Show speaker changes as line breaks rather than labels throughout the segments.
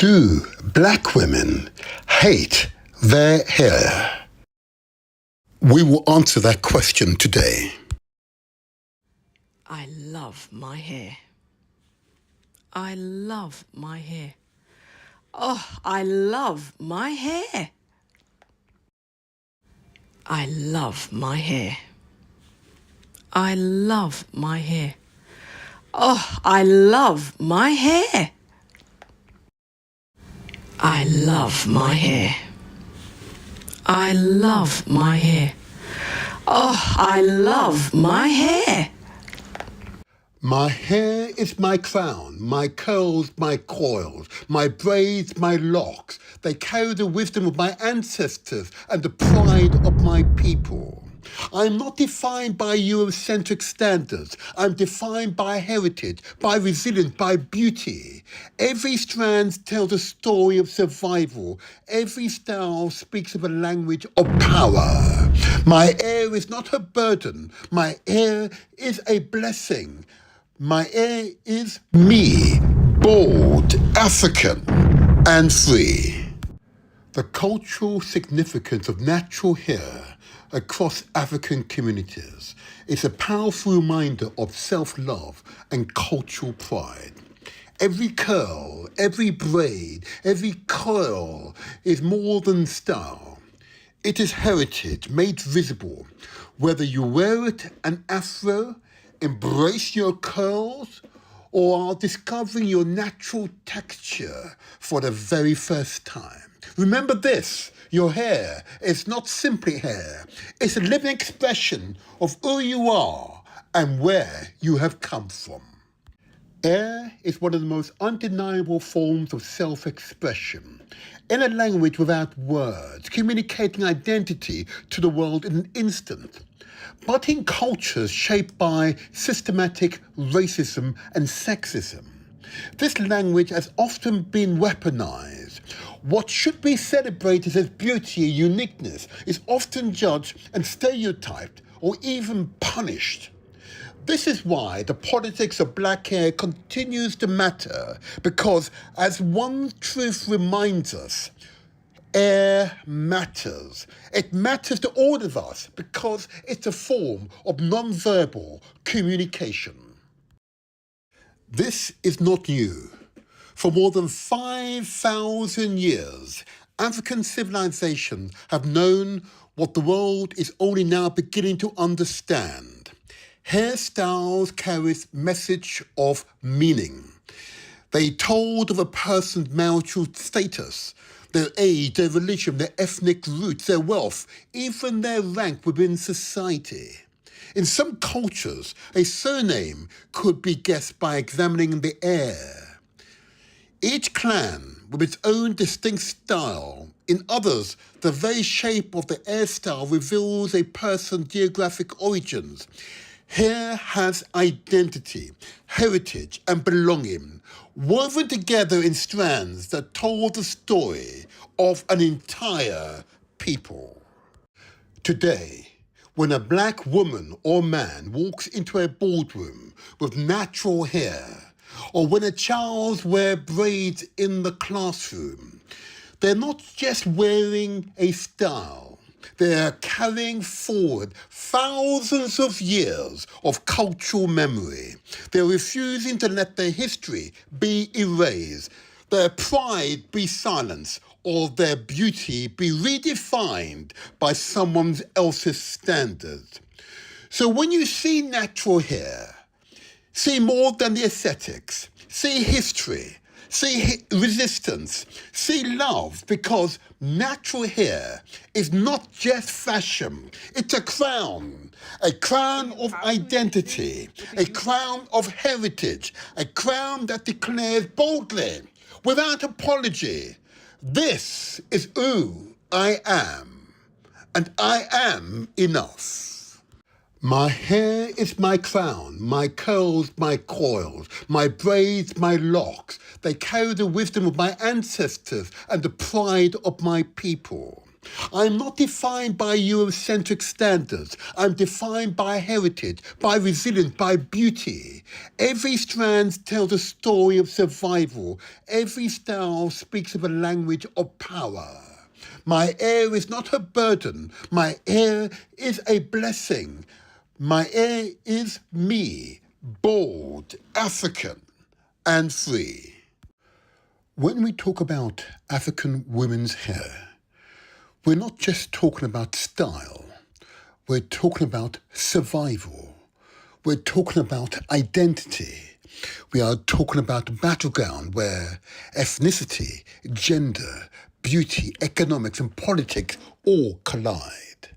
Do black women hate their hair? We will answer that question today.
I love my hair. I love my hair. Oh, I love my hair. I love my hair. I love my hair. Oh, I love my hair. I love my hair. I love my hair. Oh, I love my hair.
My hair is my crown, my curls, my coils, my braids, my locks. They carry the wisdom of my ancestors and the pride of my people. I'm not defined by Eurocentric standards. I'm defined by heritage, by resilience, by beauty. Every strand tells a story of survival. Every style speaks of a language of power. My hair is not a burden. My hair is a blessing. My hair is me, bald, African, and free. The cultural significance of natural hair across African communities is a powerful reminder of self-love and cultural pride. Every curl, every braid, every coil is more than style. It is heritage made visible. Whether you wear it an afro, embrace your curls, or are discovering your natural texture for the very first time. Remember this, your hair is not simply hair. It's a living expression of who you are and where you have come from. Hair is one of the most undeniable forms of self-expression. In a language without words, communicating identity to the world in an instant. But in cultures shaped by systematic racism and sexism, this language has often been weaponized. What should be celebrated as beauty and uniqueness is often judged and stereotyped or even punished. This is why the politics of black hair continues to matter, because as one truth reminds us, hair matters. It matters to all of us because it's a form of non-verbal communication. This is not new. For more than 5,000 years, African civilizations have known what the world is only now beginning to understand. Hairstyles carry a message of meaning. They told of a person's marital status, their age, their religion, their ethnic roots, their wealth, even their rank within society. In some cultures, a surname could be guessed by examining the hair. Each clan with its own distinct style. In others, the very shape of the hairstyle reveals a person's geographic origins. Hair has identity, heritage, and belonging, woven together in strands that told the story of an entire people. Today, when a black woman or man walks into a boardroom with natural hair, or when a child wears braids in the classroom, they're not just wearing a style. They are carrying forward thousands of years of cultural memory. They're refusing to let their history be erased, their pride be silenced, or their beauty be redefined by someone else's standards. So when you see natural hair, see more than the aesthetics, see history, see resistance, see love, because natural hair is not just fashion, it's a crown of identity, a crown of heritage, a crown that declares boldly, without apology, this is who I am, and I am enough. My hair is my crown, my curls, my coils, my braids, my locks. They carry the wisdom of my ancestors and the pride of my people. I'm not defined by Eurocentric standards. I'm defined by heritage, by resilience, by beauty. Every strand tells a story of survival. Every style speaks of a language of power. My hair is not a burden. My hair is a blessing. My hair is me, bold, African, and free. When we talk about African women's hair, we're not just talking about style. We're talking about survival. We're talking about identity. We are talking about a battleground where ethnicity, gender, beauty, economics, and politics all collide.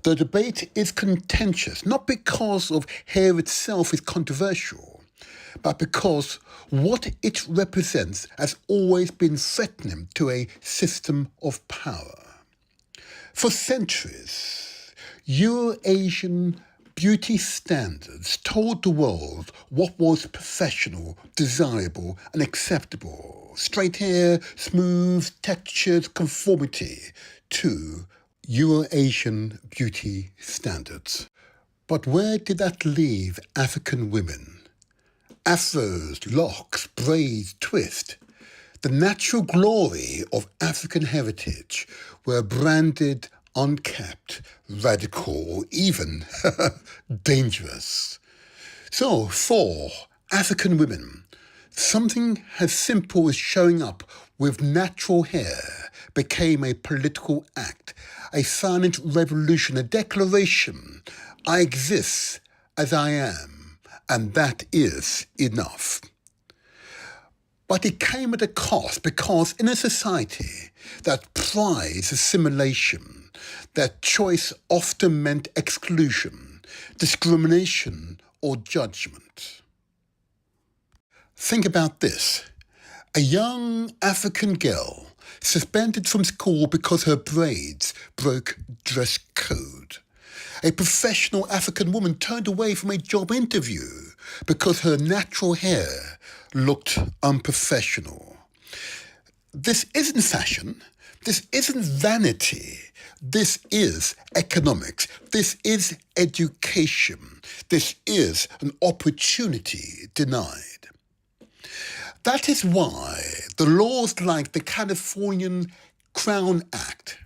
The debate is contentious, not because of hair itself is controversial, but because what it represents has always been threatening to a system of power. For centuries, Euro-Asian beauty standards told the world what was professional, desirable, and acceptable. Straight hair, smooth textures, conformity to Euro-Asian beauty standards. But where did that leave African women? Afros, locks, braids, twist. The natural glory of African heritage were branded unkept, radical, or even dangerous. So for African women, something as simple as showing up with natural hair became a political act, a silent revolution, a declaration. I exist as I am, and that is enough. But it came at a cost, because in a society that prized assimilation, that choice often meant exclusion, discrimination, or judgment. Think about this. A young African girl suspended from school because her braids broke dress code. A professional African woman turned away from a job interview because her natural hair looked unprofessional. This isn't fashion. This isn't vanity. This is economics. This is education. This is an opportunity denied. That is why the laws like the Californian Crown Act,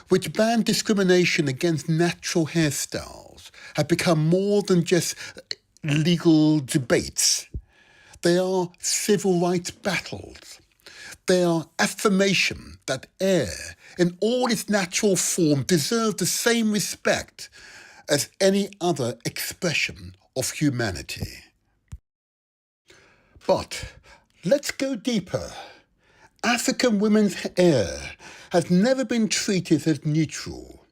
which ban discrimination against natural hairstyles, have become more than just legal debates. They are civil rights battles. They are affirmation that hair, in all its natural form, deserves the same respect as any other expression of humanity. But let's go deeper. African women's hair has never been treated as neutral.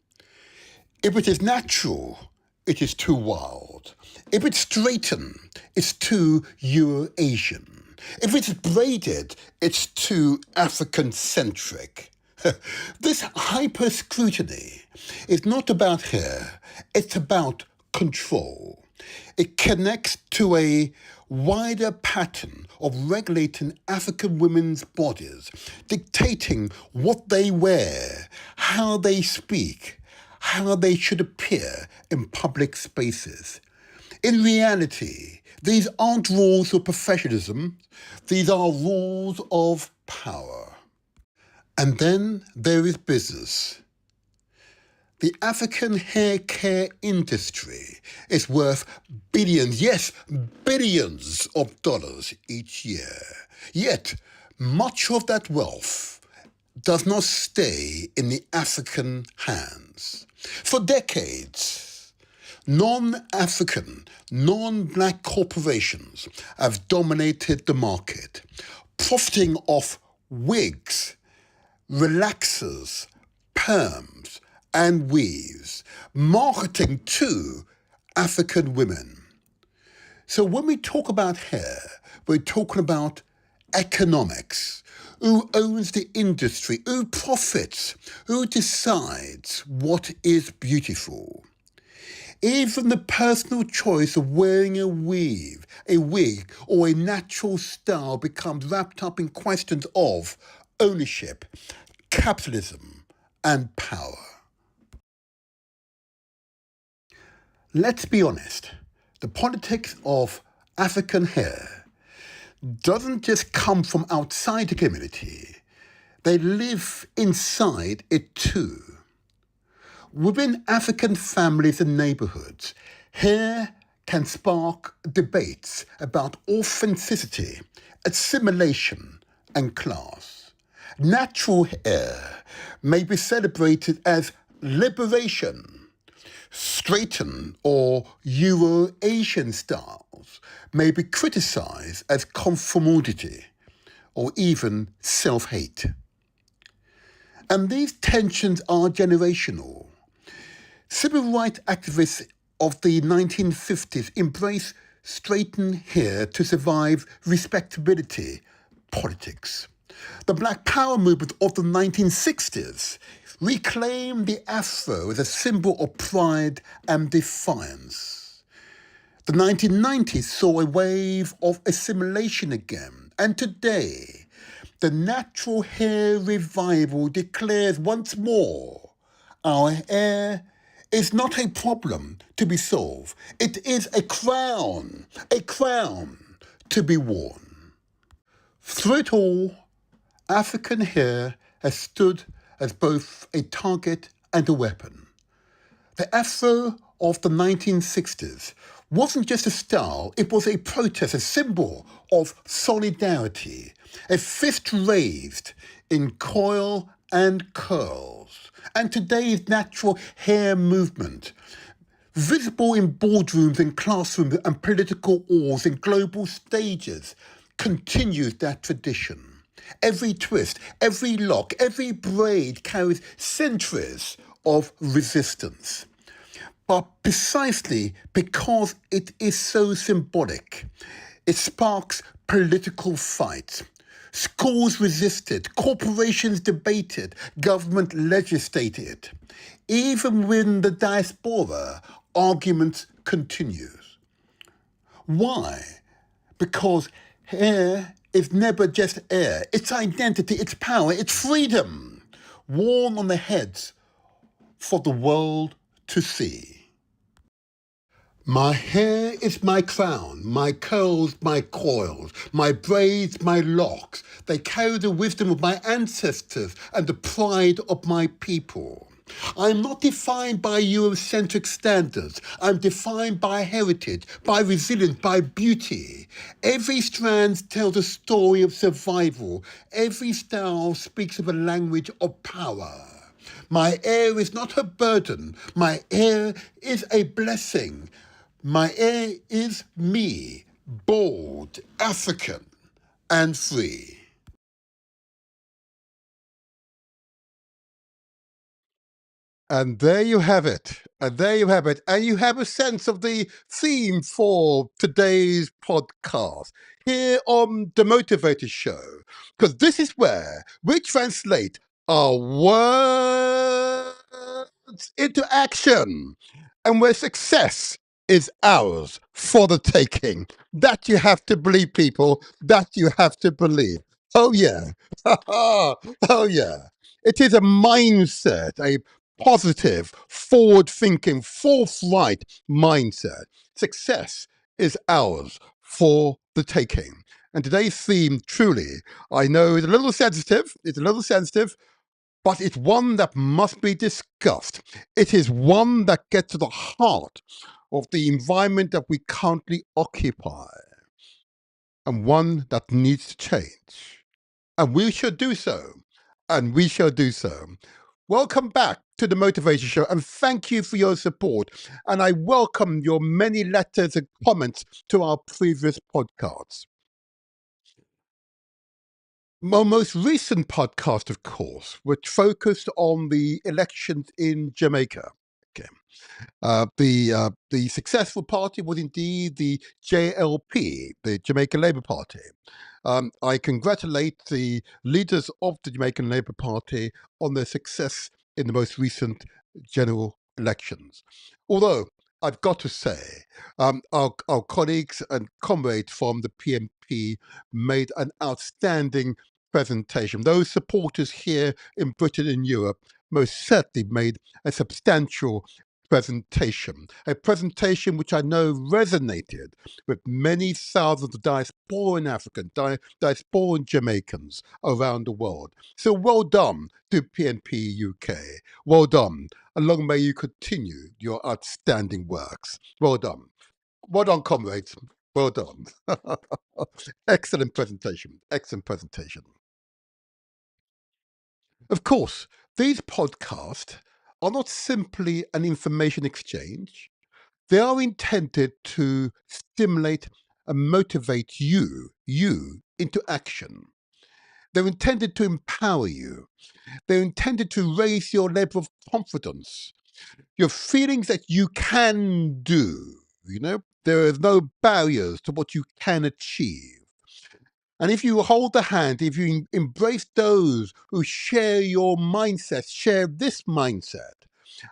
If it is natural, it is too wild. If it's straightened, it's too Euro-Asian. If it's braided, it's too African-centric. This hyper-scrutiny is not about hair, it's about control. It connects to a wider pattern of regulating African women's bodies, dictating what they wear, how they speak, how they should appear in public spaces. In reality, these aren't rules of professionalism, these are rules of power. And then there is business. The African hair care industry is worth billions, yes, billions of dollars each year. Yet, much of that wealth does not stay in the African hands. For decades, non-African, non-black corporations have dominated the market, profiting off wigs, relaxers, perms, and weaves, marketing to African women. So when we talk about hair, we're talking about economics. Who owns the industry? Who profits? Who decides what is beautiful? Even the personal choice of wearing a weave, a wig, or a natural style becomes wrapped up in questions of ownership, capitalism, and power. Let's be honest, the politics of African hair doesn't just come from outside the community, they live inside it too. Within African families and neighborhoods, hair can spark debates about authenticity, assimilation, and class. Natural hair may be celebrated as liberation. Straighten or Euro-Asian styles may be criticized as conformity or even self-hate. And these tensions are generational. Civil rights activists of the 1950s embraced straighten hair to survive respectability politics. The Black Power movement of the 1960s reclaimed the afro as a symbol of pride and defiance. The 1990s saw a wave of assimilation again, and today, the natural hair revival declares once more, our hair is not a problem to be solved. It is a crown to be worn. Through it all, African hair has stood as both a target and a weapon. The afro of the 1960s wasn't just a style, it was a protest, a symbol of solidarity, a fist raised in coil and curls. And today's natural hair movement, visible in boardrooms and classrooms and political halls and global stages, continues that tradition. Every twist, every lock, every braid carries centuries of resistance. But precisely because it is so symbolic, it sparks political fight. Schools resisted, corporations debated, government legislated. Even within the diaspora, argument continues. Why? Because hair is never just hair. It's identity, it's power, it's freedom, worn on the heads for the world to see. My hair is my crown, my curls, my coils, my braids, my locks. They carry the wisdom of my ancestors and the pride of my people. I'm not defined by Eurocentric standards. I'm defined by heritage, by resilience, by beauty. Every strand tells a story of survival. Every style speaks of a language of power. My hair is not a burden. My hair is a blessing. My hair is me, bold, African, and free. And there you have it. And there you have it. And you have a sense of the theme for today's podcast here on The Motivator Show. Because this is where we translate our words into action and where success is ours for the taking. That you have to believe, people. That you have to believe. Oh, yeah. Oh, yeah. It is a mindset, a positive, forward-thinking, forthright mindset. Success is ours for the taking. And today's theme, truly, I know is a little sensitive. It's a little sensitive, but it's one that must be discussed. It is one that gets to the heart of the environment that we currently occupy, and one that needs to change. And we should do so. And we shall do so. Welcome back to the Motivation Show, and thank you for your support. And I welcome your many letters and comments to our previous podcasts. My most recent podcast, of course, which focused on the elections in Jamaica. Okay. The successful party was indeed the JLP, the Jamaican Labour Party. I congratulate the leaders of the Jamaican Labour Party on their success in the most recent general elections. Although, I've got to say, our colleagues and comrades from the PMP made an outstanding presentation. Those supporters here in Britain and Europe most certainly made a substantial presentation, a presentation which I know resonated with many thousands of diasporan African, diasporan Jamaicans around the world. So well done to PNP UK. Well done. And long may you continue your outstanding works. Well done. Well done, comrades. Well done. Excellent presentation. Excellent presentation. Of course, these podcasts are not simply an information exchange. They are intended to stimulate and motivate you into action. They're intended to empower you. They're intended to raise your level of confidence, your feelings that you can do. There is no barriers to what you can achieve. And if you hold the hand, if you embrace those who share your mindset, share this mindset,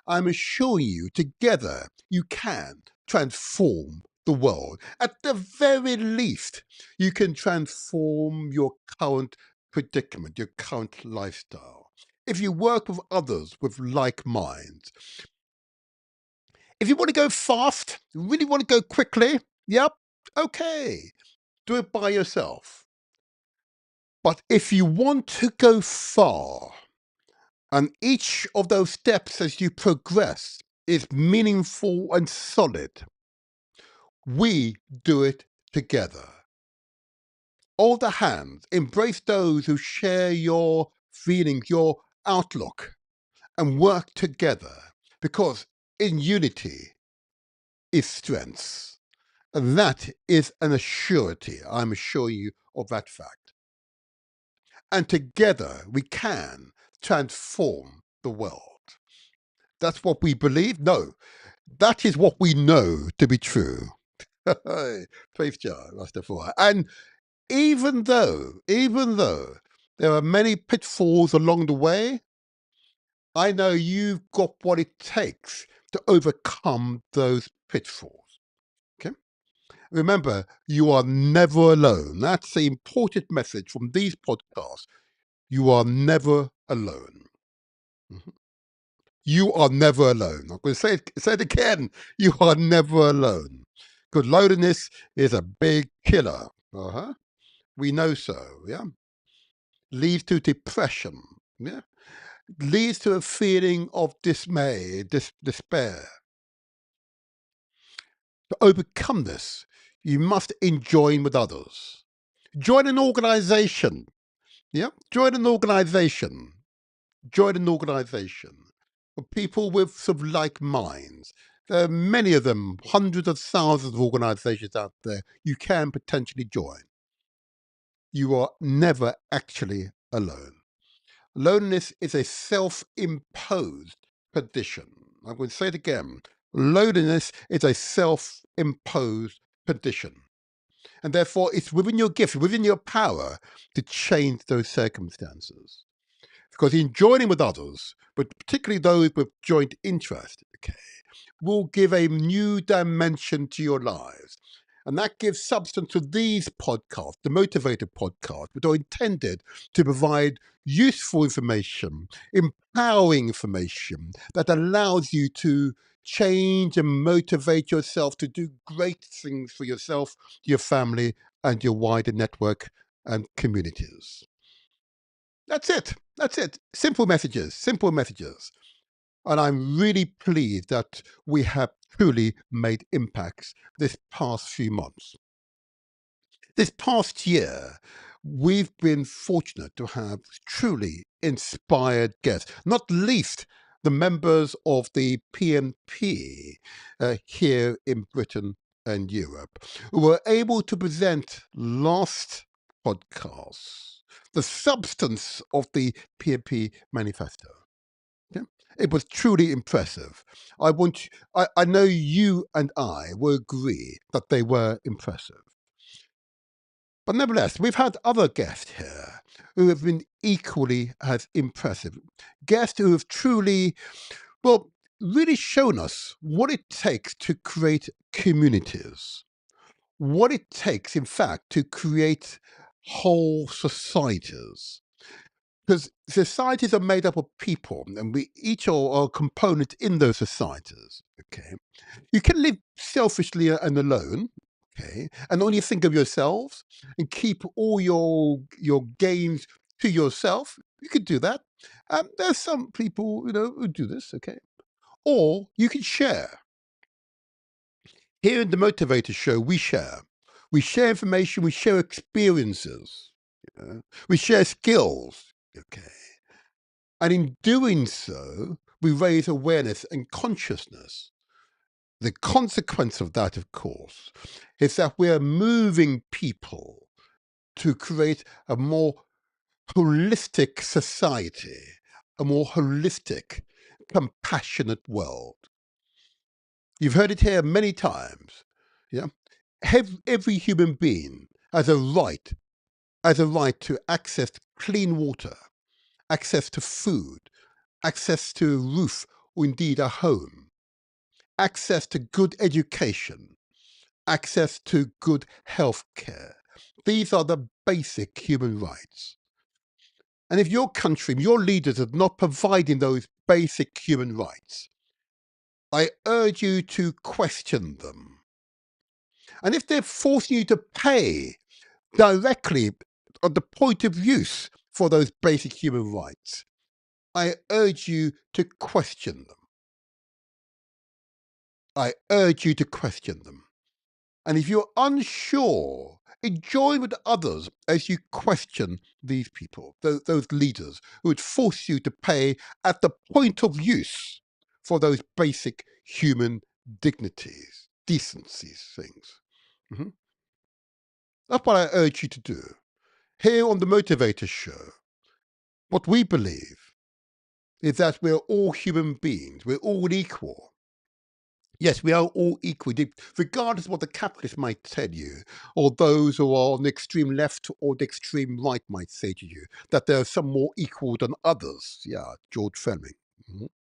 I'm assuring you, together, you can transform the world. At the very least, you can transform your current predicament, your current lifestyle. If you work with others with like minds, if you want to go fast, really want to go quickly, yep, okay, do it by yourself. But if you want to go far, and each of those steps as you progress is meaningful and solid, we do it together. Hold the hands, embrace those who share your feelings, your outlook, and work together, because in unity is strength. And that is an assurity. I'm assuring you of that fact. And together we can transform the world. That's what we believe? No, that is what we know to be true. Praise Jah, Rastafari. And even though there are many pitfalls along the way, I know you've got what it takes to overcome those pitfalls. Okay? Remember, you are never alone. That's the important message from these podcasts. You are never alone. Mhm. You are never alone. I'm going to say it again. You are never alone. Because loneliness is a big killer. We know so, yeah? Leads to depression, yeah? Leads to a feeling of dismay, despair. To overcome this, you must join with others. Join an organization, yeah? Join an organization of people with sort of like minds. There are many of them, hundreds of thousands of organizations out there you can potentially join. You are never actually alone. Loneliness is a self-imposed condition. I'm going to say it again. Loneliness is a self-imposed condition. And therefore, it's within your gift, within your power to change those circumstances. Because in joining with others, but particularly those with joint interest, okay, will give a new dimension to your lives. And that gives substance to these podcasts, the Motivated podcasts, which are intended to provide useful information, empowering information that allows you to change and motivate yourself to do great things for yourself, your family, and your wider network and communities. That's it. That's it. Simple messages, simple messages. And I'm really pleased that we have truly made impacts this past few months. This past year, we've been fortunate to have truly inspired guests, not least the members of the PNP here in Britain and Europe, who were able to present last podcasts the substance of the PNP manifesto. Yeah. It was truly impressive. I know you and I will agree that they were impressive. But nevertheless, we've had other guests here who have been equally as impressive. Guests who have truly, well, really shown us what it takes to create communities. What it takes, in fact, to create whole societies. Because societies are made up of people, and we each are a component in those societies. Okay, you can live selfishly and alone. Okay, and only think of yourselves and keep all your gains to yourself. You could do that. There's some people, who do this. Okay, or you can share. Here in the Motivator Show, we share. We share information. We share experiences. We share skills. Okay. And in doing so, we raise awareness and consciousness. The consequence of that, of course, is that we are moving people to create a more holistic society, a more holistic, compassionate world. You've heard it here many times. Yeah, every human being has a right to access to clean water, access to food, access to a roof or indeed a home, access to good education, access to good health care. These are the basic human rights. And if your country, your leaders are not providing those basic human rights, I urge you to question them. And if they're forcing you to pay directly at the point of use for those basic human rights, I urge you to question them. I urge you to question them. And if you're unsure, join with others as you question these people, those leaders who would force you to pay at the point of use for those basic human dignities, decencies, things. Mhm. That's what I urge you to do. Here on the Motivator Show, what we believe is that we're all human beings, we're all equal. Yes, we are all equal, regardless of what the capitalists might tell you, or those who are on the extreme left or the extreme right might say to you, that there are some more equal than others. Yeah, George Fleming. Mhm.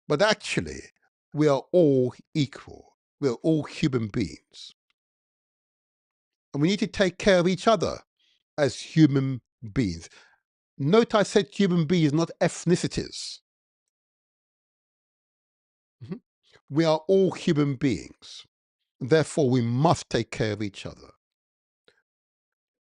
But actually, we are all equal. We are all human beings. And we need to take care of each other as human beings. Note I said human beings, not ethnicities. Mhm. We are all human beings. Therefore, we must take care of each other.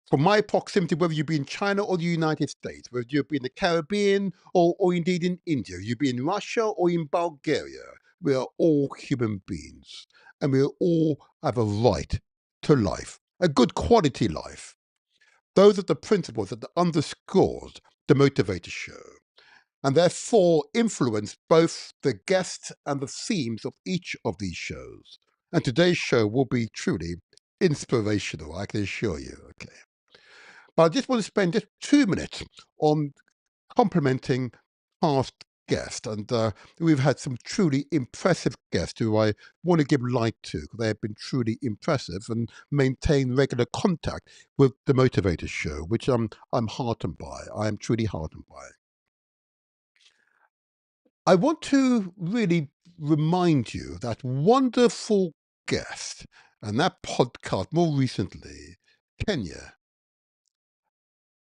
From my proximity, whether you be in China or the United States, whether you be in the Caribbean or indeed in India, you be in Russia or in Bulgaria, we are all human beings and we all have a right to life, a good quality life. Those are the principles that underscores the Motivator Show and therefore influence both the guests and the themes of each of these shows. And today's show will be truly inspirational, I can assure you. Okay. But I just want to spend just 2 minutes on complimenting past guests. And we've had some truly impressive guests who I want to give light to because they have been truly impressive and maintain regular contact with the Motivator Show, which I'm heartened by. I am truly heartened by. I want to really remind you that wonderful guest and that podcast more recently, Kenya,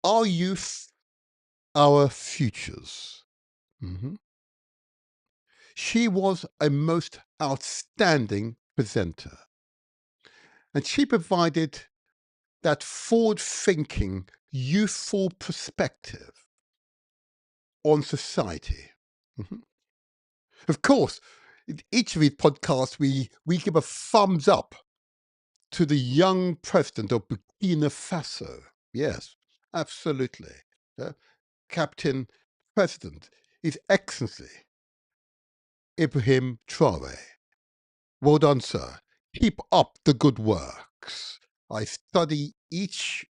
our youth, our futures. Mhm. She was a most outstanding presenter, and she provided that forward thinking, youthful perspective on society. Mhm. Of course, in each of these podcasts, we give a thumbs up to the young president of Burkina Faso. Yes, absolutely. Yeah. Captain President, His Excellency Ibrahim Traore. Well done, sir. Keep up the good works. I study each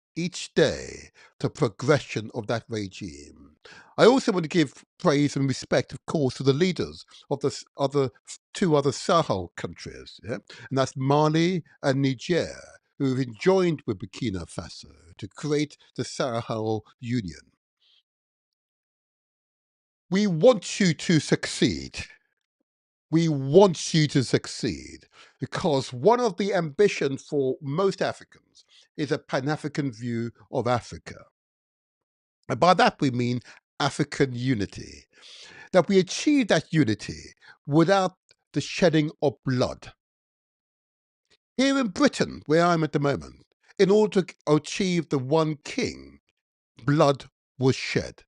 day the progression of that regime. I also want to give praise and respect, of course, to the leaders of the two other Sahel countries, yeah? And that's Mali and Niger, who have joined with Burkina Faso to create the Sahel Union. We want you to succeed. We want you to succeed because one of the ambitions for most Africans is a Pan-African view of Africa. And by that we mean African unity. That we achieve that unity without the shedding of blood. Here in Britain, where I'm at the moment, in order to achieve the one king, blood was shed.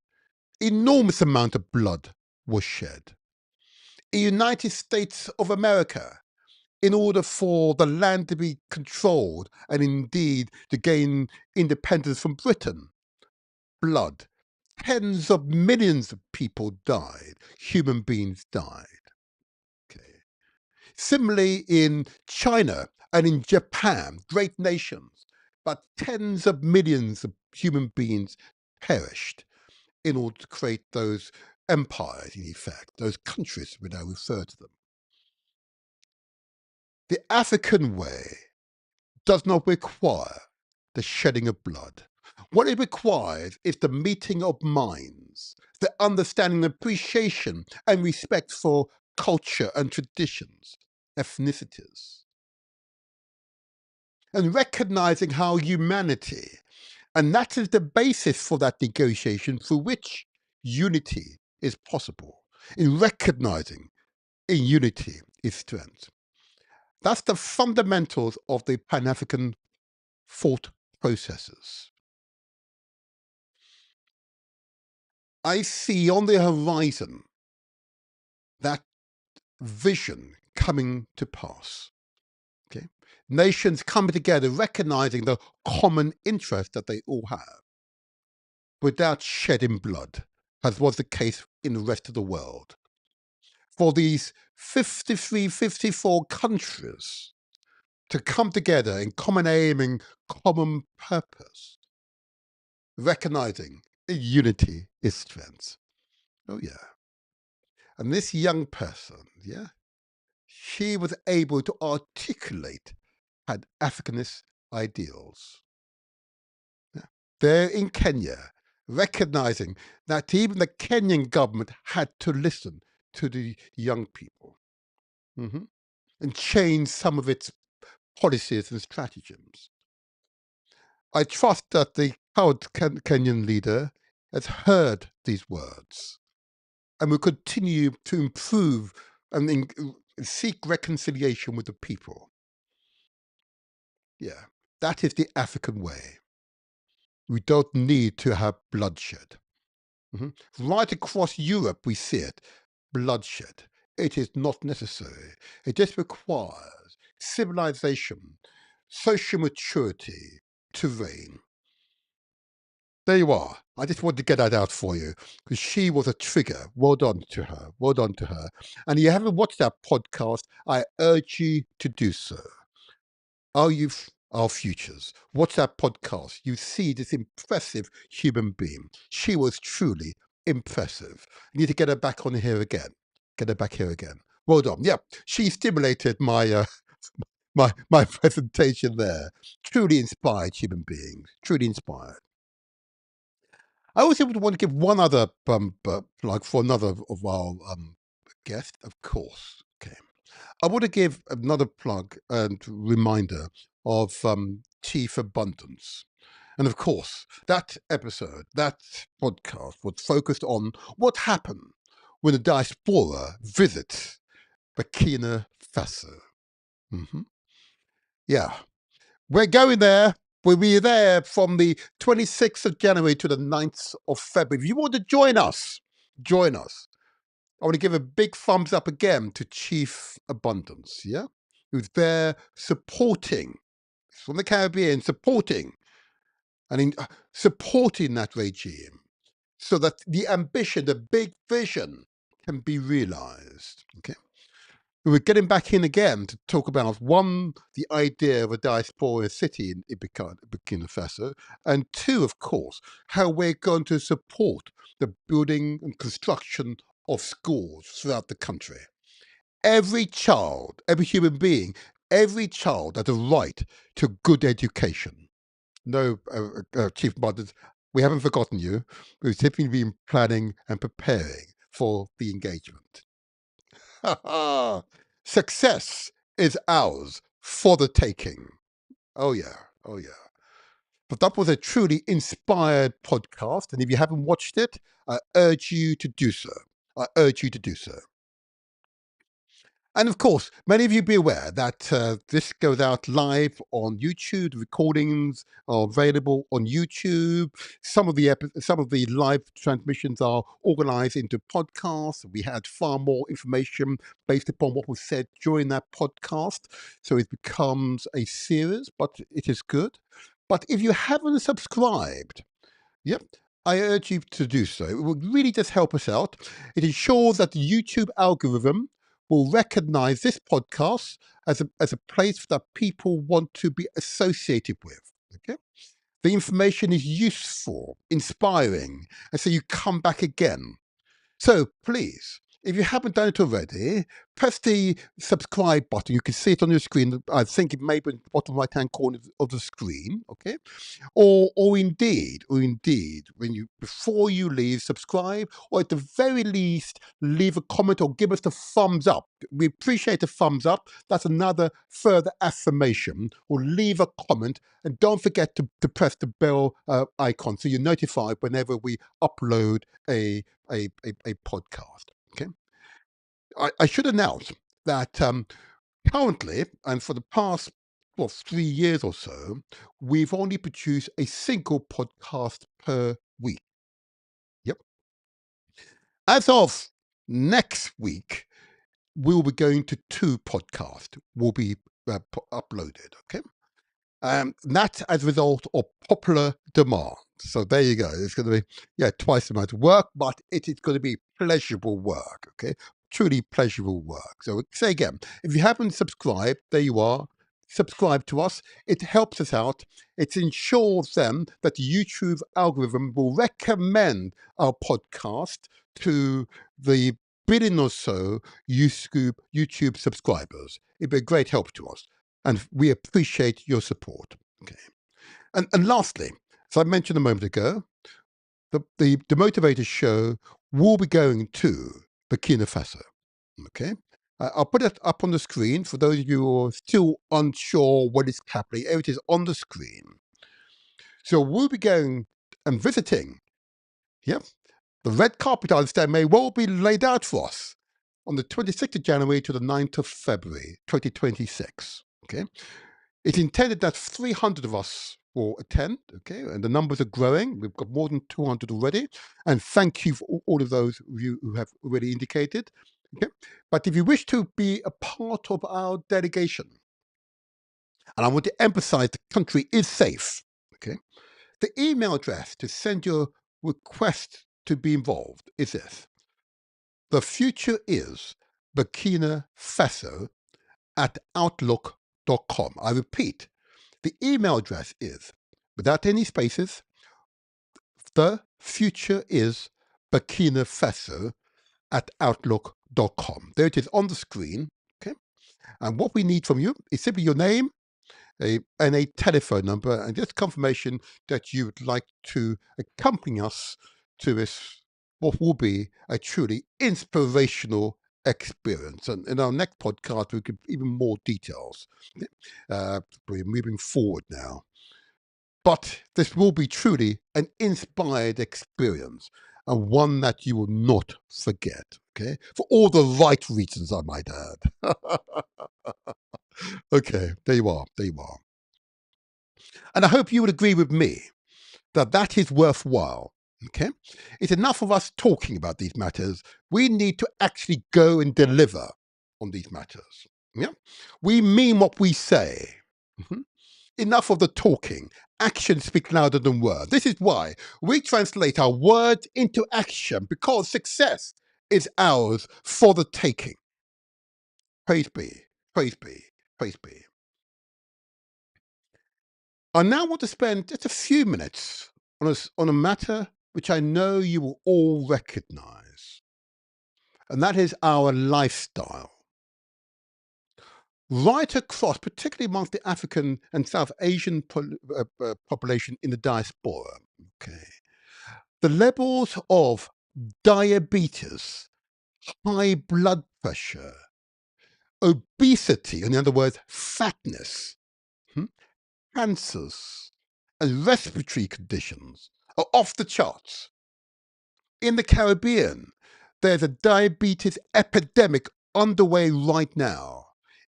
Enormous amount of blood was shed. In the United States of America, in order for the land to be controlled and indeed to gain independence from Britain, blood. Tens of millions of people died. Human beings died. Okay. Similarly, in China and in Japan, great nations, but tens of millions of human beings perished in order to create those empires, in effect, those countries, we now refer to them. The African way does not require the shedding of blood. What it requires is the meeting of minds, the understanding, appreciation, and respect for culture and traditions, ethnicities, and recognizing how humanity, and that is the basis for that negotiation through which unity is possible, in recognizing in unity is strength. That's the fundamentals of the Pan-African thought processes. I see on the horizon that vision coming to pass. Okay? Nations coming together, recognizing the common interest that they all have without shedding blood, as was the case in the rest of the world. For these 53, 54 countries to come together in common aim and common purpose, recognizing unity is strength. Oh, yeah. And this young person, yeah, she was able to articulate had Africanist ideals. Yeah. There in Kenya, recognizing that even the Kenyan government had to listen to the young people and change some of its policies and stratagems. I trust that the current Kenyan leader has heard these words and will continue to improve and seek reconciliation with the people. Yeah, that is the African way. We don't need to have bloodshed. Right across Europe, we see it. Bloodshed. It is not necessary. It just requires civilization, social maturity to reign. There you are. I just wanted to get that out for you because she was a trigger. Well done to her. Well done to her. And if you haven't watched that podcast, I urge you to do so. Our youth, our futures. Watch that podcast. You see this impressive human being. She was truly impressive. You need to get her back on here again. Get her back here again. Well done. Yeah, she stimulated my my presentation there. Truly inspired human being. Truly inspired. I also would want to give one other plug for another of our guests, of course. Okay. I want to give another plug and reminder of Chief Abundance. And of course, that episode, that podcast was focused on what happened when the diaspora visits Burkina Faso. Yeah, we're going there. We'll be there from the 26th of January to the 9th of February. If you want to join us, join us. I want to give a big thumbs up again to Chief Abundance, yeah? Who's there supporting, from the Caribbean, supporting supporting that regime so that the ambition, the big vision can be realized, okay? We're getting back in again to talk about one, the idea of a diaspora city in Burkina Faso, and two, of course, how we're going to support the building and construction of schools throughout the country. Every child, every human being, every child has a right to good education. No, Chief Butters, we haven't forgotten you. We've simply been planning and preparing for the engagement. Success is ours for the taking. Oh, yeah. Oh, yeah. But that was a truly inspired podcast. And if you haven't watched it, I urge you to do so. I urge you to do so. And of course, many of you be aware that this goes out live on YouTube. The recordings are available on YouTube. Some of the live transmissions are organized into podcasts. We had far more information based upon what was said during that podcast. So it becomes a series, but it is good. But if you haven't subscribed, yep, I urge you to do so. It will really just help us out. It ensures that the YouTube algorithm will recognize this podcast as a place that people want to be associated with. Okay? The information is useful, inspiring, and so you come back again. So please, if you haven't done it already, press the subscribe button. You can see it on your screen. I think it may be in the bottom right-hand corner of the screen. Okay, or indeed, when you before you leave, subscribe, or at the very least, leave a comment or give us the thumbs up. We appreciate the thumbs up. That's another further affirmation. Or leave a comment, and don't forget to press the bell icon so you're notified whenever we upload a podcast. Okay, I should announce that currently, and for the past 3 years or so, we've only produced a single podcast per week. Yep. As of next week, we'll be going to 2 podcasts will be uploaded. Okay. That's as a result of popular demand. So there you go. It's going to be, twice the amount of work, but it is going to be pleasurable work. Okay. Truly pleasurable work. So say again, if you haven't subscribed, there you are. Subscribe to us. It helps us out. It ensures then that the YouTube algorithm will recommend our podcast to the billion or so YouTube subscribers. It'd be a great help to us. And we appreciate your support. Okay. And lastly, as I mentioned a moment ago, the Motivator Show will be going to Burkina Faso. Okay. I'll put it up on the screen for those of you who are still unsure what is happening. It is on the screen. So we'll be going and visiting. Yep. The red carpet, I understand, may well be laid out for us on the 26th of January to the 9th of February, 2026. Okay. It's intended that 300 of us will attend, okay, and the numbers are growing. We've got more than 200 already, and thank you for all of those of you who have already indicated. Okay, but if you wish to be a part of our delegation, and I want to emphasize the country is safe, okay, the email address to send your request to be involved is this: the future is Burkina Faso at outlook.com. I repeat, the email address is, without any spaces, the future is Burkina Faso at outlook.com. There it is on the screen. Okay. And what we need from you is simply your name and a telephone number, and just confirmation that you would like to accompany us to this, what will be a truly inspirational experience. And in our next podcast, we'll give even more details. We're moving forward now. But this will be truly an inspired experience, and one that you will not forget, okay? For all the right reasons, I might add. Okay, there you are. And I hope you would agree with me that that is worthwhile, okay? It's enough of us talking about these matters. We need to actually go and deliver on these matters, yeah? We mean what we say. Mhm. Enough of the talking. Actions speak louder than words. This is why we translate our words into action, because success is ours for the taking. Praise be, praise be, praise be. I now want to spend just a few minutes on a matter which I know you will all recognize, and that is our lifestyle. Right across, particularly amongst the African and South Asian population in the diaspora, okay, the levels of diabetes, high blood pressure, obesity, in other words, fatness, cancers, and respiratory conditions are off the charts. In the Caribbean, there's a diabetes epidemic underway right now.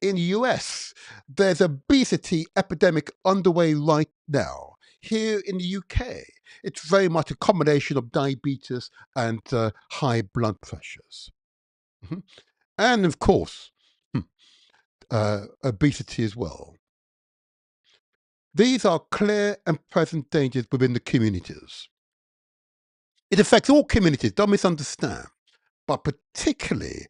In the US, there's obesity epidemic underway right now. Here in the UK, it's very much a combination of diabetes and high blood pressures. Mhm. And of course, obesity as well. These are clear and present dangers within the communities. It affects all communities, don't misunderstand, but particularly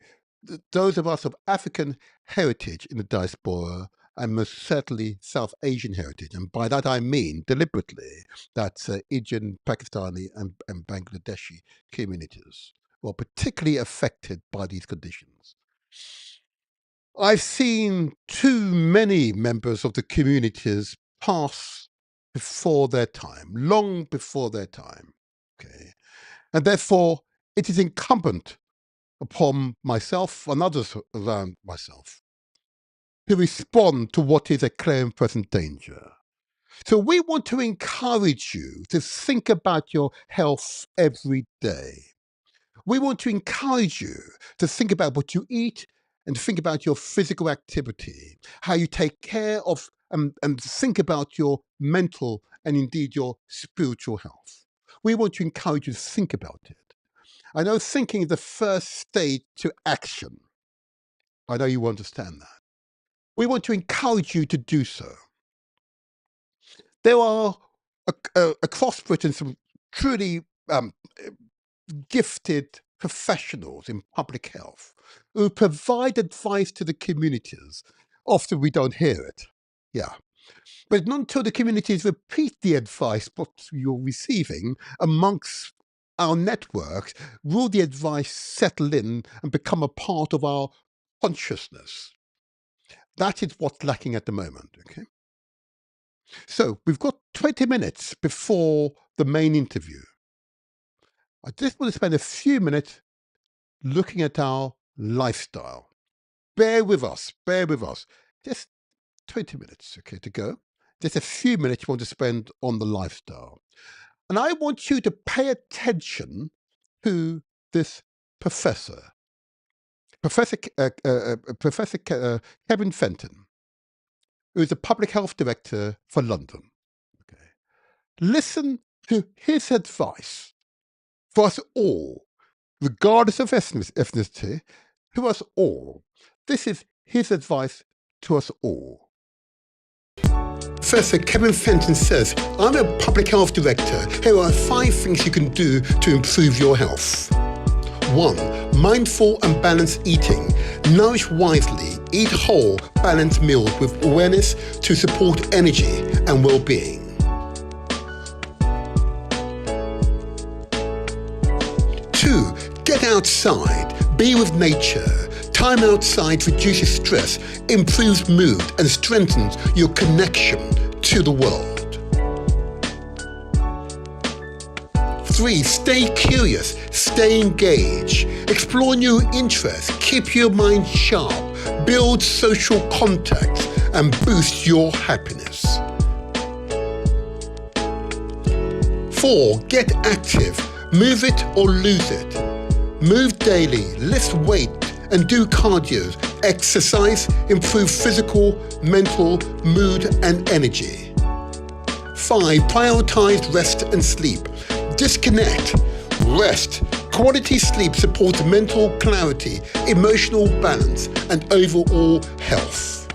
those of us of African heritage in the diaspora and most certainly South Asian heritage. And by that I mean deliberately that's Indian, Pakistani and Bangladeshi communities were particularly affected by these conditions. I've seen too many members of the communities pass before their time, long before their time. Okay. And therefore, it is incumbent upon myself and others around myself to respond to what is a clear and present danger. So we want to encourage you to think about your health every day. We want to encourage you to think about what you eat and think about your physical activity, how you take care of and think about your mental and indeed your spiritual health. We want to encourage you to think about it. I know thinking is the first stage to action. I know you understand that. We want to encourage you to do so. There are across Britain some truly gifted professionals in public health who provide advice to the communities. Often we don't hear it. Yeah. But not until the communities repeat the advice what you're receiving amongst our networks will the advice settle in and become a part of our consciousness. That is what's lacking at the moment. Okay. So we've got 20 minutes before the main interview. I just want to spend a few minutes looking at our lifestyle. Bear with us, bear with us. Just 20 minutes, okay, to go. Just a few minutes you want to spend on the lifestyle. And I want you to pay attention to this professor, Professor Kevin Fenton, who is the public health director for London. Okay. Listen to his advice for us all, regardless of ethnicity, to us all. This is his advice to us all. Professor Kevin Fenton says, I'm a public health director. Here are 5 things you can do to improve your health. 1. Mindful and balanced eating. Nourish wisely. Eat whole, balanced meals with awareness to support energy and well-being. 2. Get outside. Be with nature. Time outside reduces stress, improves mood, and strengthens your connection to the world. 3. Stay curious, stay engaged, explore new interests, keep your mind sharp, build social contacts, and boost your happiness. 4. Get active, move it or lose it. Move daily, lift weight, and do cardio. Exercise, improve physical, mental, mood, and energy. 5. Prioritize rest and sleep. Disconnect. Rest. Quality sleep supports mental clarity, emotional balance, and overall health.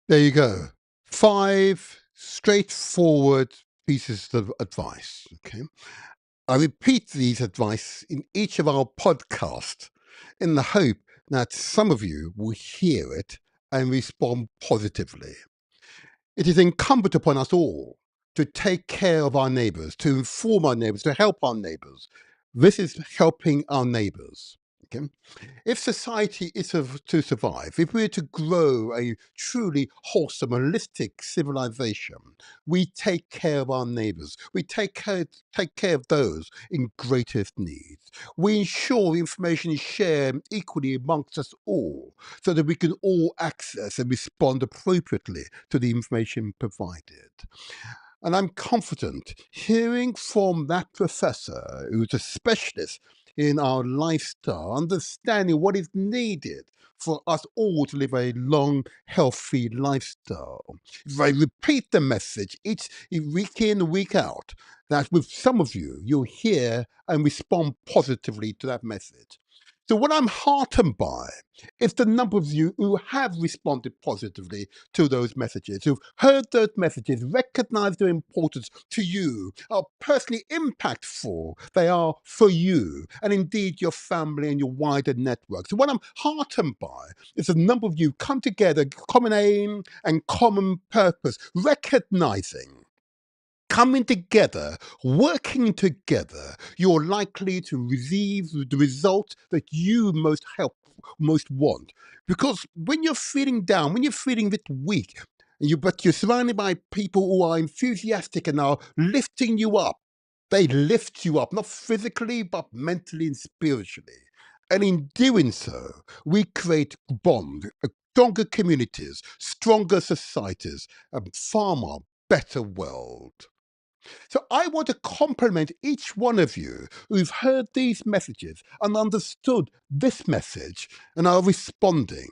There you go. 5 straightforward pieces of advice. Okay. I repeat these advice in each of our podcasts in the hope that some of you will hear it and respond positively. It is incumbent upon us all to take care of our neighbours, to inform our neighbours, to help our neighbours. This is helping our neighbours. Okay? If society is to survive, if we're to grow a truly wholesome, holistic civilization, we take care of our neighbors. We take care of those in greatest need. We ensure information is shared equally amongst us all so that we can all access and respond appropriately to the information provided. And I'm confident hearing from that professor who's a specialist in our lifestyle, understanding what is needed for us all to live a long, healthy lifestyle. If I repeat the message each week in, week out, that with some of you, you'll hear and respond positively to that message. So what I'm heartened by is the number of you who have responded positively to those messages, who've heard those messages, recognized their importance to you, how personally impactful they are for you, and indeed your family and your wider network. So what I'm heartened by is the number of you come together, common aim and common purpose, recognizing coming together, working together, you're likely to receive the result that you most want. Because when you're feeling down, when you're feeling a bit weak, but you're surrounded by people who are enthusiastic and are lifting you up, they lift you up, not physically, but mentally and spiritually. And in doing so, we create bond, stronger communities, stronger societies, a far more better world. So I want to compliment each one of you who've heard these messages and understood this message and are responding.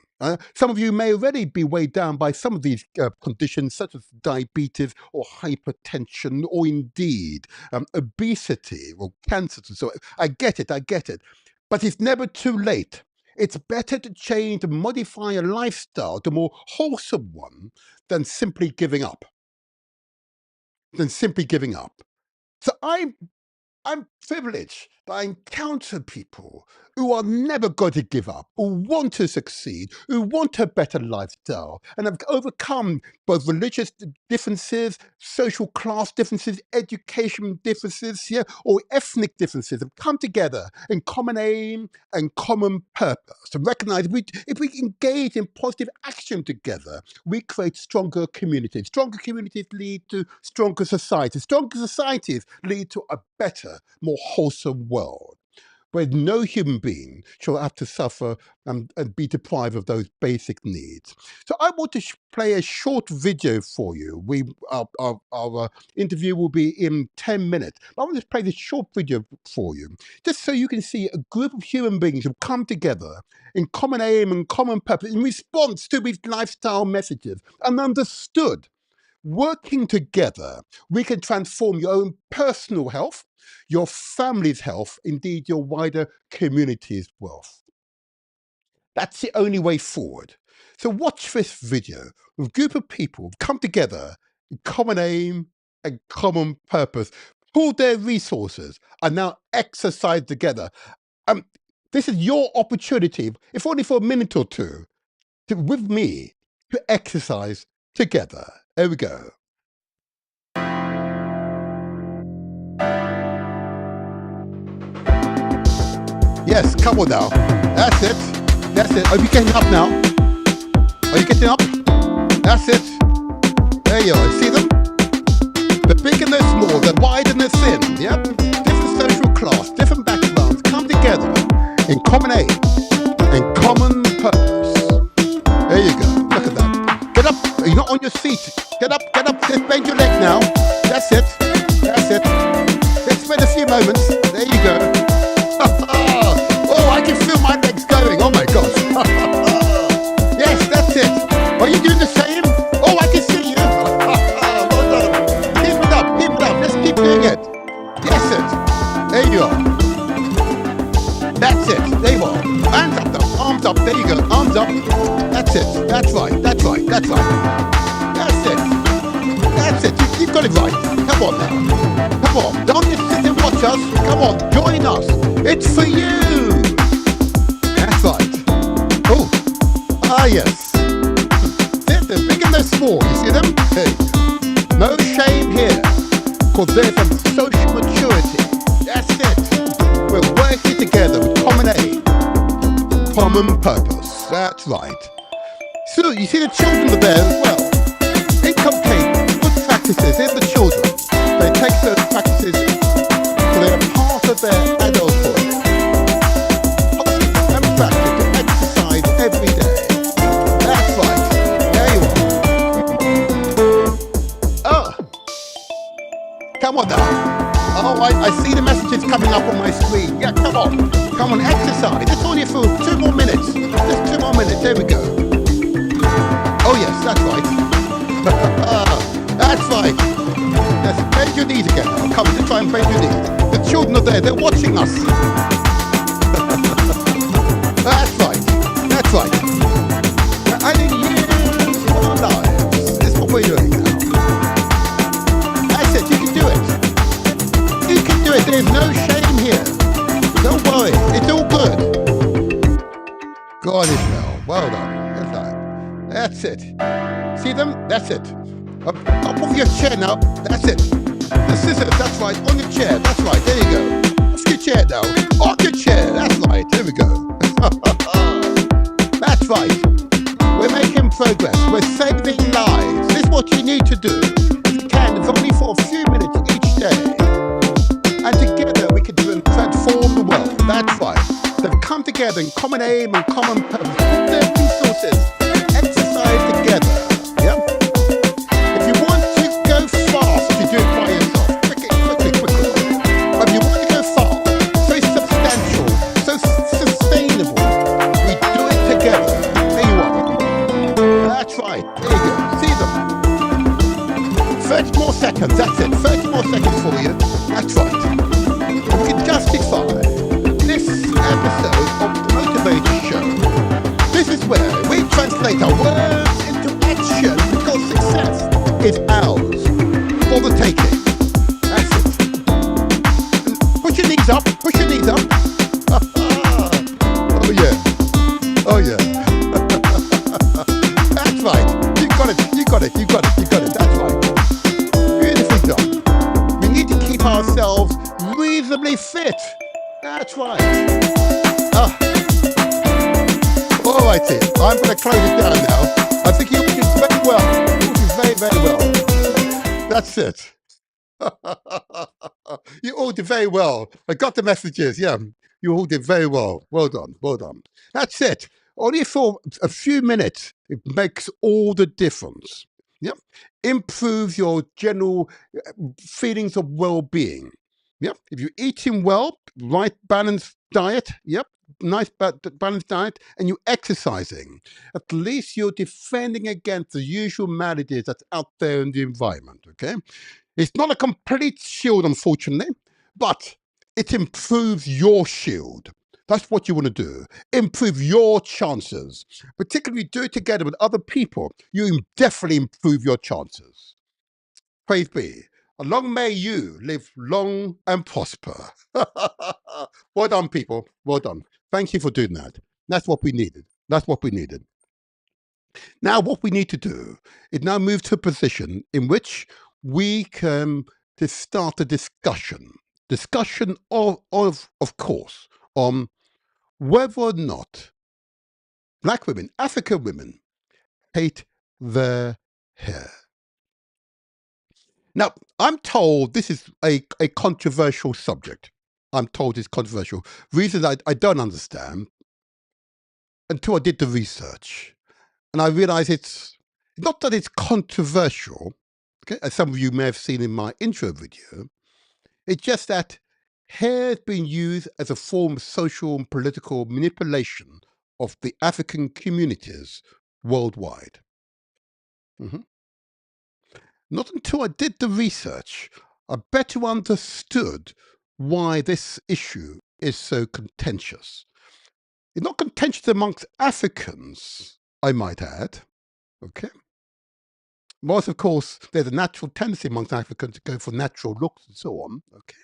Some of you may already be weighed down by some of these conditions, such as diabetes or hypertension, or indeed obesity or cancer. So I get it. But it's never too late. It's better to change and modify a lifestyle to a more wholesome one than simply giving up. So I'm privileged that I encounter people who are never going to give up, who want to succeed, who want a better lifestyle, and have overcome both religious differences, social class differences, education differences, or ethnic differences, have come together in common aim and common purpose. To recognize if we engage in positive action together, we create stronger communities. Stronger communities lead to stronger societies. Stronger societies lead to a better, more wholesome world, where no human being shall have to suffer and be deprived of those basic needs. So I want to play a short video for you. Our interview will be in 10 minutes. I want to play this short video for you, just so you can see a group of human beings who come together in common aim and common purpose in response to these lifestyle messages and understood. Working together, we can transform your own personal health, your family's health, indeed your wider community's wealth. That's the only way forward. So watch this video with a group of people who've come together in common aim and common purpose, pooled their resources, and now exercise together. This is your opportunity, if only for a minute or two, with me, to exercise together. Here we go. Yes, come on now. That's it. Are you getting up now? Are you getting up? That's it. There you are. See them? The big and the small, the wide and the thin. Yep. Different social class, different backgrounds come together in common aim and common purpose. There you go. Look at that. Get up. You're not on your seat. Get up. Just bend your leg now. That's it. Let's spend a few moments. There you go. Oh, I can feel my legs going. Oh my gosh. Yes, that's it. Are you doing the same? Oh, I can see you. Well done. Keep it up. Let's keep doing it. Yes, it. There you are. That's it. There you are. Hands up though. Arms up. There you go. Arms up. That's it. That's right. That's it. You've got it right. Come on now. Come on. Don't just sit and watch us. Come on. Join us. It's for you. That's right. Oh. Ah, yes. They're big and they're small. You see them? Hey. No shame here. Because there's some social maturity. That's it. We're working together with common aim common purpose. That's right. So you see the children are there as well. Inculcate good practices in the children. They take those practices so they are part of their adulthood. And practice to exercise every day. That's right. There you are. Oh, come on now. Oh, I see the messages coming up on my screen. Yeah, come on. Come on, exercise. It's only for 2 more minutes. Just 2 more minutes. There we go. Oh, yes, that's right. That's right. Yes, bend your knees again. Now. Come on, just try and bend your knees. The children are there. They're watching us. That's right. That's right. We're adding years to our lives. That's what we're doing now. That's it. You can do it. You can do it. There's no shame here. Don't worry. It's all good. God is well. Well done. Well done. That's it. See them? That's it. Up on your chair now. That's it. The scissors. That's right. On your chair. That's right. There you go. Off your chair now. On your chair. That's right. There we go. That's right. We're making progress. We're saving lives. This is what you need to do. If you can, it's only for a few minutes each day. And together we can transform the world. That's right. They've come together in common aim and common purpose. Put their resources. Exercise together. Yeah? If you want to go fast, you do it by yourself. Quickly. But if you want to go far, so substantial, so sustainable, we do it together. There you are. That's right. There you go. See them. 30 more seconds. That's it. 30 more seconds for you. That's right. We can justify this episode of the Motivator Show. This is where we translate our words into action because success is ours for the taking. That's it. And push your knees up. Push your knees up. Oh yeah. Oh yeah. That's right. You got it. You got it. You got it. You got it. That's right. Beautifully done. We need to keep ourselves reasonably fit. That's right. All righty. I'm going to close it down now. I think you did very well. You did very, very well. That's it. You all did very well. I got the messages. Yeah, you all did very well. Well done. Well done. That's it. Only for a few minutes, it makes all the difference. Yep. Improves your general feelings of well-being. Yep. If you're eating well, right balanced diet, yep, nice balanced diet, and you're exercising, at least you're defending against the usual maladies that's out there in the environment, okay? It's not a complete shield, unfortunately, but it improves your shield. That's what you want to do. Improve your chances. Particularly do it together with other people. You definitely improve your chances. Praise be. Long may you live long and prosper. Well done, people. Well done. Thank you for doing that. That's what we needed. That's what we needed. Now, what we need to do is now move to a position in which we can start a discussion. Discussion of course, on whether or not Black women, African women, hate their hair. Now, I'm told this is a controversial subject. I'm told it's controversial. Reasons I don't understand until I did the research. And I realized it's not that it's controversial, okay, as some of you may have seen in my intro video. It's just that hair has been used as a form of social and political manipulation of the African communities worldwide. Mhm. Not until I did the research, I better understood why this issue is so contentious. It's not contentious amongst Africans, I might add, okay? Whilst, of course, there's a natural tendency amongst Africans to go for natural looks and so on, okay?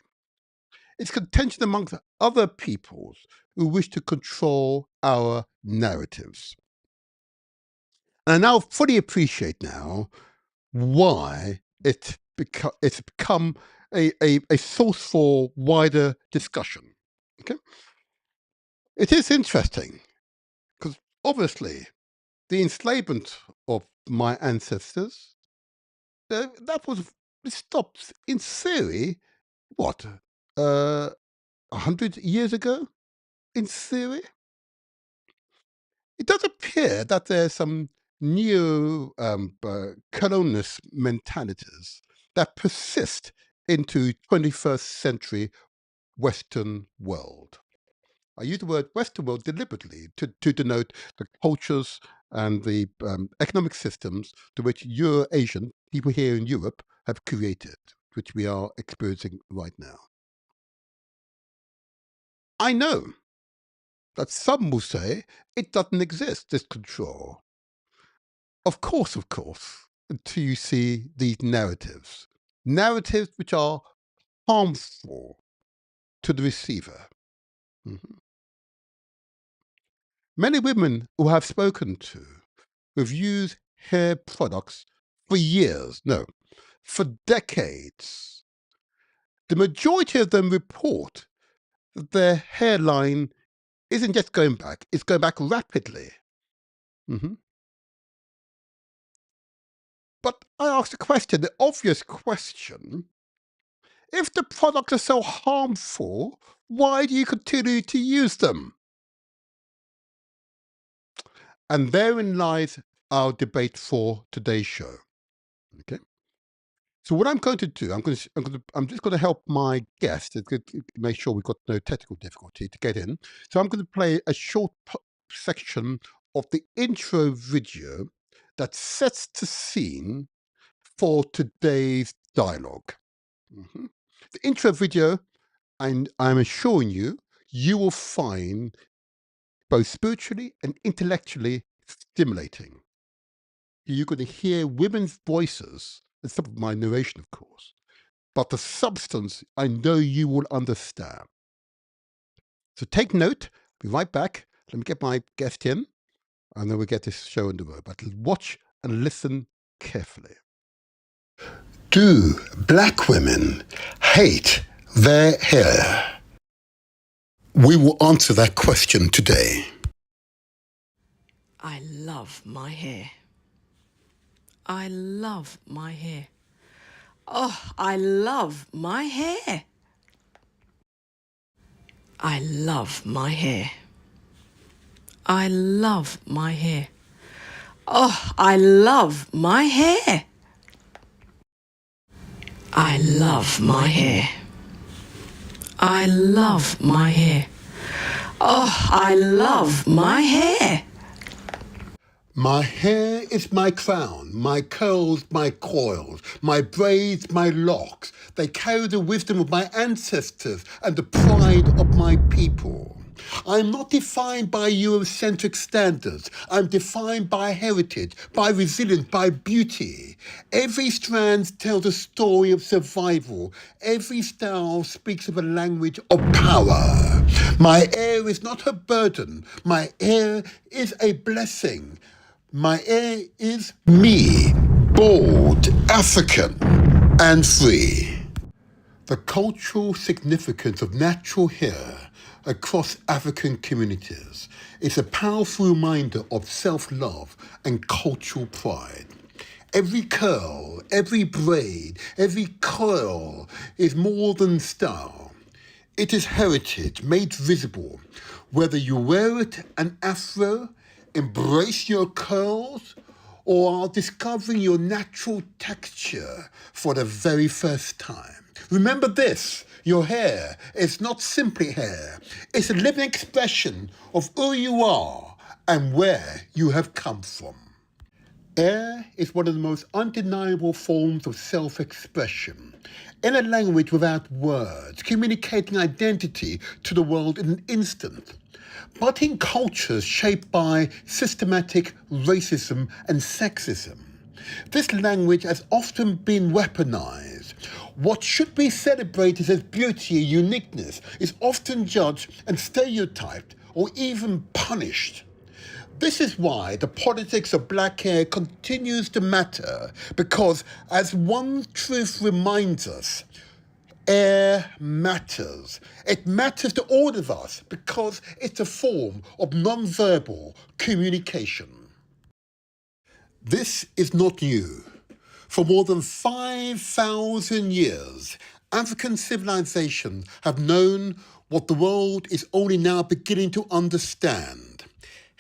It's contentious amongst other peoples who wish to control our narratives. And I now fully appreciate now why it's become a source for wider discussion. Okay, it is interesting Obviously, the enslavement of my ancestors, it stopped in theory, what, 100 years ago, in theory? It does appear that there's some neo-colonialist mentalities that persist into 21st century Western world. I use the word Western world deliberately to denote the cultures and the economic systems to which Euro-Asian people here in Europe have created, which we are experiencing right now. I know that some will say it doesn't exist, this control. Of course, until you see these narratives which are harmful to the receiver. Mhm. Many women who I've spoken to who've used hair products for years, no, for decades, the majority of them report that their hairline isn't just going back, it's going back rapidly. Mhm. But I ask the question, the obvious question, if the products are so harmful, why do you continue to use them? And therein lies our debate for today's show. Okay. So what I'm going to do, I'm just going to help my guest to make sure we've got no technical difficulty to get in. So I'm going to play a short section of the intro video that sets the scene for today's dialogue. Mhm. The intro video, and I'm assuring you, you will find both spiritually and intellectually stimulating. You're going to hear women's voices, and some of my narration, of course, but the substance I know you will understand. So take note, be right back. Let me get my guest in, and then we'll get this show on the road. But watch and listen carefully. Do black women hate their hair? We will answer that question today.
I love my hair. I love my hair. Oh, I love my hair. I love my hair. I love my hair. Oh, I love my hair. I love my hair. I love my hair. Oh, I love my hair.
My hair is my crown, my curls, my coils, my braids, my locks. They carry the wisdom of my ancestors and the pride of my people. I'm not defined by Eurocentric standards. I'm defined by heritage, by resilience, by beauty. Every strand tells a story of survival. Every style speaks of a language of power. My hair is not a burden. My hair is a blessing. My hair is me, bold, African, and free. The cultural significance of natural hair across African communities is a powerful reminder of self-love and cultural pride. Every curl, every braid, every coil is more than style. It is heritage made visible, whether you wear it an afro, embrace your curls, or are discovering your natural texture for the very first time. Remember this, your hair is not simply hair. It's a living expression of who you are and where you have come from. Hair is one of the most undeniable forms of self-expression. In a language without words, communicating identity to the world in an instant. But in cultures shaped by systematic racism and sexism, this language has often been weaponized. What should be celebrated as beauty and uniqueness is often judged and stereotyped or even punished. This is why the politics of black hair continues to matter, because as one truth reminds us, Air matters. It matters to all of us because it's a form of non-verbal communication. This is not new. For more than 5,000 years, African civilizations have known what the world is only now beginning to understand.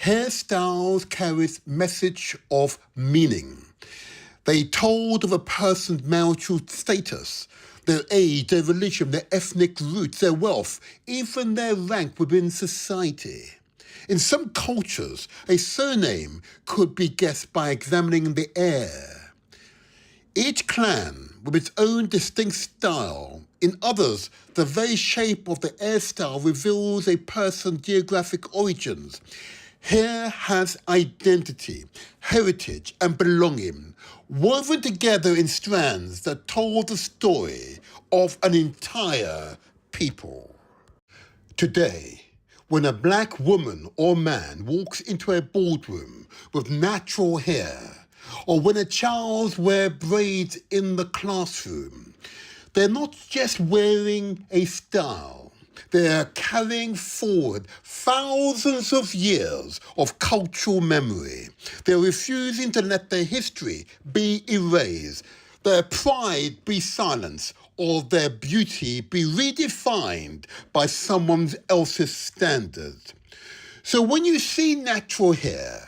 Hairstyles carries message of meaning. They told of a person's marital status, their age, their religion, their ethnic roots, their wealth, even their rank within society. In some cultures, a surname could be guessed by examining the hair. Each clan with its own distinct style. In others, the very shape of the hairstyle reveals a person's geographic origins. Hair has identity, heritage, and belonging, woven together in strands that told the story of an entire people. Today, when a black woman or man walks into a boardroom with natural hair, or when a child wears braids in the classroom, they're not just wearing a style. They're carrying forward thousands of years of cultural memory. They're refusing to let their history be erased, their pride be silenced, or their beauty be redefined by someone else's standards. So when you see natural hair,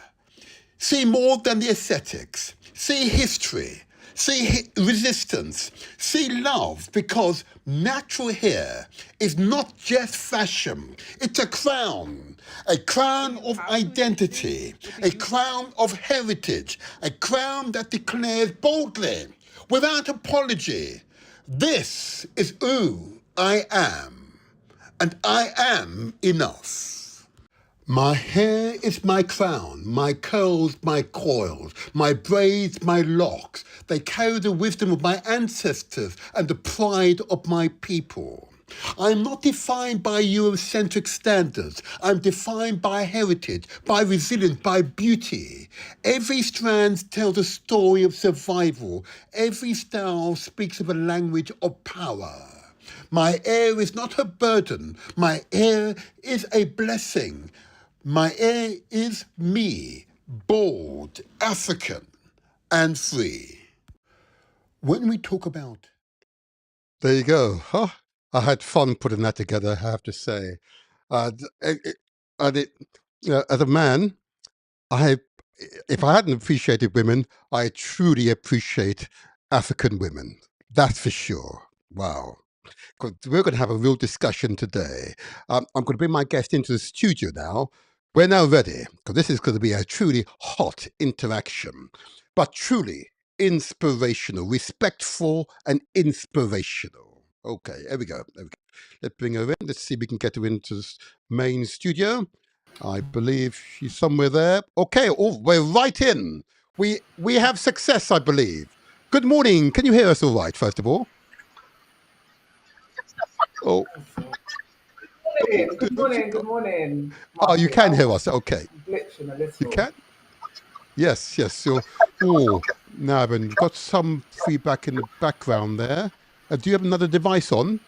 see more than the aesthetics, see history, see resistance, see love, because natural hair is not just fashion, it's a crown of identity, a crown of heritage, a crown that declares boldly, without apology, this is who I am, and I am enough. My hair is my crown, my curls, my coils, my braids, my locks. They carry the wisdom of my ancestors and the pride of my people. I'm not defined by Eurocentric standards. I'm defined by heritage, by resilience, by beauty. Every strand tells a story of survival. Every style speaks of a language of power. My hair is not a burden. My hair is a blessing. My hair is me, bold, African, and free. When we talk about... There you go. Huh? I had fun putting that together, I have to say. As a man, if I hadn't appreciated women, I truly appreciate African women. That's for sure. Wow. We're going to have a real discussion today. I'm going to bring my guest into the studio now. We're now ready, because this is going to be a truly hot interaction, but truly inspirational, respectful and inspirational. Okay, here we go. Let's bring her in. Let's see if we can get her into the main studio. I believe she's somewhere there. Okay, we're right in. We have success, I believe. Good morning. Can you hear us all right, first of all? Oh.
Good morning.
Oh, you can hear us. Okay.
Glitching a little.
You can? Yes. So, now I've got some feedback in the background there. Do you have another device on?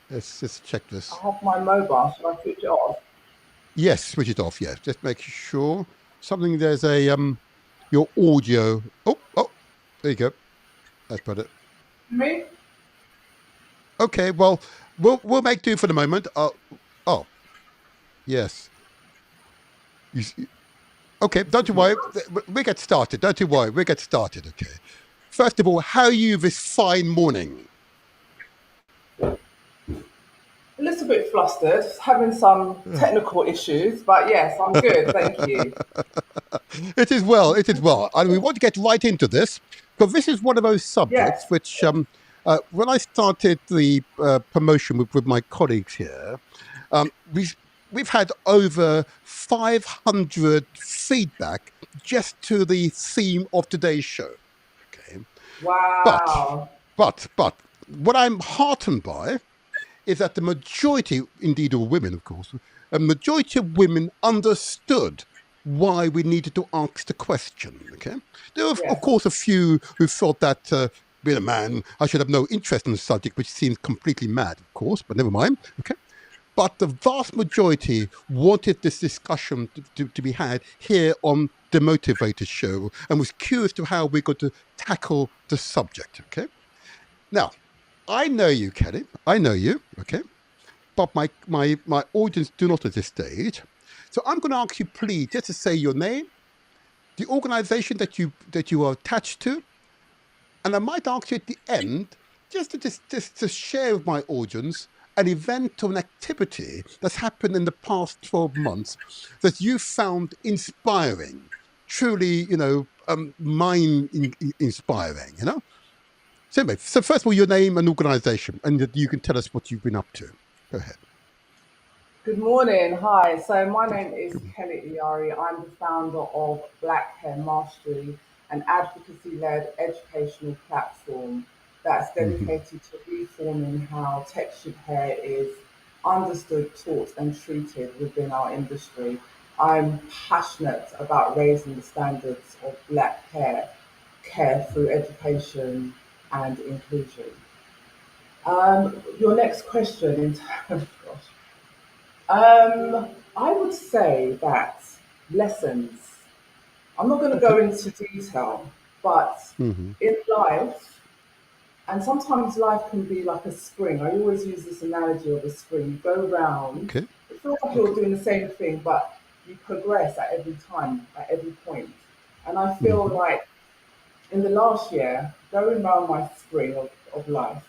Let's just check this.
I have my mobile. Should I switch it off?
Yes, switch it off. Yes, just make sure. There's a your audio. Oh, there you go. That's better.
Me?
Okay, well, we'll make do for the moment. Yes. Okay, don't you worry. We get started. Don't you worry. We get started. Okay. First of all, how are you this fine morning?
A little bit flustered, having some technical issues, but yes, I'm good. Thank you.
It is well. And we want to get right into this, because this is one of those subjects which, when I started the promotion with my colleagues here, we've had over 500 feedback just to the theme of today's show. Okay.
Wow.
But what I'm heartened by is that the majority, indeed of women, of course, a majority of women understood why we needed to ask the question. Okay. There were, of course, a few who thought that being a man, I should have no interest in the subject, which seems completely mad, of course, but never mind. Okay. But the vast majority wanted this discussion to be had here on the Motivator Show and was curious to how we're going to tackle the subject. Okay. Now, I know you, Kelly. I know you. Okay. But my audience do not at this stage. So I'm going to ask you, please, just to say your name, the organization that you are attached to, and I might ask you at the end just to share with my audience an event or an activity that's happened in the past 12 months that you found inspiring, truly, mind inspiring, So anyway, so first of all, your name and organization, and you can tell us what you've been up to. Go ahead.
Good morning. Hi. So my name is Kelly Iyari. I'm the founder of Black Hair Mastery, an advocacy-led educational platform that's dedicated to reforming how textured hair is understood, taught, and treated within our industry. I'm passionate about raising the standards of Black hair care through education and inclusion. Your next question in terms, gosh. I would say that lessons. I'm not going to go into detail, but in life, and sometimes life can be like a spring. I always use this analogy of a spring. You go round,
Okay.
it feels like you're doing the same thing, but you progress at every time, at every point. And I feel like in the last year, going round my spring of life,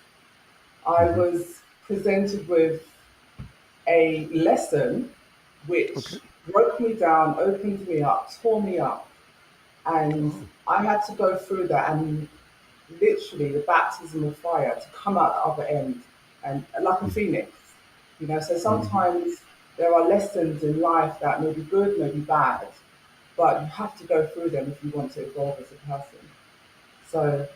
I was presented with a lesson
Okay.
which broke me down, opened me up, tore me up, and
Oh.
I had to go through that and literally the baptism of fire to come out the other end and like a phoenix, So sometimes there are lessons in life that may be good, may be bad, but you have to go through them if you want to evolve as a person. So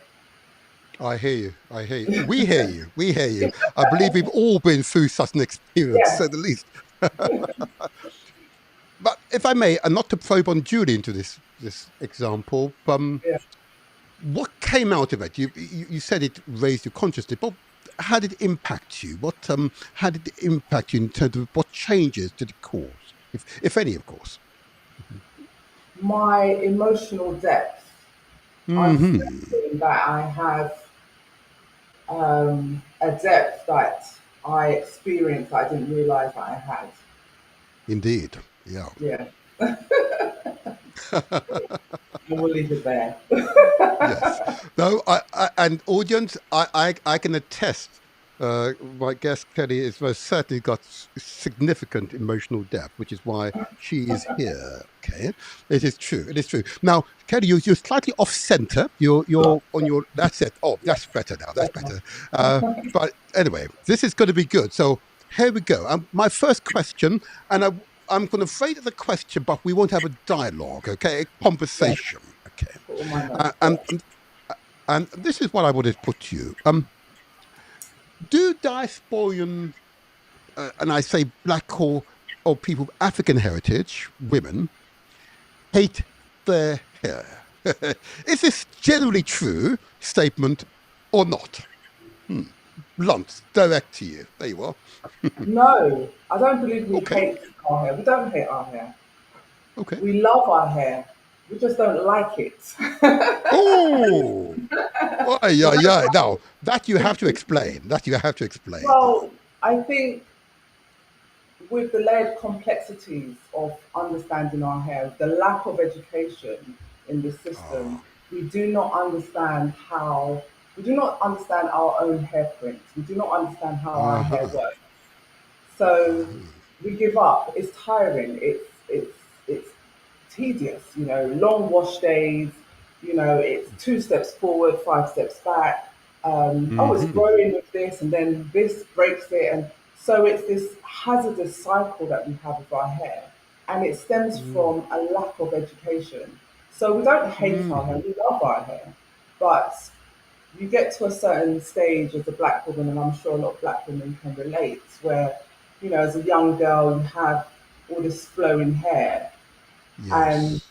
I hear you. I hear you. We hear you. We hear you. I believe we've all been through such an experience, to
yeah,
say the least. But if I may, and not to probe on Julie into this example,
yeah.
what came out of it? You said it raised your consciousness, but how did it impact you? How did it impact you in terms of what changes did it cause, if any, of course?
My emotional depth. Understanding that I have a depth that I experienced that I didn't realize that I had.
Indeed. Yeah.
Yeah. And we'll leave it there.
Yes. No, and audience, I can attest. My guest Kelly has most certainly got significant emotional depth, which is why she is here. Okay, it is true. It is true. Now, Kelly, you're slightly off center. You're on your. That's it. Oh, that's better now. That's better. But anyway, this is going to be good. So here we go. My first question, and I'm going to phrase the question, but we won't have a dialogue. Okay, a conversation. Okay.
Put all my
Uh,
notes.
and and this is what I wanted to put to you. Do diasporian, and I say black or people of African heritage, women, hate their hair? Is this generally true statement or not? Blunt, direct to you. There you are.
No, I don't believe we
Okay.
hate our hair. We don't hate our hair.
Okay.
We love our hair. We just don't like it.
Oh, yeah. Now that you have to explain. That you have to explain.
Well, I think with the layered complexities of understanding our hair, the lack of education in the system, we do not understand our own hair print. We do not understand how our hair
Uh-huh.
works. So we give up. It's tiring. It's tedious. Long wash days. It's 2 steps forward, 5 steps back. Oh, it's growing with this, and then this breaks it, and so it's this hazardous cycle that we have with our hair, and it stems from a lack of education. So we don't hate our hair; we love our hair, but you get to a certain stage as a black woman, and I'm sure a lot of black women can relate, where, as a young girl, you have all this flowing hair, and
Yes.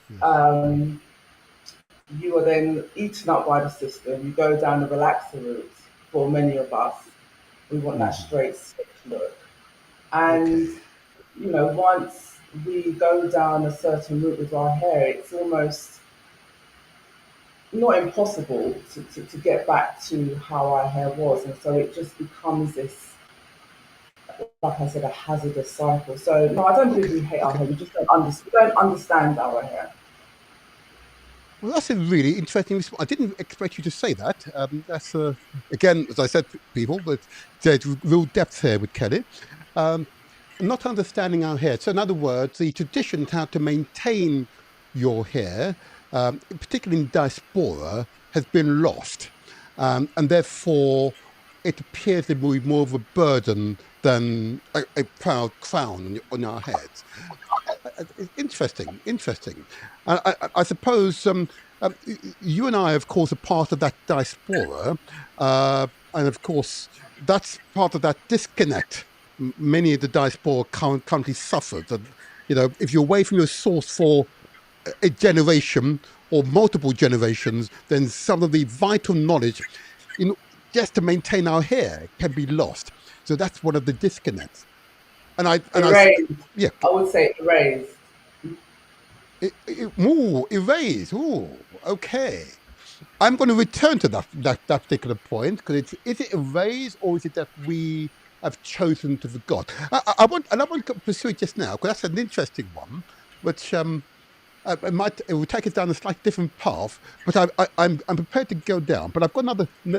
Yes.
you are then eaten up by the system. You go down the relaxer route. For many of us, we want that straight slick look.
Okay.
And once we go down a certain route with our hair, it's almost not impossible to get back to how our hair was. And so it just becomes this, like I said, a hazardous cycle. So no, I don't believe
Okay.
we hate our
Okay.
hair. We don't understand our hair.
Well, that's a really interesting response. I didn't expect you to say that. That's again, as I said, people, but there's real depth here with Kelly. Um, not understanding our hair. So, in other words, the tradition to how to maintain your hair, particularly in diaspora, has been lost, and therefore it appears to be more of a burden than a proud crown on our heads. Interesting, interesting. I suppose you and I, of course, are part of that diaspora, and of course, that's part of that disconnect. Many of the diaspora currently suffers. And if you're away from your source for a generation or multiple generations, then some of the vital knowledge, you know, just to maintain our hair, can be lost. So that's one of the disconnects.
Erased.
Yeah,
I would say erased.
erase. Ooh, okay. I'm going to return to that particular point because is it erase or is it that we have chosen to forget? I want to pursue it just now because that's an interesting one, which it will take us down a slightly different path. But I'm prepared to go down. But I've got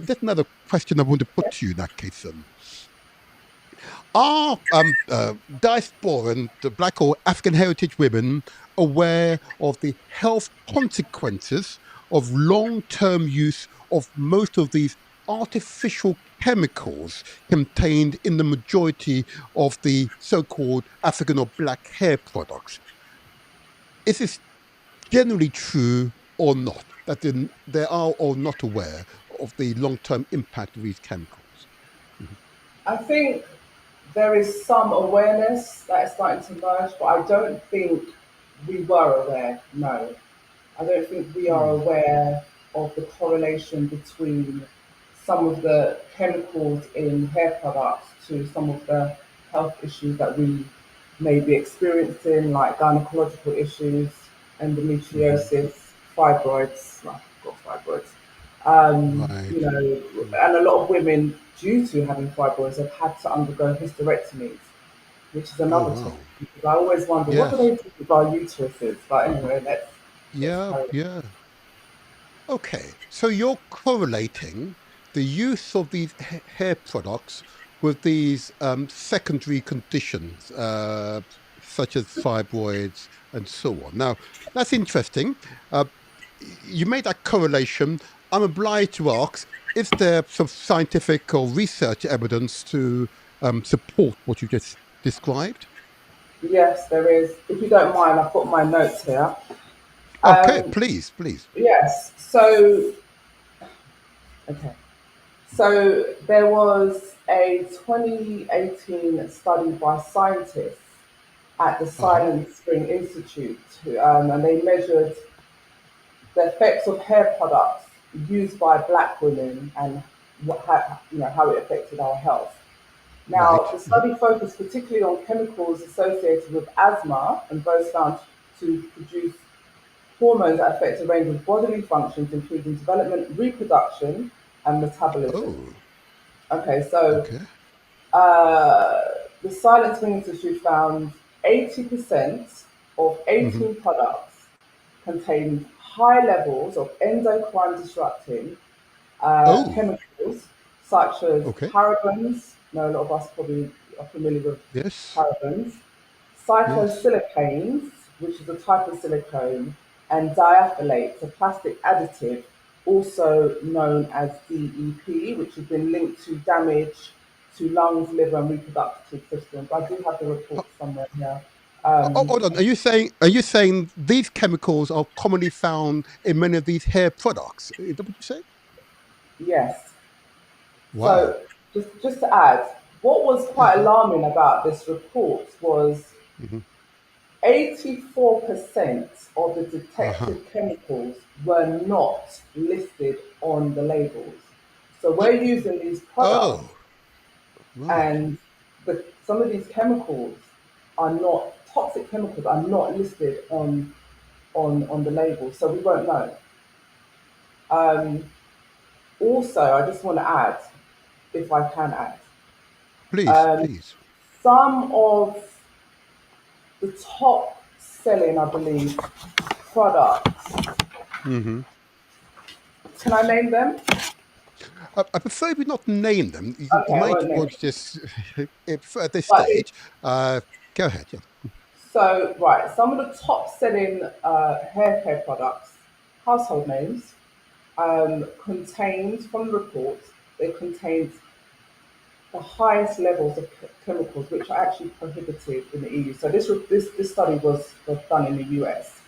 just another question I want to put to you in that case. Are diaspora and the Black or African heritage women aware of the health consequences of long-term use of most of these artificial chemicals contained in the majority of the so-called African or Black hair products? Is this generally true or not? That they are or not aware of the long-term impact of these chemicals? Mhm.
I think there is some awareness that is starting to emerge, but I don't think we were aware. No, I don't think we are
Hmm.
aware of the correlation between some of the chemicals in hair products to some of the health issues that we may be experiencing, like gynecological issues,
Hmm.
endometriosis, fibroids. Well, I've got fibroids.
Right.
And a lot of women, due to having fibroids, have had to undergo hysterectomies, which is
Oh,
another topic.
wow.
Because I always wonder, what do
Yes.
they do with our uteruses? But anyway, let's
Yeah,
carry on.
yeah. Okay. So you're correlating the use of these hair products with these secondary conditions, such as fibroids and so on. Now, that's interesting. Uh, you made that correlation. I'm obliged to ask, is there some scientific or research evidence to support what you just described?
Yes, there is. If you don't mind, I've got my notes here.
Okay,
Um,
please, please.
yes. So, okay. So there was a 2018 study by scientists at the
Uh-huh.
Silent Spring Institute, and they measured the effects of hair products used by Black women and how it affected our health. Now,
Right.
the study focused particularly on chemicals associated with asthma and those found to produce hormones that affect a range of bodily functions, including development, reproduction, and metabolism.
Oh,
Okay, so
okay.
uh, the Silent Spring Institute found 80% of
Hmm.
18 products contained high levels of endocrine disrupting
Oh,
chemicals such as
okay.
parabens. Now, a lot of us probably are familiar with
Yes,
parabens,
yes.
cyclosilicanes, which is a type of silicone, and diethylates, a plastic additive, also known as DEP, which has been linked to damage to lungs, liver, and reproductive systems. I do have the report somewhere here.
Hold on. Are you saying these chemicals are commonly found in many of these hair products? Is that what you say?
Yes.
Wow.
So, just to add, what was quite
Uh-huh.
alarming about this report was
Hmm.
84% of the
Uh-huh.
detected chemicals were not listed on the labels. So
But,
we're using these products,
oh, right.
and some of these chemicals are not toxic chemicals are not listed on the label, so we won't know. Um, Also, I just want to add, if I can add,
Please,
um,
please.
some of the top selling, I believe, products.
Hmm.
Can I name them?
I prefer we not name them. You
Okay, I
might
won't name
want
them.
to just, if at this
But
stage, go ahead. Yeah.
so, right, some of the top selling hair care products, household names, contained from the report, they contained the highest levels of chemicals, which are actually prohibited in the EU. So this study was done in the US,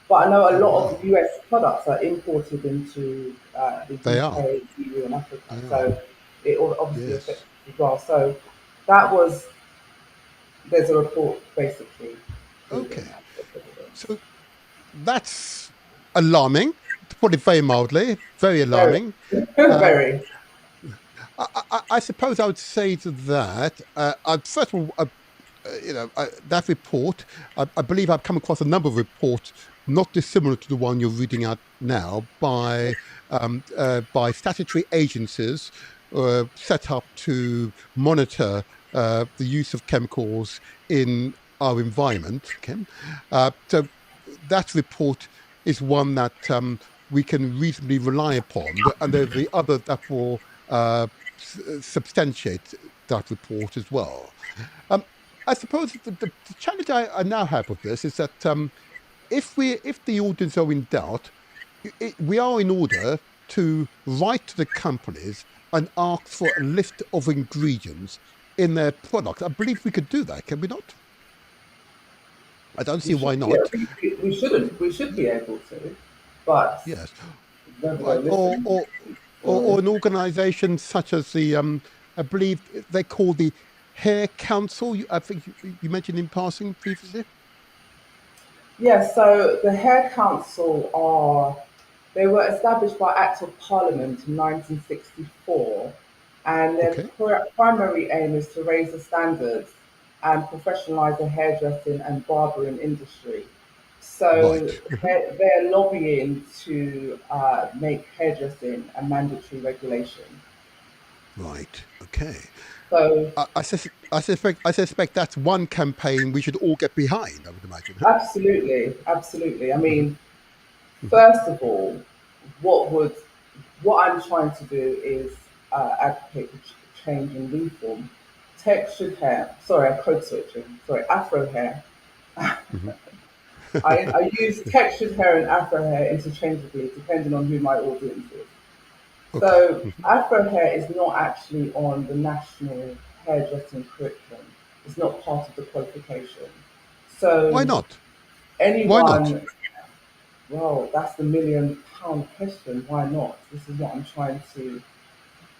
but I know a
Oh,
lot
wow.
of US products are imported into the
They are.
UK, EU, and Africa.
They are.
So it obviously affects
Yes.
as well. So that was there's a report basically proving
Okay.
that.
So that's alarming, to put it very mildly, very
Very,
alarming. Uh,
very.
I suppose I would say to that, first of all, that report, I believe I've come across a number of reports not dissimilar to the one you're reading out now by statutory agencies set up to monitor the use of chemicals in our environment. Okay, so that report is one that we can reasonably rely upon, and there are the other that will substantiate that report as well. Um, I suppose the challenge I now have with this is that if the audience are in doubt, we are in order to write to the companies and ask for a list of ingredients in their products. I believe we could do that, can we not? I don't
We
see
should
why
be.
not.
We shouldn't. We should be able to, but
Yes,
whether they'll
right.
listen.
Or an organisation such as I believe they call the Hair Council. I think you mentioned in passing previously.
Yes, so the Hair Council they were established by Act of Parliament in 1964, and their
Okay,
primary aim is to raise the standards and professionalise the hairdressing and barbering industry. So
right.
they're lobbying to make hairdressing a mandatory regulation.
Right. Okay.
So
I suspect that's one campaign we should all get behind. I would imagine. Huh?
absolutely, absolutely. I
Mhm,
mean,
mhm.
first of all, what would what I'm trying to do is advocate for change and reform. Textured hair, sorry, I'm code switching. Sorry, Afro hair.
Mhm.
I use textured hair and Afro hair interchangeably depending on who my audience is.
Okay.
So Afro hair is not actually on the national hairdressing curriculum. It's not part of the qualification.
Why
So
not? Why not?
anyone well, that's the £1 million question. Why not? This is what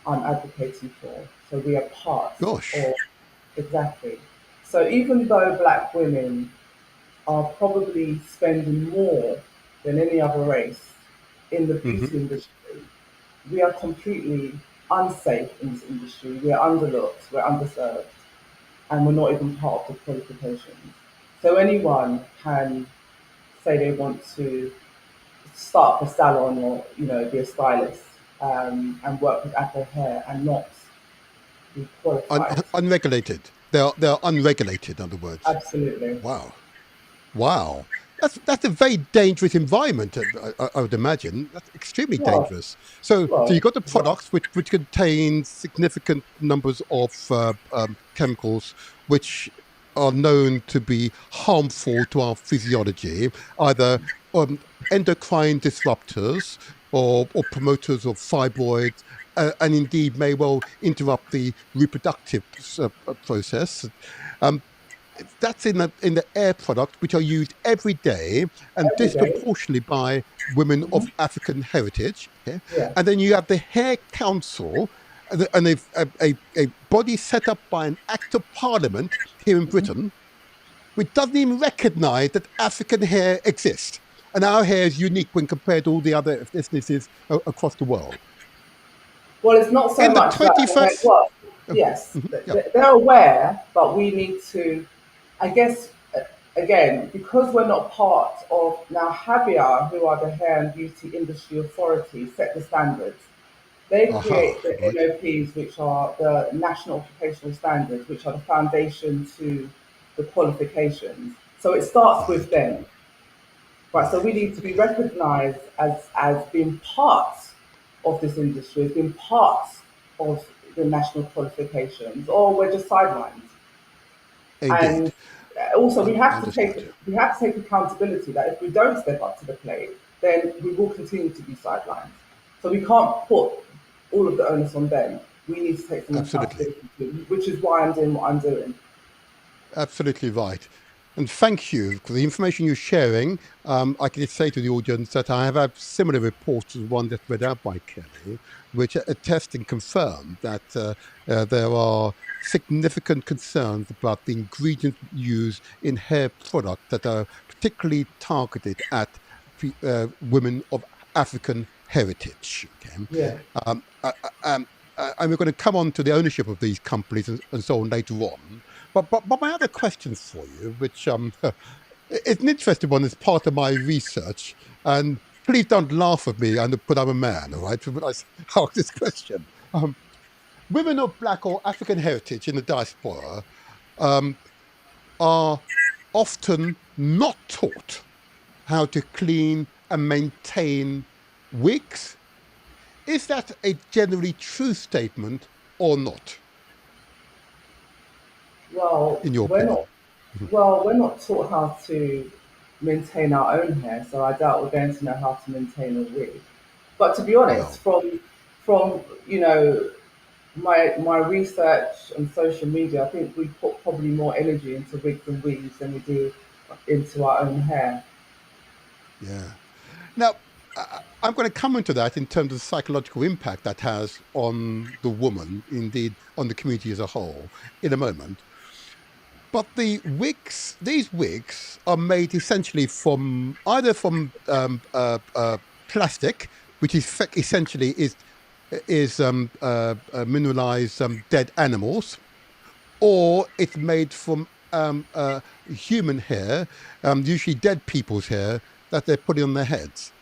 I'm advocating for. So we are part
Gosh.
of exactly. So even though black women are probably spending more than any other race in the
Hmm.
beauty industry, we are completely unsafe in this industry. We're underlooked, we're underserved, and we're not even part of the qualifications. So anyone can say they want to start up a salon or be a stylist and work with Afro hair and not be qualified.
Unregulated. They're unregulated. In other words.
Absolutely.
Wow. Wow. That's a very dangerous environment. I would imagine that's extremely
Well,
dangerous. So
well,
you've got the
well,
products which contain significant numbers of chemicals which are known to be harmful to our physiology, either um, endocrine disruptors or promoters of fibroids, and indeed may well interrupt the reproductive process. Um, that's in the air product, which are used every day and
every day.
disproportionately by women of African heritage. Okay,
Yeah.
and then you have the Hair Council, and a body set up by an Act of Parliament here in Britain, which doesn't even recognize that African hair exists. And our hair is unique when compared to all the other ethnicities across the world.
Well, it's not so
In the
much that,
21st,
well, yes,
yeah.
they're aware, but we need to, I guess, again, because we're not part of, now Habia, who are the hair and beauty industry authority, set the standards. They
Aha,
create the
right.
NOPs, which are the National Occupational Standards, which are the foundation to the qualifications. So it starts with
Right,
them. Right, so we
right.
need to be
Okay.
recognised as being part of this industry, as being part of the national qualifications, or we're just sidelined.
Indeed.
And also,
Understood.
we have to take accountability that if we don't step up to the plate, then we will continue to be sidelined. So we can't put all of the onus on them. We need to take some
Absolutely.
accountability too, which is why I'm doing what I'm doing.
Absolutely right. And thank you for the information you're sharing. I can just say to the audience that I have had similar reports to the one that's read out by Kelly, which attest and confirm that there are significant concerns about the ingredients used in hair products that are particularly targeted at women of African heritage. Okay?
Yeah.
Um, uh, uh, um, and we're going to come on to the ownership of these companies and so on later on. But my other question for you, which it's an interesting one, is part of my research, and please don't laugh at me and put I'm a man, all right? When I ask this question, women of Black or African heritage in the diaspora are often not taught how to clean and maintain wigs. Is that a generally true statement or not,
Well,
in your
we're
opinion?
not Well, we're not taught how to maintain our own hair, so I doubt we're going to know how to maintain a wig. But to be honest,
No.
from my research on social media, I think we put probably more energy into wigs and weaves than we do into our own hair.
Yeah. Now, I'm going to come into that in terms of the psychological impact that has on the woman, indeed on the community as a whole, in a moment. But these wigs are made essentially from either from plastic, which is essentially mineralized dead animals, or it's made from human hair, usually dead people's hair that they're putting on their heads.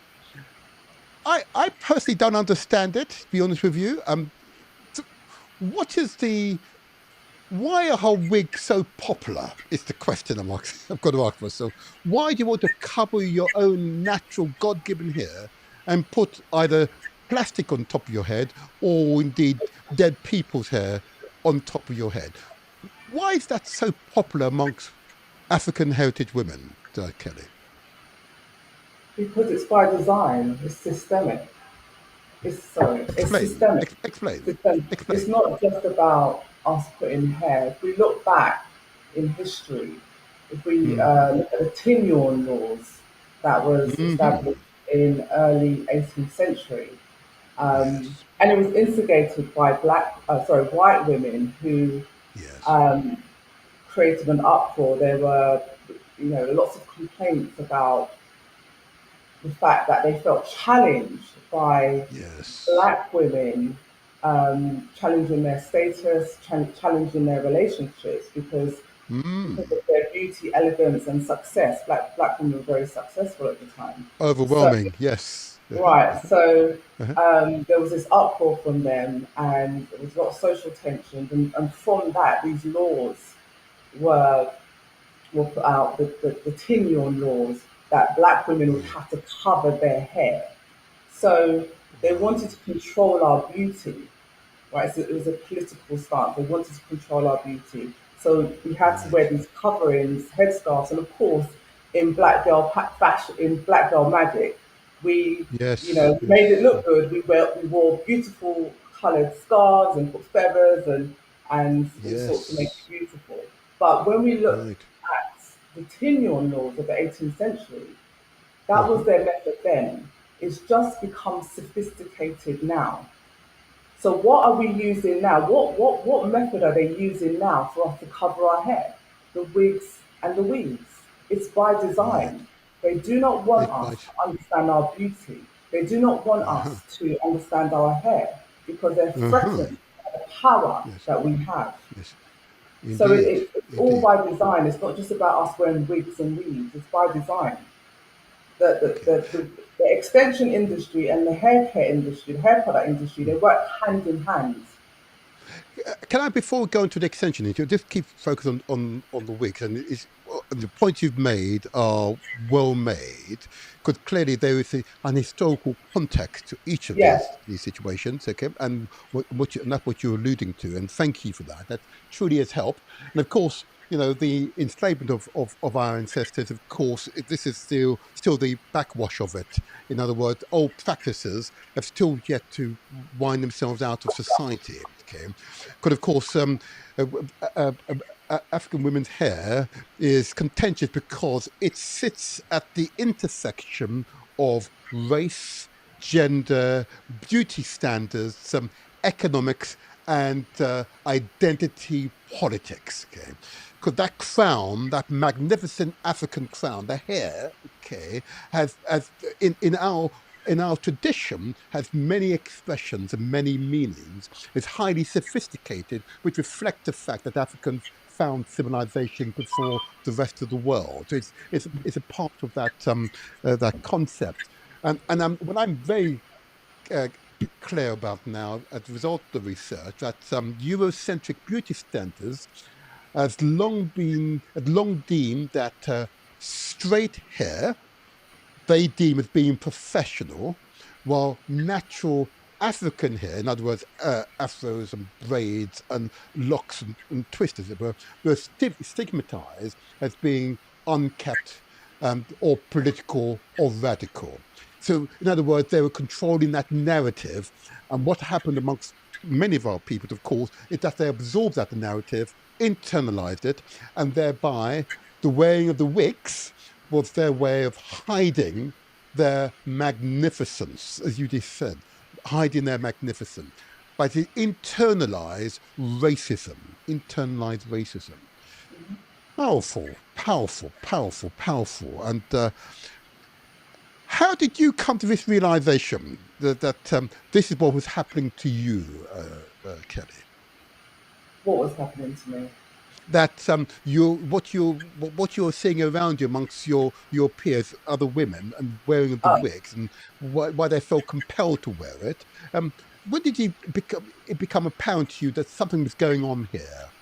I personally don't understand it, to be honest with you. What is the why are wigs so popular? Is the question I've got to ask myself. Why do you want to cover your own natural God-given hair and put either plastic on top of your head or indeed dead people's hair on top of your head? Why is that so popular amongst African heritage women, Kelly?
Because it's by design, it's systemic. It's
Explain.
systemic.
Explain.
Systemic. It's
Explain.
not just about us putting hair. If we look back in history, if we
Mm.
look at the Tinyon laws that was
Hmm.
established in early 18th century,
Yes.
and it was instigated by white women who
Yes.
um, created an uproar. There were, lots of complaints about the fact that they felt challenged by
Yes.
black women, challenging their status, challenging their relationships because
Mm.
of their beauty, elegance, and success. Black women were very successful at the time. So
Overwhelming. Yes.
right, so
Uh-huh.
there was this uproar from them, and there was a lot of social tensions, and from that, these laws were put out, the Tinyon laws, that black women would
Right.
have to cover their hair. So they wanted
Wow.
to control our beauty, right? So it was a political stance. They wanted to control our beauty. So we had to
Right.
wear these coverings, headscarves, and of course, in fashion, in black girl magic, we,
Yes.
we made it
Yes.
look good. We wore beautiful coloured scarves and put feathers and all sorts to make it
Yes.
beautiful. But when we look
Right.
at the Tinyon laws of the 18th century, that was
Uh-huh.
their method then. It's just become sophisticated now. So what are we using now? What method are they using now for us to cover our hair? The wigs and the weeds. It's by
Right.
design. They do not want
It's
us
quite.
to understand our beauty. They do not want
Uh-huh.
us to understand our hair because they're
Uh-huh.
threatened by the power
Yes.
that we have.
Yes.
So
Indeed.
it's all
Indeed.
by design. It's not just about us wearing wigs and weaves. It's by design. The,
Okay.
the, the, the, the extension industry and the hair care industry, the hair product industry, they work hand in hand.
Can I, before we go into the extension, you just keep focus on the wigs, and the points you've made are well made, because clearly there is an historical context to each of
Yes,
these situations, okay, and and that's what you're alluding to, and thank you for that. That truly has helped, and of course, the enslavement of our ancestors. Of course, this is still the backwash of it. In other words, old practices have still yet to wind themselves out of society. Okay, because of course, African women's hair is contentious because it sits at the intersection of race, gender, beauty standards, economics, and identity politics. Okay, because that crown, that magnificent African crown, the hair, okay, has in our tradition has many expressions and many meanings. It's highly sophisticated, which reflect the fact that Africans found civilization before the rest of the world. So it's a part of that concept. And what I'm very uh, clear about now, as a result of the research, that Eurocentric beauty standards has long deemed that straight hair they deem as being professional, while natural African hair, in other words, afros and braids and locks and twisters, were stigmatized as being unkept or political or radical. So, in other words, they were controlling that narrative. And what happened amongst many of our people, of course, is that they absorbed that narrative, internalized it, and thereby the wearing of the wigs was their way of hiding their magnificence, as you just said, hiding their magnificence. But it internalized racism, internalized racism. Powerful, powerful, powerful, powerful. And how did you come to this realization that this is what was happening to you, Kelly?
what was happening to me?
That what you're seeing around you amongst your peers, other women, and wearing the
Oh,
wigs, and why they felt compelled to wear it. When did it become apparent to you that something was going on here?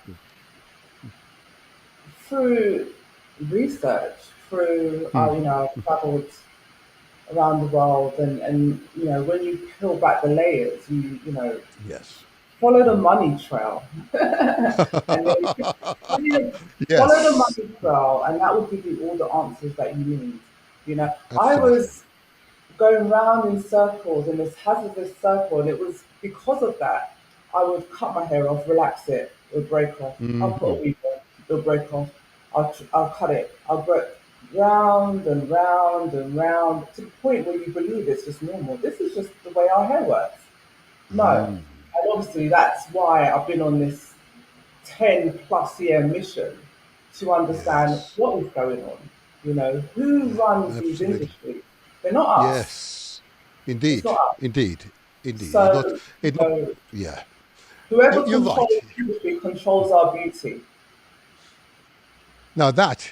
through research, through
Mm,
I've travelled around the world, and when you peel back the layers, you
yes.
follow the money trail, and then follow the
Yes,
money trail, and that will give you all the answers that you need. I
absolutely.
was going round in circles in this hazardous circle, and it was because of that I would cut my hair off, relax it, it would break off. I'll put a
Hmm.
weave on, it'll break off. I'll cut it. I'll go round and round and round to the point where you believe it's just normal. This is just the way our hair works. No.
Mm,
And obviously that's why I've been on this 10-plus-year mission to understand
yes,
what is going on. Who runs these
absolutely.
industries? They're not us.
Yes,
It's
indeed,
not us.
indeed, indeed. It's not.
So,
It's not. Yeah,
whoever
you're
controls
right.
the industry controls our beauty.
Now that's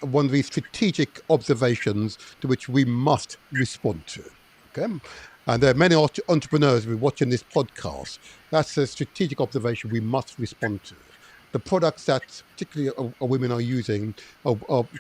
one of the strategic observations to which we must respond to. Okay, and there are many entrepreneurs who are watching this podcast. That's a strategic observation we must respond to. The products that particularly women are using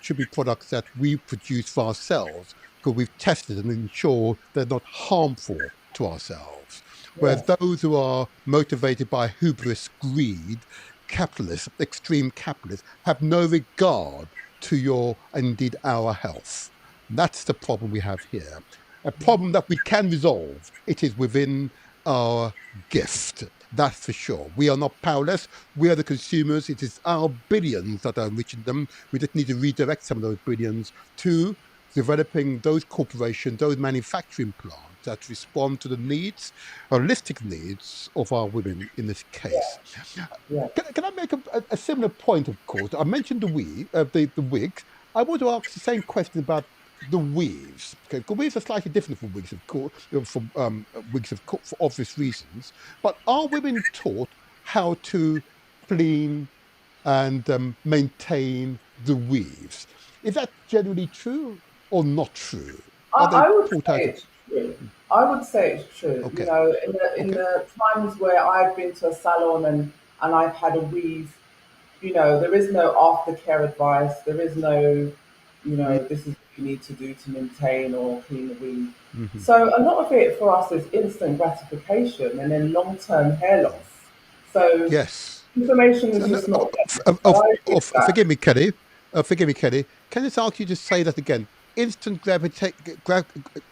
should be products that we produce for ourselves because we've tested and ensured they're not harmful to ourselves. Whereas
Yes.
those who are motivated by hubris, greed, capitalists, extreme capitalists, have no regard to your, indeed our health. That's the problem we have here. A problem that we can resolve. It is within our gift. That's for sure. We are not powerless. We are the consumers. It is our billions that are enriching them. We just need to redirect some of those billions to developing those corporations, those manufacturing plants that respond to the needs, holistic needs of our women in this case.
Yeah.
Can I make a similar point, of course? I mentioned the wigs. I want to ask the same question about the weaves. Okay, because weaves are slightly different from wigs, of course, from wigs, of course, for obvious reasons. But are women taught how to clean and maintain the weaves? Is that generally true or not true? Are they
I would
taught
say
how to?
it's true. I would say it's true. You
Okay,
know, in
okay.
the times where I've been to a salon and I've had a weave, you know, there is no aftercare advice. There is no, you know, this is what you need to do to maintain or clean the weave.
Mm-hmm.
So a lot of it for us is instant gratification and then long-term hair loss. So
Yes.
information
So,
is
no,
just not there. So I agree with that.
forgive me, Kelly. Forgive me, Kelly. Can I just ask you to say that again? Instant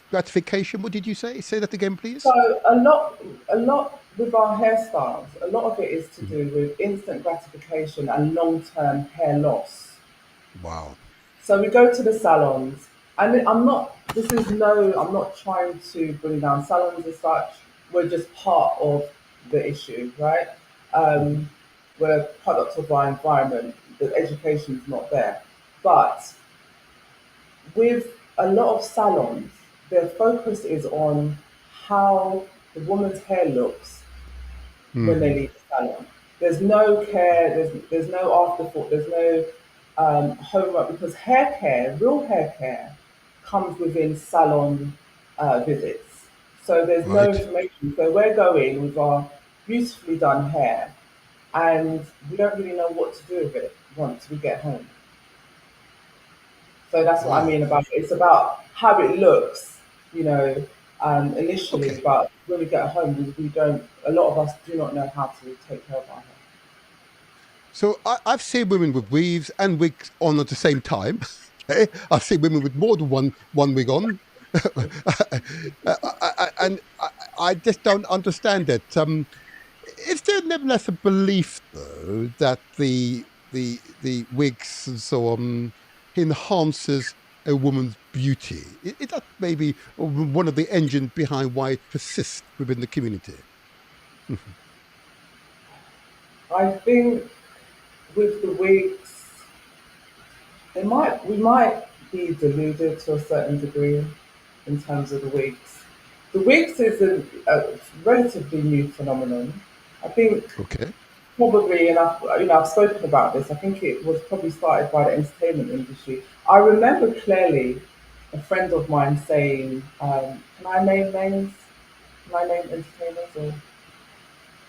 gratification. What did you say? Say that again,
So
please.
a lot with our hairstyles, a lot of it is to
Mhm.
do with instant gratification and long-term hair loss.
Wow.
So we go to the salons, and I'm not. This is no. I'm not trying to bring down salons as such. We're just part of the issue, right?
Hmm.
We're products of our environment. The education's not there, but with a lot of salons, their focus is on how the woman's hair looks when they
Hmm.
leave the salon. There's no care, there's no afterthought, there's no homework because hair care, real hair care, comes within salon visits. So there's no
Right.
information. So we're going with our beautifully done hair and we don't really know what to do with it once we get home. So that's what I
Wow.
mean about it. It's about how it looks, you know, initially,
Okay.
but when we get home, we don't, a lot of us do not know how to take care of our hair.
So I've seen women with weaves and wigs on at the same time. Okay? I've seen women with more than one wig on, and I just don't understand it. Is there nevertheless a belief, though, that the wigs and so on enhances a woman's beauty? Is that maybe one of the engines behind why it persists within the community?
I think with the wigs, we might be deluded to a certain degree in terms of the wigs. The wigs is a relatively new phenomenon. I think
Okay.
probably, and I've spoken about this. I think it was probably started by the entertainment industry. I remember clearly a friend of mine saying, "Can I name names? Can I name entertainers?"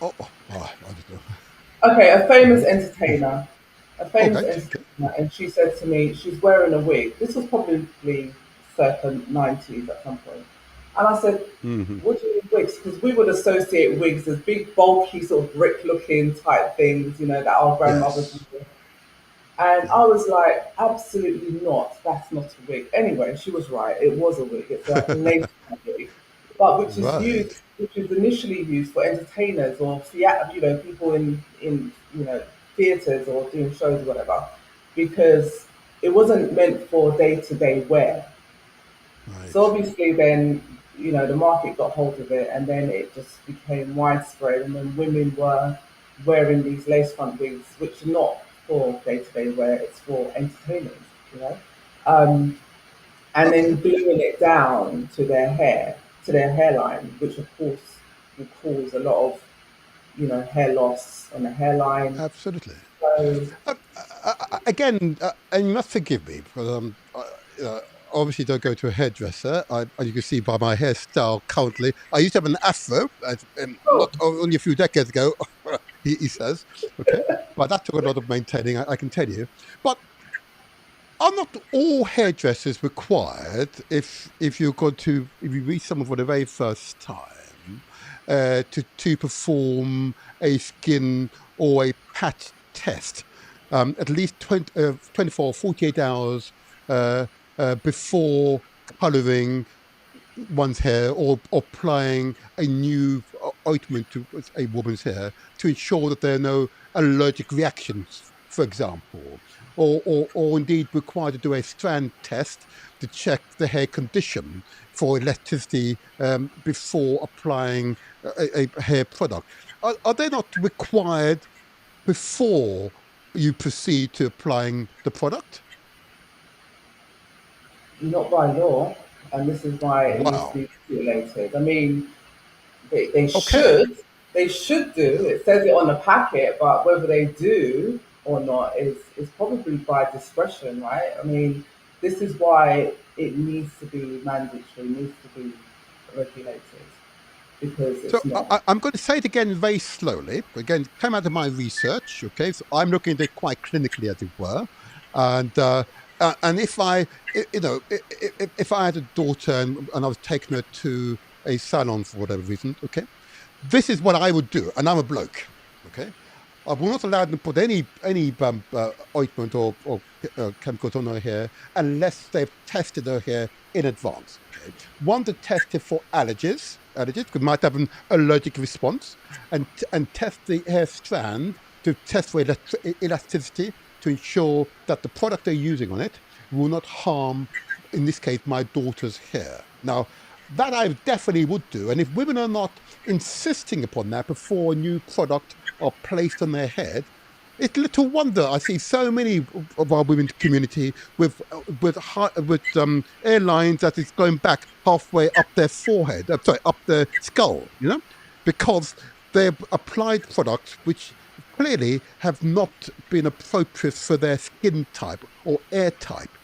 Or
I don't know.
okay,
Mhm.
a famous
Okay. Okay.
entertainer, and she said to me, she's wearing a wig. This was probably circa 90s at some point. And I said,
Hmm.
what do you mean wigs? Because we would associate wigs as big, bulky, sort of brick looking type things, you know, that our grandmothers
Yes.
would wear. And I was like, absolutely not. That's not a wig. Anyway, she was right. It was a wig. It's a lace front wig, but
Right.
which is initially used for entertainers or you know, people in you know theaters or doing shows or whatever, because it wasn't meant for day to day wear. So
Right.
obviously, then you know the market got hold of it, and then it just became widespread, and then women were wearing these lace front wigs, which are not for day to day wear; it's for entertainers, you know, um, and then
Okay.
gluing it down to their hair, to their hairline, which of course will cause a lot of hair loss on the hairline.
Absolutely.
So
Again, and you must forgive me because uh, obviously don't go to a hairdresser. And you can see by my hairstyle currently, I used to have an afro,
oh,
not only a few decades ago. He says, okay, but that took a lot of maintaining. I can tell you, but are not all hairdressers required if you're going to if you meet someone for the very first time to perform a skin or a patch test at least 24 48 hours uh, before colouring one's hair or applying a new ointment to a woman's hair to ensure that there are no allergic reactions, for example, or indeed required to do a strand test to check the hair condition for elasticity before applying a hair product. Are they not required before you proceed to applying the product?
Not by law, and this is why it needs to
Wow.
be regulated. I mean, they
Okay.
should do. It says it on the packet, but whether they do or not is probably by discretion, right? I mean, this is why it needs to be mandatory, needs to be regulated because
So
it's not.
I'm going to say it again very slowly. Again, came out of my research. Okay, so I'm looking at it quite clinically, as it were, and if if I had a daughter and I was taking her to a salon for whatever reason, okay, this is what I would do, and I'm a bloke. Okay, I will not allow them to put any ointment or chemicals on her hair unless they've tested her hair in advance. Okay, one to test it for allergies, because might have an allergic response, and test the hair strand to test for elasticity to ensure that the product they're using on it will not harm, in this case, my daughter's hair. Now, that I definitely would do. And if women are not insisting upon that before a new product are placed on their head, it's little wonder I see so many of our women's community with airlines that is going back halfway up their forehead, up their skull, because they've applied products which clearly have not been appropriate for their skin type or air type.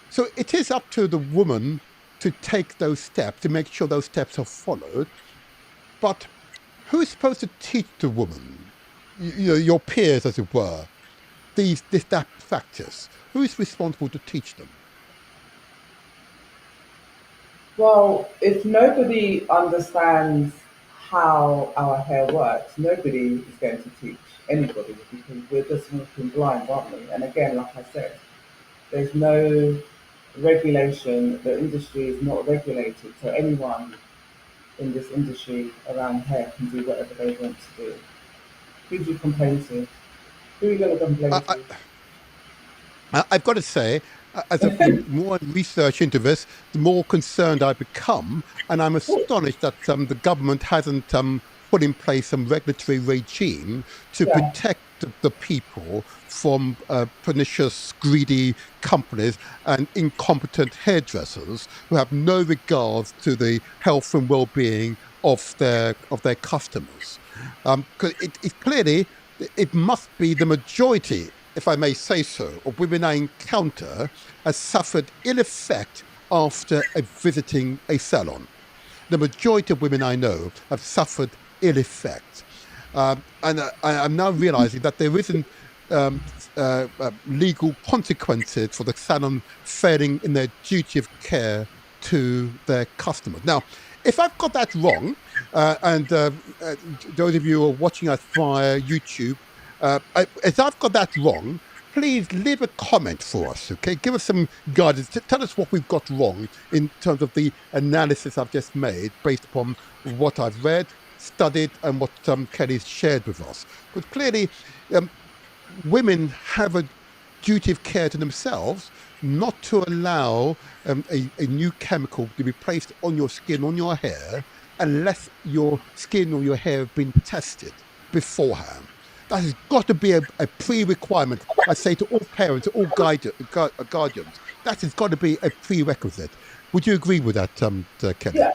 So it is up to the woman to take those steps, to make sure those steps are followed. But who is supposed to teach the woman, your peers, as it were, that practice? Who is responsible to teach them?
Well, if nobody understands how our hair works, nobody is going to teach anybody because we're just walking blind, aren't we? And again, like I said, there's no regulation. The industry is not regulated, so anyone in this industry around hair can do whatever they want to do. Who do you complain to? Who are you going to complain
I,
to?
I've got to say, as I've been more research into this, the more concerned I become, and I'm astonished that the government hasn't put in place some regulatory regime to
Yeah,
protect the people from pernicious, greedy companies and incompetent hairdressers who have no regards to the health and well-being of their customers. 'Cause it clearly it must be the majority, if I may say so, of women I encounter has suffered ill effect after visiting a salon. The majority of women I know have suffered ill effect. I'm now realizing that there isn't legal consequences for the salon failing in their duty of care to their customers. Now, if I've got that wrong, and those of you who are watching us via YouTube, if I've got that wrong, please leave a comment for us, okay? Give us some guidance. Tell us what we've got wrong in terms of the analysis I've just made based upon what I've read, studied, and what Kelly's shared with us. But clearly, women have a duty of care to themselves not to allow a new chemical to be placed on your skin, on your hair, unless your skin or your hair have been tested beforehand. That has got to be a pre-requirement. I say to all parents, all guardians, that has got to be a prerequisite. Would you agree with that, Kelly?
yeah,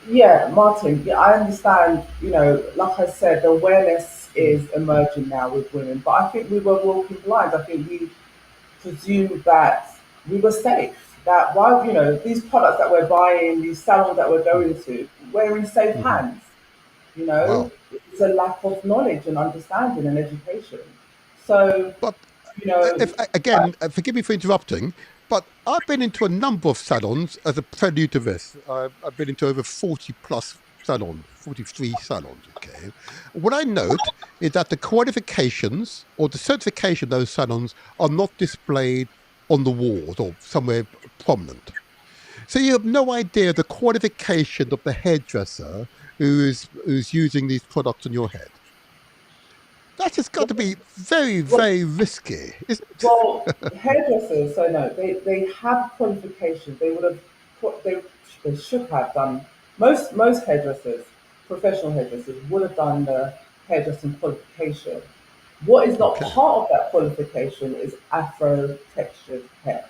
yeah, Martin. Yeah, I understand. Like I said, the awareness is emerging now with women, but I think we were walking blind. I think we presumed that we were safe. That while these products that we're buying, these salons that we're going to, we're in safe
Mm-hmm.
hands. You know,
Wow.
it's a lack of knowledge and understanding and education. So,
But
you know,
if again, forgive me for interrupting, but I've been into a number of salons as a prelude to this. I've been into over 40 plus salons, 43 salons, okay? What I note is that the qualifications or the certification of those salons are not displayed on the walls or somewhere prominent. So you have no idea the qualification of the hairdresser who's using these products on your head. That has got to be very,
Well,
very risky, isn't it?
well, hairdressers, so no, they have qualifications. They would have, they should have done. Most hairdressers, professional hairdressers, would have done the hairdressing qualification. What is not
Okay.
part of that qualification is Afro textured hair.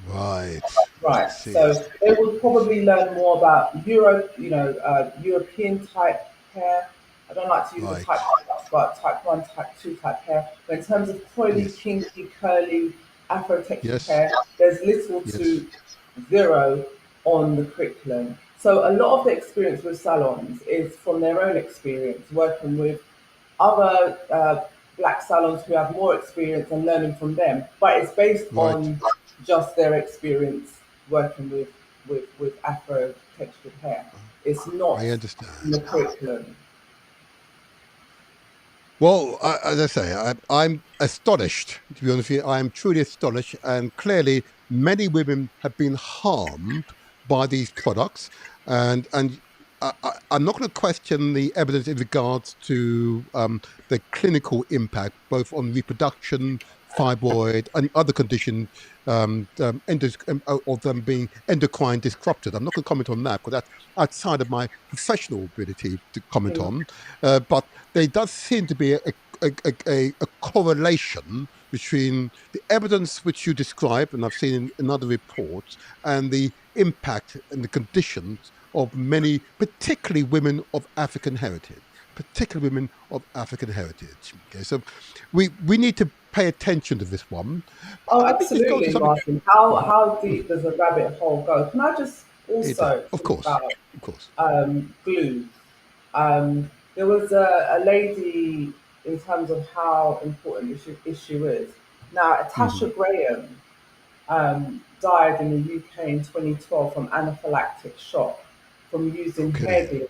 Right. I
Right.
see.
So they will probably learn more about European type hair. I don't like to use the type
Right.
but type one, type two type hair. But in terms of coily,
Yes.
kinky, curly, Afro textured
Yes.
hair, there's little
Yes.
to zero on the curriculum. So a lot of the experience with salons is from their own experience, working with other black salons who have more experience and learning from them. But it's based
Right.
on just their experience working with Afro textured hair. It's not
I
in the
understand.
curriculum.
Well, as I say, I'm astonished, to be honest with you. I am truly astonished. And clearly, many women have been harmed by these products. And I'm not going to question the evidence in regards to the clinical impact, both on reproduction, fibroid, and other conditions of them being endocrine disrupted. I'm not going to comment on that because that's outside of my professional ability to comment
Mm.
on. But there does seem to be a correlation between the evidence which you describe, and I've seen in other reports, and the impact and the conditions of many, particularly women of African heritage. Particularly women of African heritage. Okay, so we need to pay attention to this one. But
Oh,
let me just go to
absolutely,
something.
Martin. How deep does a rabbit hole go? Can I just
It does,
also
of
talk
course,
about
of course.
glue? There was a lady in terms of how important this issue is. Now,
Hmm.
Tasha Graham died in the UK in 2012 from anaphylactic shock from using hair
Okay,
glue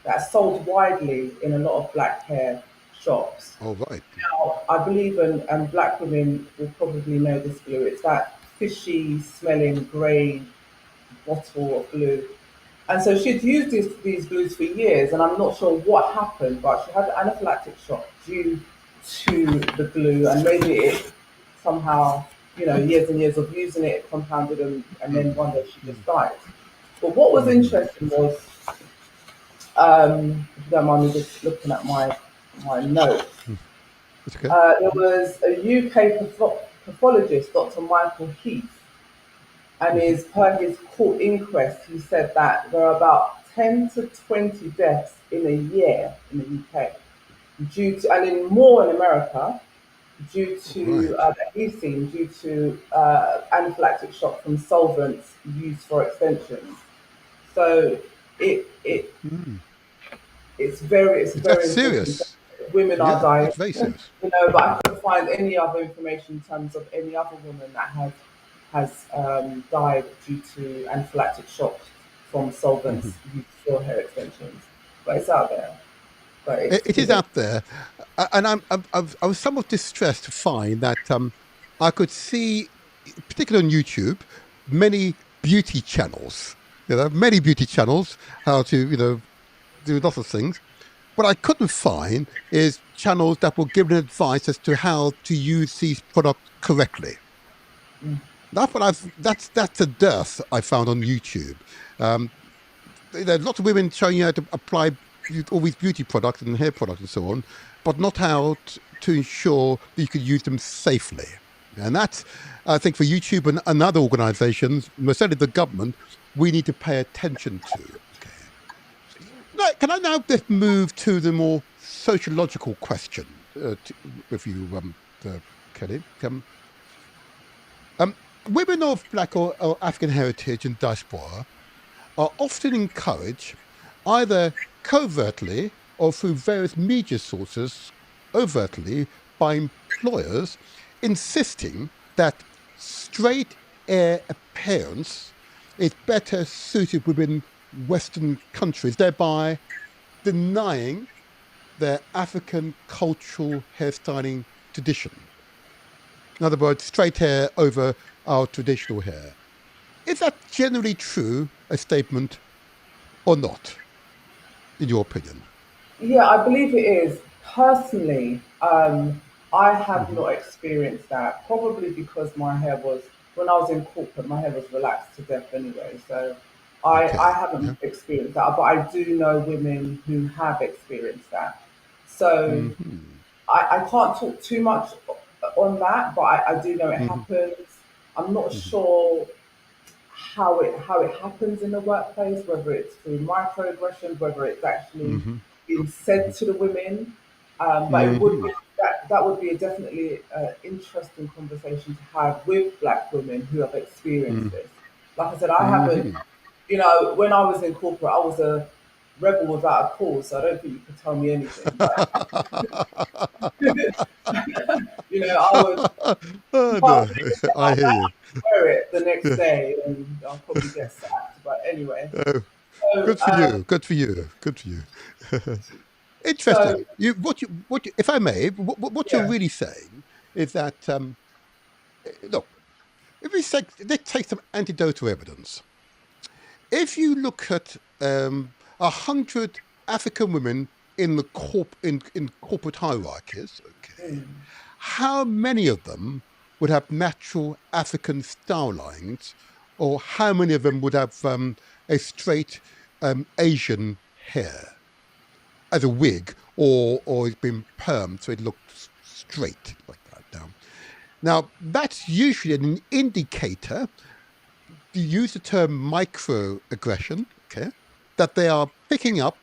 that's sold widely in a lot of black hair shops.
all right.
Now, I believe, and black women will probably know this glue. It's that fishy smelling grey bottle of glue. And so she'd used these glues for years, and I'm not sure what happened, but she had an anaphylactic shock due to the glue, and maybe it somehow, years and years of using it, it compounded, and then one day she just died. But what was
Mm-hmm.
interesting was, if you don't mind me just looking at my notes,
It's okay.
there was a UK pathologist, Dr. Michael Heath, and
Mm-hmm.
is per his court inquest, he said that there are about 10 to 20 deaths in a year in the UK due to, and in more in America, due to
Right.
that he's seen due to anaphylactic shock from solvents used for extensions. So it
Mm.
it's
That's
very important.
serious.
Women are
Yeah,
dying,
that's very serious.
but I couldn't find any other information in terms of any other woman that has died due to anaphylactic shock from solvents
Mhm.
used for hair extensions. But it's out there. But it's
It is
you know,
out there, and I was somewhat distressed to find that I could see, particularly on YouTube, many beauty channels. Many beauty channels, how to do lots of things. What I couldn't find is channels that were giving advice as to how to use these products correctly. That's a dearth I found on YouTube. Um, there's lots of women showing you how to apply all these beauty products and hair products and so on, but not how to ensure that you could use them safely. And that's, I think, for YouTube and other organizations, certainly the government, we need to pay attention to. Okay. Now, can I now just move to the more sociological question with you, Kelly? Um, women of black or African heritage and diaspora are often encouraged, either covertly or through various media sources, overtly by employers, insisting that straight air appearance is better suited within Western countries, thereby denying their African cultural hairstyling tradition. In other words, straight hair over our traditional hair. Is that generally true, a statement, or not, in your opinion?
yeah, I believe it is. Personally, I have not experienced that. Probably because my hair was, when I was in corporate, my hair was relaxed to death anyway. So I
Okay.
haven't
Yeah.
experienced that, but I do know women who have experienced that. So
Hmm.
I can't talk too much on that, but I do know it
Hmm.
happens. I'm not
Hmm.
sure how it happens in the workplace, whether it's through microaggressions, whether it's actually
Hmm.
being said to the women. But it would
Hmm.
be, that would be a definitely interesting conversation to have with black women who have experienced this. Like I said, I haven't.
Hmm.
You know, when I was in corporate, I was a rebel without a cause, so I don't think you could tell me anything. But I would
Oh,
pass
no.
me the
I
hat,
hear you.
wear it the next
Yeah.
day, and I'll probably get sacked. But anyway,
Oh,
so
good for you. Good for you. Good for you.
so
Interesting. If I may, what you're
yeah.
really saying is that, look, if we say, let's take some anecdotal evidence. If you look at 100 African women in the in corporate hierarchies, okay,
Mm.
how many of them would have natural African style lines, or how many of them would have a straight Asian hair as a wig, or it's been permed so it looked straight like that? Now that's usually an indicator. You use the term microaggression, okay, that they are picking up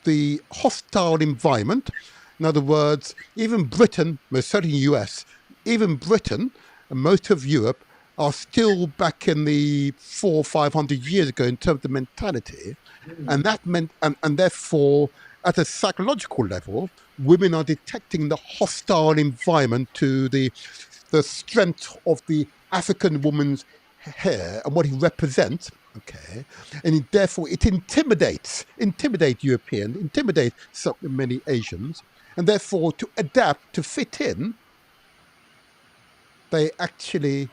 the hostile environment. In other words, even Britain, most certainly the US, even Britain and most of Europe are still back in the 400 or 500 years ago in terms of mentality. And that meant, and therefore, at a psychological level, women are detecting the hostile environment to the strength of the African woman's hair and what he represents. Okay, and therefore it intimidates Europeans, intimidates so many Asians, and therefore to adapt to fit in, they actually,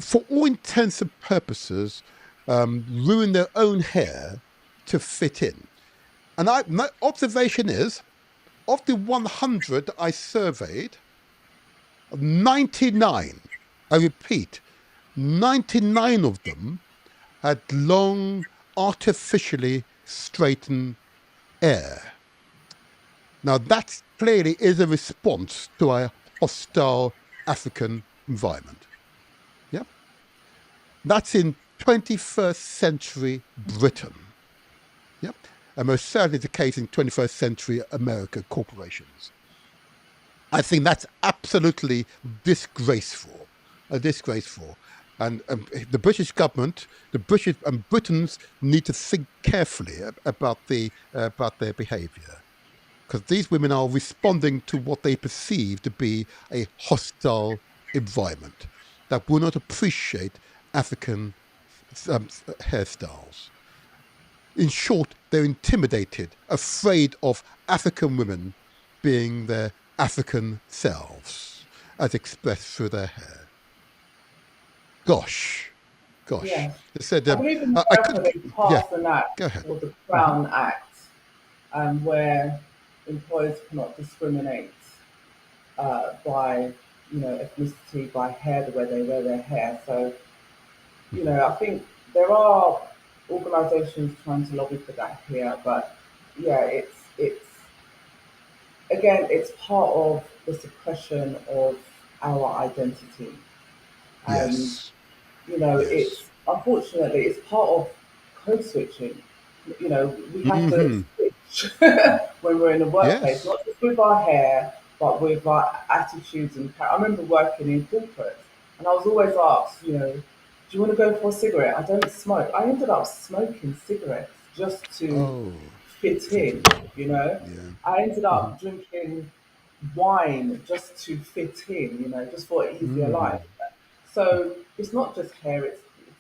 for all intents and purposes, ruin their own hair to fit in. And my observation is, of the 100 I surveyed, 99, I repeat, 99 of them had long, artificially straightened hair. Now, that clearly is a response to a hostile African environment. Yeah, that's in 21st century Britain. Yeah, and most certainly the case in 21st century America corporations. I think that's absolutely disgraceful, disgraceful. And the British government, the British and Britons need to think carefully about about their behaviour, because these women are responding to what they perceive to be a hostile environment that will not appreciate African hairstyles. In short, they're intimidated, afraid of African women being their African selves, as expressed through their hair. Gosh, gosh.
Yes.
They said,
I believe in
I
America
could,
they
yeah,
passed an act
go ahead.
called the
Hmm.
Crown Act, where employers cannot discriminate by, ethnicity, by hair, the way they wear their hair. So, I think there are organisations trying to lobby for that here, but yeah, it's again, it's part of the suppression of our identity, and
Yes,
it's
yes.
unfortunately it's part of code switching. We have to
Hmm.
switch when we're in the workplace,
Yes.
not just with our hair, but with our attitudes and I remember working in corporate, and I was always asked, do you want to go for a cigarette? I don't smoke. I ended up smoking cigarettes just to
Oh,
fit in.
interesting. Yeah.
I ended
Hmm.
up drinking wine just to fit in. Just for an easier life. So it's not just hair;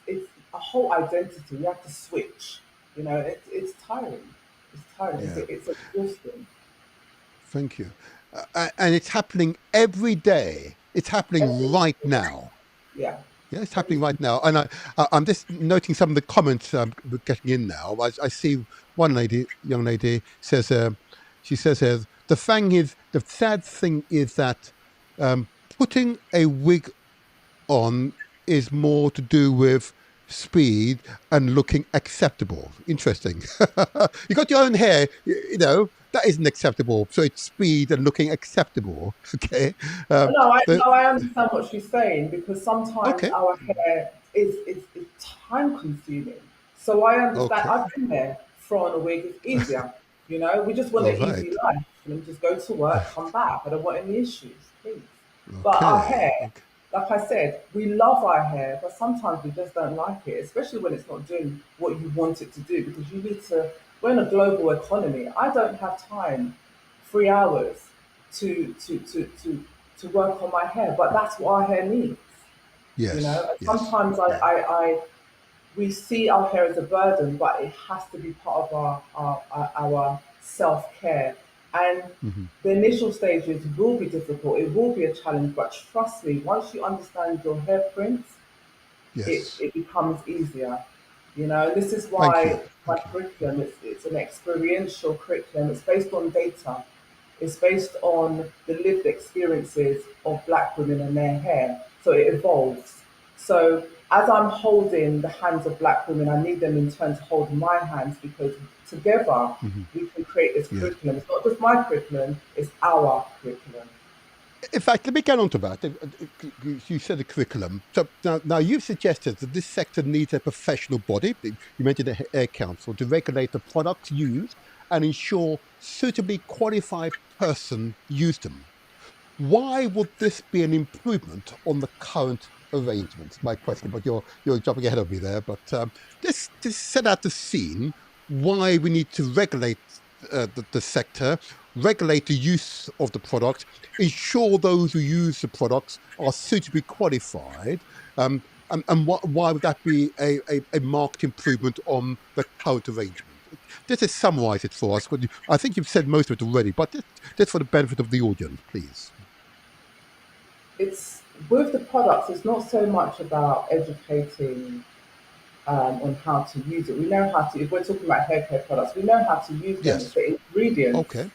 it's a whole identity. You have to switch. It's tiring. It's tiring.
Yeah.
It's exhausting.
Thank you. And it's happening every day. It's happening
Every,
right now.
yeah,
Yeah, it's
every
happening right now. And I'm just noting some of the comments getting in now. I see one young lady says, she says, the sad thing is that putting a wig on is more to do with speed and looking acceptable. Interesting. You got your own hair, that isn't acceptable. So it's speed and looking acceptable. Okay.
No,
The,
no, I understand what she's saying because sometimes
okay.
our hair is time consuming. So I understand.
Okay.
I've been there. Throwing a wig is easier. We just want
All
an easy
right.
life. Just go to work, come back. I don't want any issues, please. But our
Okay.
hair,
Okay.
like I said, we love our hair, but sometimes we just don't like it, especially when it's not doing what you want it to do because you need to, we're in a global economy. I don't have time, 3 hours to work on my hair, but that's what our hair needs.
Yes.
And
Yes.
sometimes
Yeah.
we see our hair as a burden, but it has to be part of our self care. And
Hmm.
the initial stages will be difficult. It will be a challenge, but trust me, once you understand your hair prints,
Yes.
it becomes easier. This is
Thank you.
why my
Thank you.
curriculum it's an experiential curriculum. It's based on data. It's based on the lived experiences of black women and their hair. So it evolves. So as I'm holding the hands of black women, I need them in turn to hold my hands because together
Hmm.
we can create this
Yes.
curriculum. It's not just my curriculum, it's our curriculum.
In fact, let me get on to that. You said the curriculum. So now you've suggested that this sector needs a professional body. You mentioned the Air Council to regulate the products used and ensure suitably qualified person use them. Why would this be an improvement on the current arrangements? My question, but you're jumping ahead of me there. But this set out the scene why we need to regulate the sector, regulate the use of the product, ensure those who use the products are suitably qualified. Why would that be a marked improvement on the current arrangement? Just to summarize it for us, I think you've said most of it already, but just for the benefit of the audience, please.
It's with the products, it's not so much about educating on how to use it. We know how to, if we're talking about hair care products, we know how to use them. It's
Yes.
the ingredients
Okay.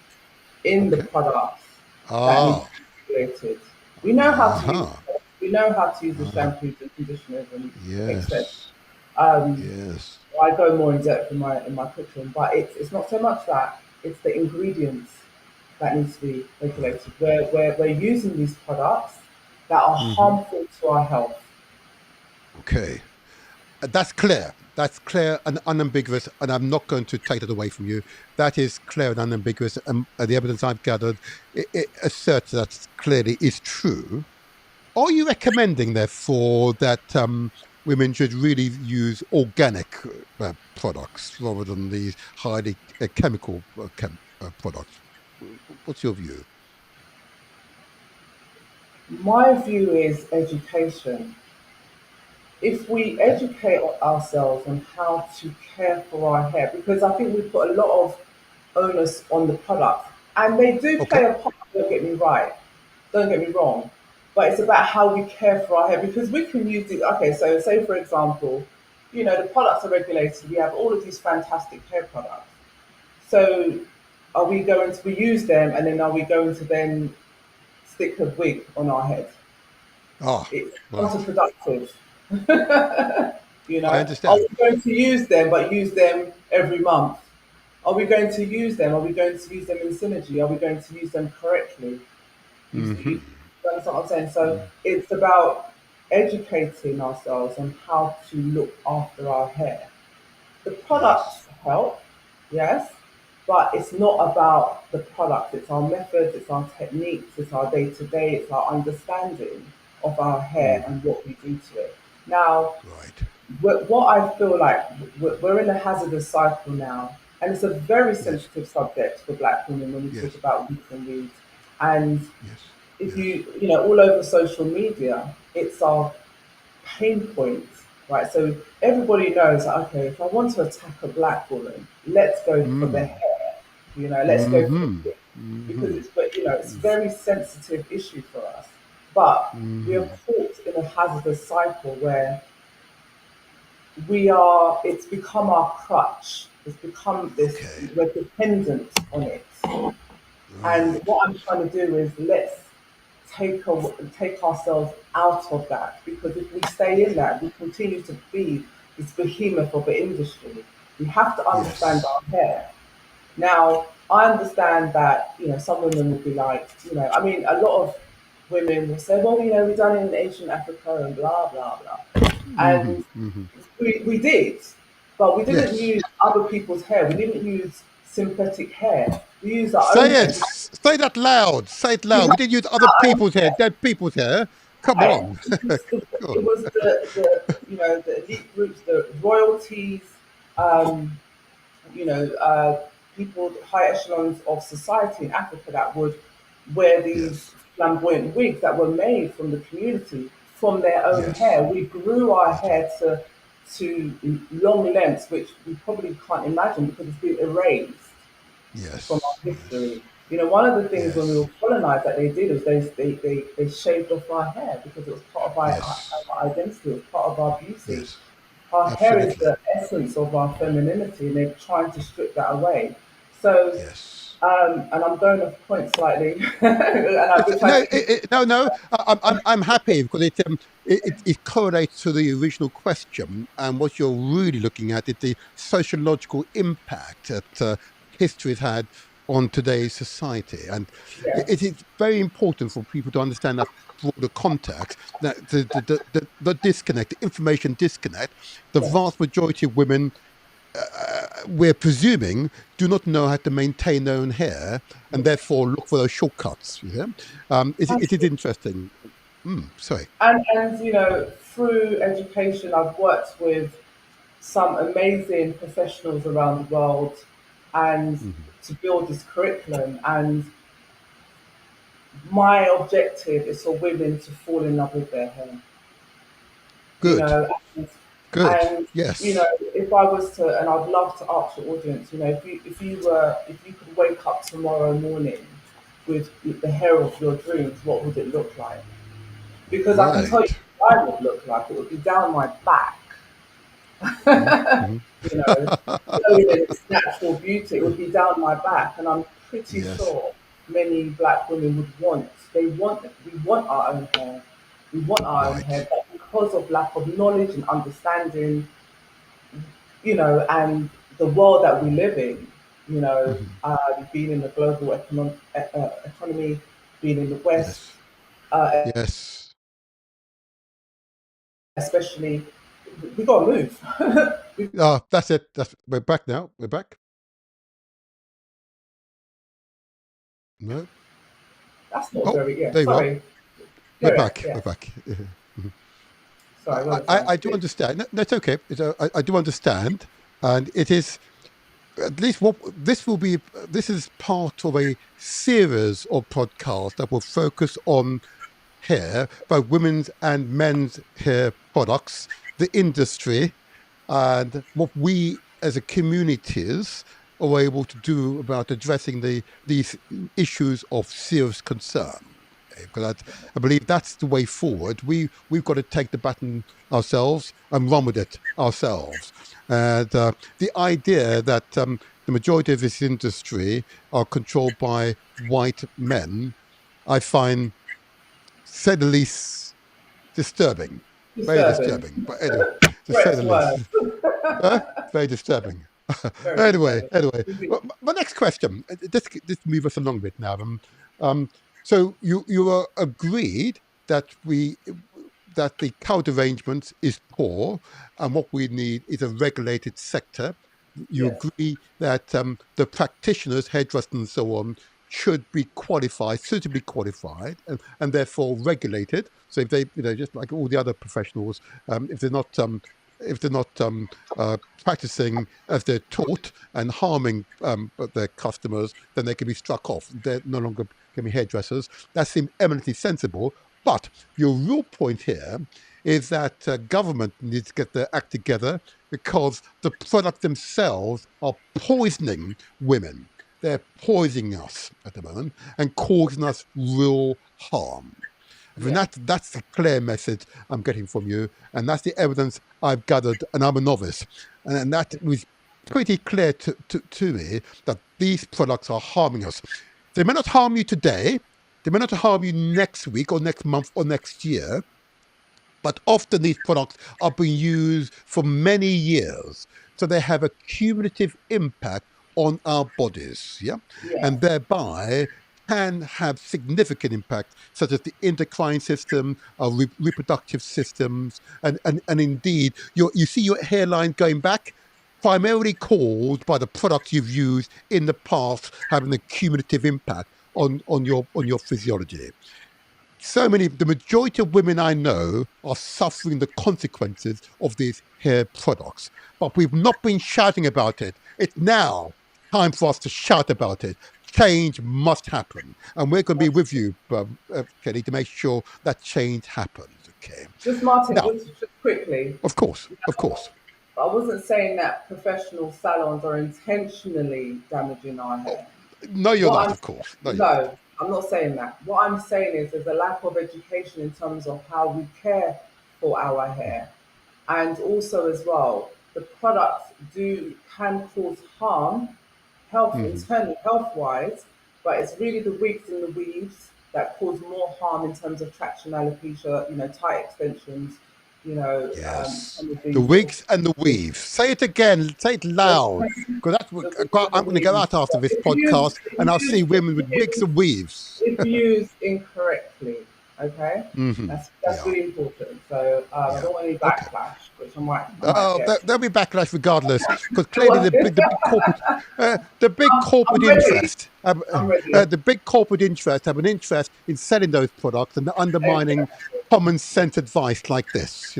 in the
Okay.
products that need to
Ah.
be regulated. We know how to use
Uh-huh.
we know how to use the
Uh-huh.
shampoos and conditioners and etc.
Yes.
Um,
Yes.
I go more in depth in my cooking, but it's not so much that, it's the ingredients that needs to be
Right.
regulated. We're using these products that are
Mm-hmm.
harmful to our health.
Okay. That's clear. That's clear and unambiguous, and I'm not going to take that away from you. That is clear and unambiguous, and the evidence I've gathered it asserts that clearly is true. Are you recommending, therefore, that women should really use organic products rather than these highly chemical products? What's your view?
My view is education. If we
Okay.
educate ourselves on how to care for our hair, because I think we put a lot of onus on the product, and they do
Okay.
play a part. Don't get me wrong, but it's about how we care for our hair because we can use it. Okay, so say for example, the products are regulated. We have all of these fantastic hair products. So are we going to we use them, and then are we going to then stick a wig on our head?
Ah,
It's
right.
counterproductive.
I
Are we
understand.
going to use them, but use them every month? Are we going to use them? Are we going to use them in synergy? Are we going to use them correctly?
Hmm.
You understand what I'm saying? So it's about educating ourselves on how to look after our hair. The
Yes.
products help, yes, but it's not about the product. It's our methods, it's our techniques, it's our day to day, it's our understanding of our hair
Hmm.
and what we do to it. Now,
Right.
what I feel like we're in a hazardous cycle now, and it's a very
Yes.
sensitive subject for Black women when we talk
Yes.
about wigs and weeds. And
Yes.
if
Yes.
all over social media, it's our pain points, right? So everybody knows, okay, if I want to attack a Black woman, let's go for the
Mm.
hair, let's go for the
Hmm.
wig, because
Hmm.
it's a very sensitive issue for us. But we are
Hmm.
caught in a hazardous cycle where it's become our crutch. It's become this,
Okay.
we're dependent on it. And
Right.
what I'm trying to do is let's take ourselves out of that, because if we stay in that, we continue to be this behemoth of an industry. We have to understand
Yes.
our hair. Now, I understand that, some women will be like, I mean, a lot of women will say, well, we done it in ancient Africa and blah, blah, blah.
Hmm.
And
Hmm.
we did, but we didn't
Yes.
use other people's hair. We didn't use synthetic hair. We used our own
Say
hair.
it. Say that loud. Say it
We
loud.
had
We didn't use other
our own
people's hair,
hair.
dead people's hair. Come
Right.
on. Go
It
on.
was the elite groups, the royalties, um, people, high echelons of society in Africa that would wear these
Yes.
flamboyant wigs that were made from the community, from their own
Yes.
hair. We grew our
That's right.
hair to long lengths, which we probably can't imagine because it's been erased from our
Yes. Yes.
history. One of the things when we were
Yes.
colonized that they did is they shaved off our hair because it was part of
Yes.
our identity, it was part of our beauty.
Yes.
Our hair is
Absolutely.
the essence of our femininity, and they're trying to strip that away. So,
Yes.
and I'm going off point slightly, which I
No,
think is
no. I'm happy because it correlates to the original question, and what you're really looking at is the sociological impact that history has had on today's society, and
yeah,
it is very important for people to understand that broader context. That the disconnect, the information disconnect, the
yeah,
vast majority of women, we're presuming, do not know how to maintain their own hair and
yeah.
therefore look for those shortcuts. Yeah? It is interesting. Sorry.
And through education, I've worked with some amazing professionals around the world, and
Mhm.
to build this curriculum. And my objective is for women to fall in love with their hair. you
Good.
know, and,
Good.
and
Yes.
if I was to, and I'd love to ask your audience, if you could wake up tomorrow morning with the hair of your dreams, what would it look like? Because I can tell you
Right.
what I would look like. It would be down my back,
Mhm. Mhm.
you know, showing in its natural beauty. It would be down my back, and I'm pretty
Yes.
sure many black women would want. We want our own hair. We want our own
Right.
hair, but because of lack of knowledge and understanding, and the world that we live in,
Mhm.
being in the global economy, being in the West,
Yes.
uh,
Yes.
especially, we got to move.
That's it. We're back now. We're back. No.
That's not
Oh,
very, yeah,
there you are.
sorry.
We're
Yeah,
back. We're
yeah.
back. Mhm.
Sorry, what was I?
I do understand. No, no, it's okay. I do understand, and it is at least what this will be. This is part of a series of podcasts that will focus on hair, both women's and men's hair products, the industry, and what we as a communities are able to do about addressing these issues of serious concern. Okay, because I believe that's the way forward. We've got to take the baton ourselves and run with it ourselves. And the idea that the majority of this industry are controlled by white men, I find, said the least, disturbing. Very
Disturbing.
disturbing. But anyway, to say
Correct
the
word.
least. Very disturbing.
Very
Anyway,
disturbing.
anyway. Well, my next question. This move us along a bit now. Um, so you are agreed that the current arrangement is poor, and what we need is a regulated sector. You
Yes.
agree that the practitioners, hairdressers, and so on, should be qualified, suitably qualified, and therefore regulated. So if they, just like all the other professionals, if they're not practicing as they're taught and harming their customers, then they can be struck off. They're no longer can be hairdressers. That seems eminently sensible. But your real point here is that government needs to get their act together because the products themselves are poisoning women. They're poisoning us at the moment and causing us real harm. I mean,
Yeah.
that's the clear message I'm getting from you, and that's the evidence I've gathered, and I'm a novice. And that was pretty clear to me that these products are harming us. They may not harm you today. They may not harm you next week or next month or next year. But often these products are being used for many years. So they have a cumulative impact on our bodies, yeah?
Yes.
And thereby can have significant impact, such as the endocrine system, our reproductive systems, and indeed, you see your hairline going back, primarily caused by the products you've used in the past having a cumulative impact on your physiology. The majority of women I know are suffering the consequences of these hair products, but we've not been shouting about it. It's now time for us to shout about it. Change must happen, and we're going to be with you, Kelly, to make sure that change happens. Okay.
Just Martin,
Now,
just quickly.
of course.
I wasn't saying that professional salons are intentionally damaging our
Oh,
hair.
no, you're
What
not.
I'm
Of course, no, you're not.
no, I'm not saying that. What I'm saying is there's a lack of education in terms of how we care for our hair, and also as well, the products can cause harm, internal health wise, but it's really the wigs and the weaves that cause more harm in terms of traction alopecia, tight extensions,
Yes.
some of
The
these sort
wigs and the weaves. Say it again. Say it loud. Because that's what
the wigs and
I'm
the
going to go
weaves.
out after this
If you use,
podcast, and I'll see women with
if
wigs
you
and weaves.
if used incorrectly, okay?
Hmm.
That's
Yeah.
really important. So I
Yeah.
don't want any
Okay.
backlash, which I might
Oh,
get.
there'll be backlash regardless, because clearly
So,
the big corporate
I'm ready.
interest,
I'm ready.
the big corporate interest have an interest in selling those products and undermining
Exactly.
common sense advice like this.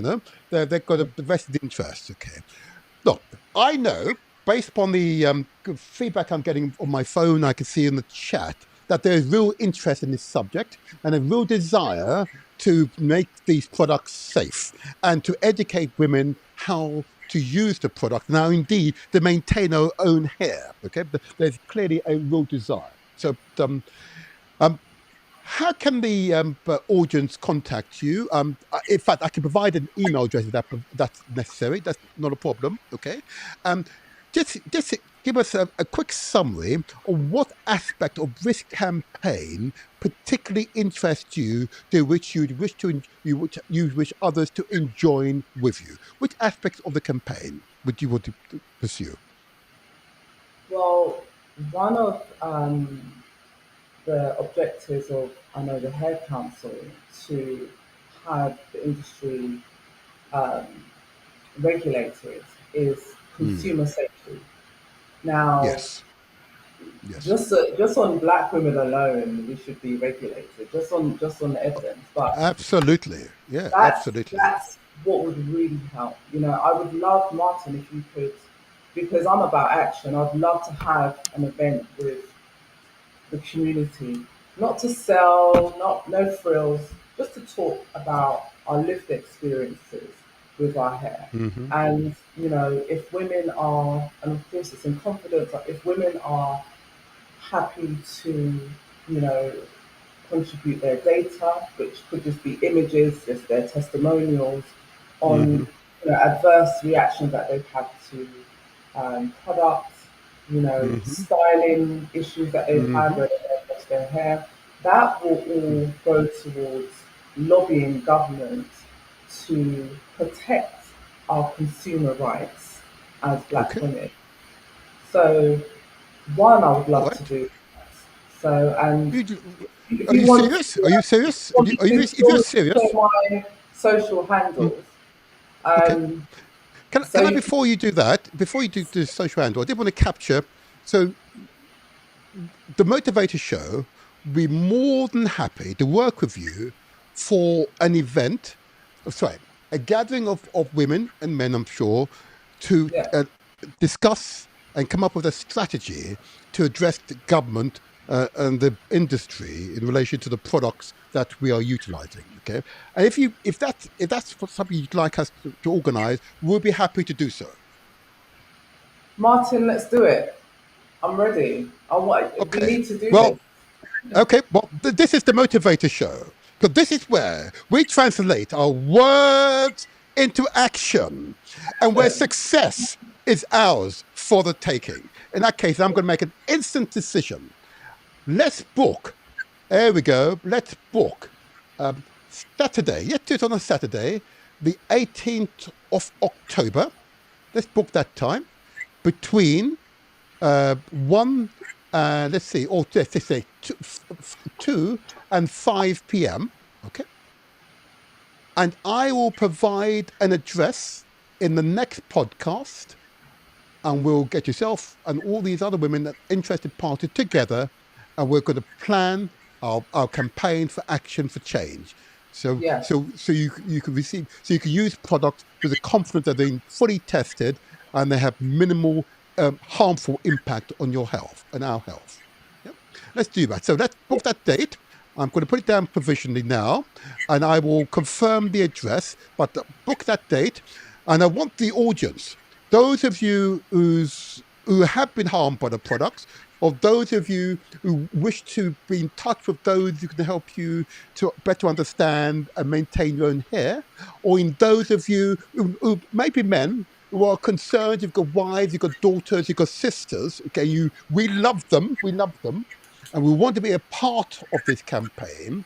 They've got a vested interest. Okay. Look, I know based upon the feedback I'm getting on my phone, I can see in the chat that there's real interest in this subject and a real desire to make these products safe and to educate women how to use the product. Now, indeed, to maintain our own hair. Okay, there's clearly a real desire. So, um, how can the audience contact you? In fact, I can provide an email address if that's necessary. That's not a problem. Okay. Um, just give us a quick summary of what aspect of this campaign particularly interests you, to which you wish others to join with you. Which aspects of the campaign would you want to pursue?
Well, one of the objectives of, I know, the Hair Council to have the industry um, regulated is
Hmm.
consumer safety. Now,
Yes. Yes.
just on black women alone, we should be regulated just on the evidence. But
Absolutely. Yeah.
that's
Absolutely.
that's what would really help. I would love, Martin, if you could, because I'm about action. I'd love to have an event with the community, not to sell, not no frills, just to talk about our lived experiences with our hair.
Hmm.
And if women are, and of course it's in confidence, but if women are happy to, you know, contribute their data, which could just be images, just their testimonials
Hmm.
on adverse reactions that they've had to products,
Hmm.
styling issues that they've had
Hmm.
where they've lost their hair. That will all go towards lobbying government to protect our consumer rights as black
Okay.
women. So one, I would
All
love to
right.
do that. So, and
You,
if
are
you
you
want,
serious? Are you serious?
want me to,
If you're
share
serious,
my social
mm,
handles,
okay.
um, so
Can I
you can,
before you do that, before you do the social handle, I did want to capture. So the Motivator Show will be more than happy to work with you for an event. Sorry, a gathering of women and men, I'm sure, to
yeah.
discuss and come up with a strategy to address the government and the industry in relation to the products that we are utilizing. Okay, and if that's something you'd like us to organize, we'll be happy to do so.
Martin, let's do it. I'm ready. We
Okay.
need to do this.
Well, okay. Well, this is the Motivator Show, because this is where we translate our words into action, and where success is ours for the taking. In that case, I'm going to make an instant decision. let's book. There we go. Let's book Saturday. Let's do it on a Saturday, the 18th of October. Let's book that time between 1, let's see, or let's say 2 and 5 p.m. Okay. And I will provide an address in the next podcast, and we'll get yourself and all these other women that interested parties together, and we're going to plan our campaign for action for change. So
Yes.
so you can receive, so you can use products with the confidence that they're being fully tested and they have minimal harmful impact on your health and our health. Yep. Let's do that. So let's book that date. I'm going to put it down provisionally now, and I will confirm the address, but book that date. And I want the audience, those of you who have been harmed by the products, or those of you who wish to be in touch with those who can help you to better understand and maintain your own hair, or in those of you who may be men who are concerned, you've got wives, you've got daughters, you've got sisters, okay, we love them, and we want to be a part of this campaign.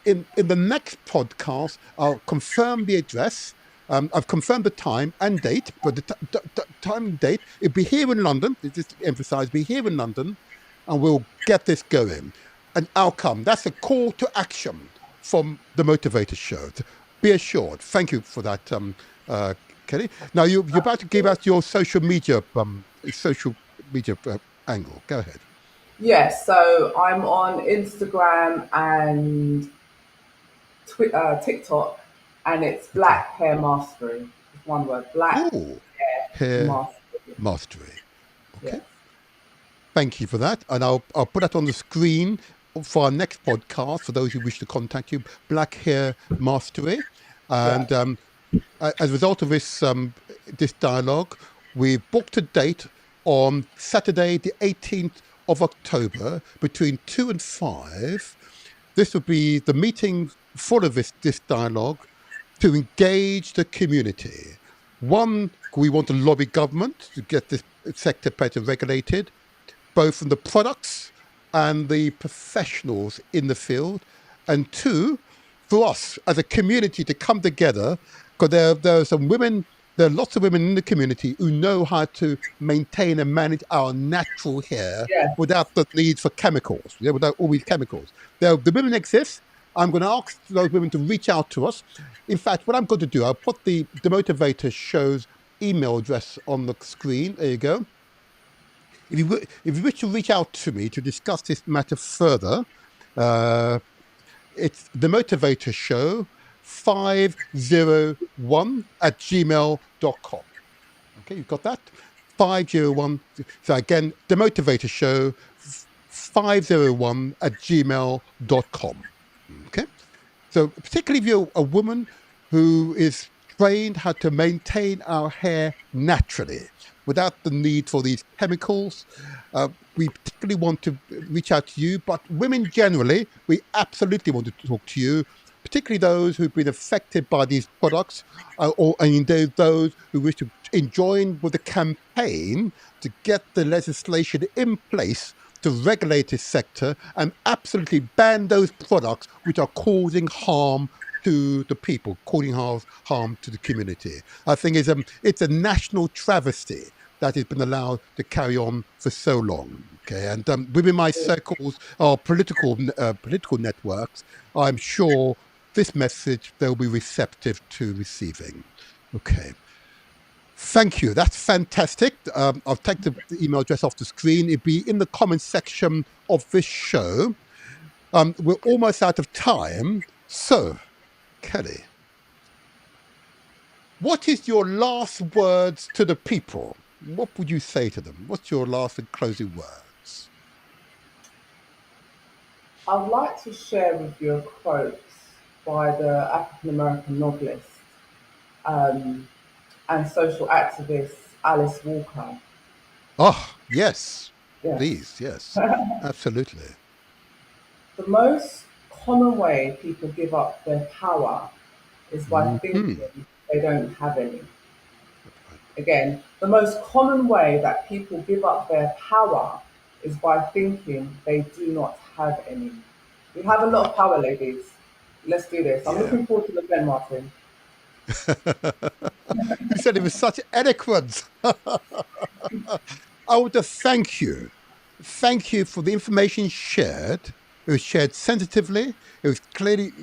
In the next podcast, I'll confirm the address. I've confirmed the time and date, but the time and date, it'll be here in London, just to emphasize, be here in London, and we'll get this going. An outcome, that's a call to action from the Motivator Show. Be assured. Thank you for that, Kelly. Now, you're about to give us your social media angle. Go ahead.
Yes, so I'm on Instagram and TikTok, and it's Black Hair Mastery. It's one word, Black Hair
Hair
Mastery.
mastery. Okay.
Yes.
Thank you for that. And I'll put that on the screen for our next podcast for those who wish to contact you, Black Hair Mastery. And as a result of this dialogue, we booked a date on Saturday, the 18th of October, between 2 and 5. This will be the meeting full of this dialogue to engage the community. One, we want to lobby government to get this sector better regulated, both from the products and the professionals in the field. And two, for us as a community to come together, because there are some women, there are lots of women in the community who know how to maintain and manage our natural hair without the need for chemicals, without all these chemicals. The women exist. I'm going to ask those women to reach out to us. In fact, what I'm going to do, I'll put the Motivator Show's email address on the screen. There you go. If you wish to reach out to me to discuss this matter further, it's the Motivator Show 501@gmail.com. Okay, you've got that? 501. So again, the Motivator Show 501@gmail.com. Okay, so particularly if you're a woman who is trained how to maintain our hair naturally without the need for these chemicals, we particularly want to reach out to you. But women generally, we absolutely want to talk to you, particularly those who've been affected by these products, or indeed those who wish to join with the campaign to get the legislation in place to regulate this sector and absolutely ban those products which are causing harm to the people, causing harm to the community. I think it's a national travesty that has been allowed to carry on for so long. Okay, and within my circles or political networks, I'm sure this message they'll be receptive to receiving. Okay. Thank you. That's fantastic. I'll take the email address off the screen. It'll be in the comment section of this show. We're almost out of time. So, Kelly, what is your last words to the people? What would you say to them? What's your last and closing words?
I'd like to share with you a quote by the African-American novelist and social activist Alice Walker.
Oh, yes. Please, yes. Absolutely.
The most common way people give up their power is by thinking they don't have any. Again, the most common way that people give up their power is by thinking they do not have any. We have a lot of power, ladies. Let's do this. I'm
Yeah.
looking forward to the event, Martin.
You said it with such eloquence. I want to thank you. Thank you for the information shared. It was shared sensitively. It was clearly,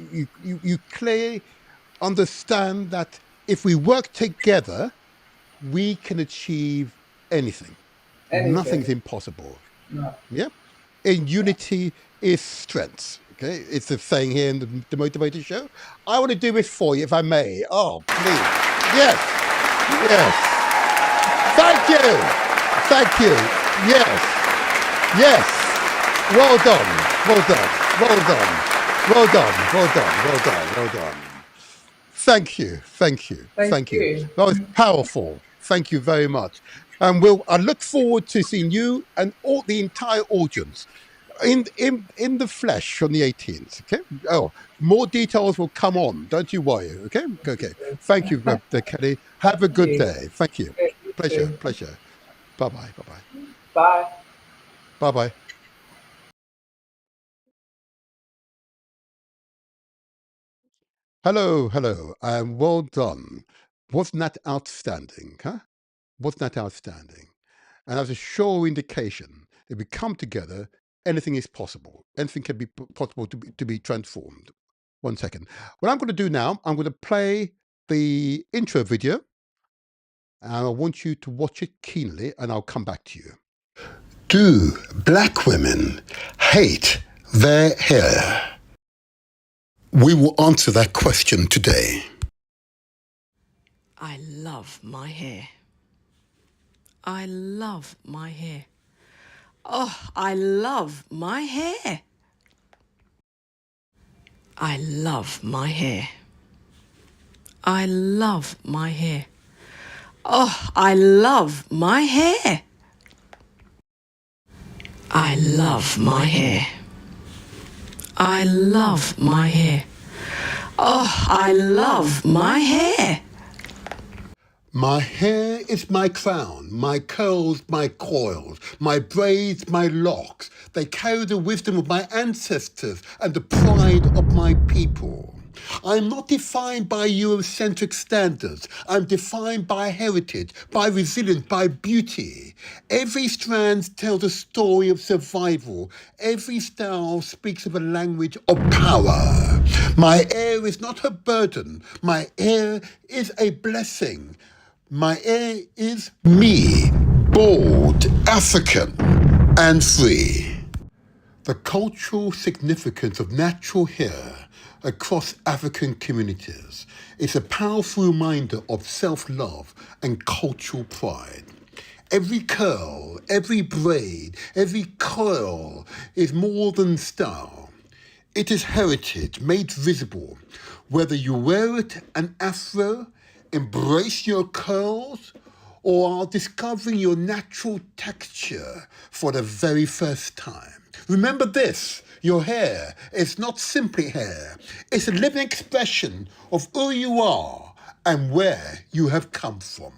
you clearly understand that if we work together, we can achieve anything.
Anything.
Nothing's impossible.
No.
Yeah. In unity is strength. Okay. It's a saying here in the Motivator Show. I want to do this for you, if I may. Oh, please. Yes. Yes. Thank you. Thank you. Yes. Yes. Well done. Well done. Well done. Well done. Well done. Well done. Well done. Thank you. Thank you.
Thank
you.
you.
That was powerful. Thank you very much. And I look forward to seeing you and all the entire audience in the flesh on the 18th. Okay. Oh, more details will come on. Don't you worry. Okay. Okay. Thank you, Kelly. Have a good day. Thank you. Pleasure. Pleasure. Bye bye. Bye bye.
Bye.
Bye bye. Hello. Hello. And well done. Wasn't that outstanding? Huh? Wasn't that outstanding? And as a sure indication, if we come together, anything is possible. Anything can be possible to be transformed. 1 second. What I'm going to do now, I'm going to play the intro video, and I want you to watch it keenly, and I'll come back to you. Do black women hate their hair? We will answer that question today.
I love my hair. I love my hair. Oh, I love my hair. I love my hair. I love my hair. Oh, I love my hair. I love my hair. I love my hair. Oh, I love my hair.
My hair is my crown, my curls, my coils, my braids, my locks. They carry the wisdom of my ancestors and the pride of my people. I'm not defined by Eurocentric standards. I'm defined by heritage, by resilience, by beauty. Every strand tells a story of survival. Every style speaks of a language of power. My hair is not a burden. My hair is a blessing. My hair is me, bold, African, and free. The cultural significance of natural hair across African communities is a powerful reminder of self-love and cultural pride. Every curl, every braid, every coil is more than style. It is heritage made visible. Whether you wear it an afro, embrace your curls, or are discovering your natural texture for the very first time. Remember this, your hair is not simply hair. It's a living expression of who you are and where you have come from.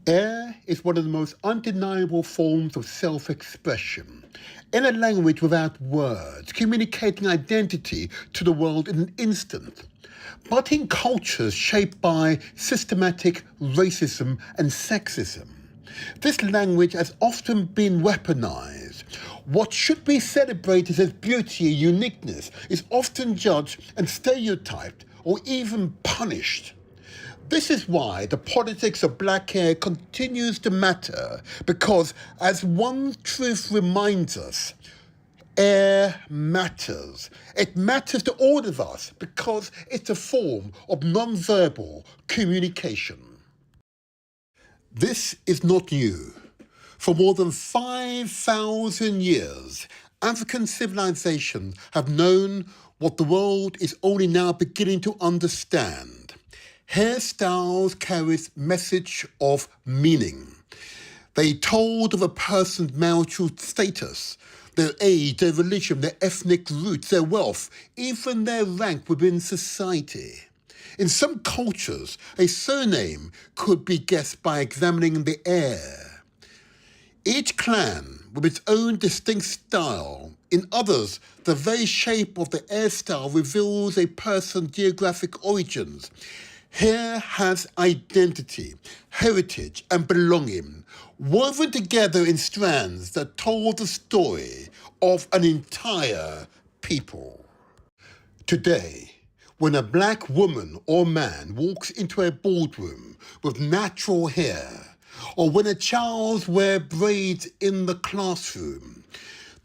Hair is one of the most undeniable forms of self-expression. In a language without words, communicating identity to the world in an instant. But in cultures shaped by systematic racism and sexism, this language has often been weaponized. What should be celebrated as beauty and uniqueness is often judged and stereotyped or even punished. This is why the politics of black hair continues to matter, because as one truth reminds us, hair matters. It matters to all of us because it's a form of non-verbal communication. This is not new. For more than 5,000 years, African civilizations have known what the world is only now beginning to understand. Hairstyles carry message of meaning. They told of a person's marital status, their age, their religion, their ethnic roots, their wealth, even their rank within society. In some cultures, a surname could be guessed by examining the hair. Each clan with its own distinct style. In others, the very shape of the hairstyle reveals a person's geographic origins. Hair has identity, heritage, and belonging, woven together in strands that told the story of an entire people. Today, when a black woman or man walks into a boardroom with natural hair, or when a child wears braids in the classroom,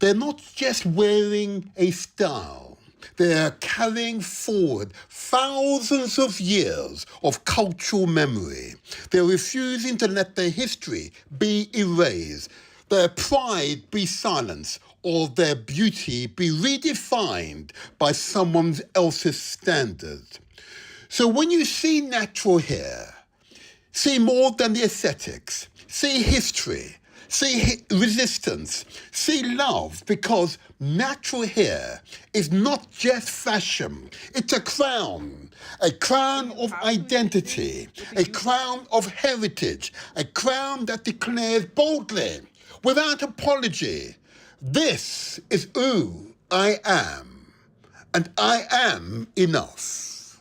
they're not just wearing a style, they're carrying forward thousands of years of cultural memory. They're refusing to let their history be erased, their pride be silenced, or their beauty be redefined by someone else's standards. So when you see natural hair, see more than the aesthetics, see history, see resistance, see love, because natural hair is not just fashion, it's a crown of identity, a crown of heritage, a crown that declares boldly, without apology, this is who I am, and I am enough.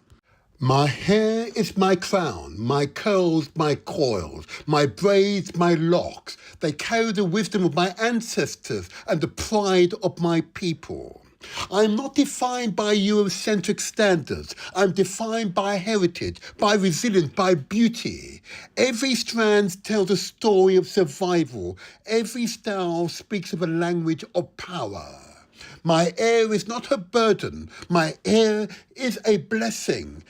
My hair is my crown, my curls, my coils, my braids, my locks. They carry the wisdom of my ancestors and the pride of my people. I'm not defined by Eurocentric standards. I'm defined by heritage, by resilience, by beauty. Every strand tells a story of survival. Every style speaks of a language of power. My hair is not a burden. My hair is a blessing.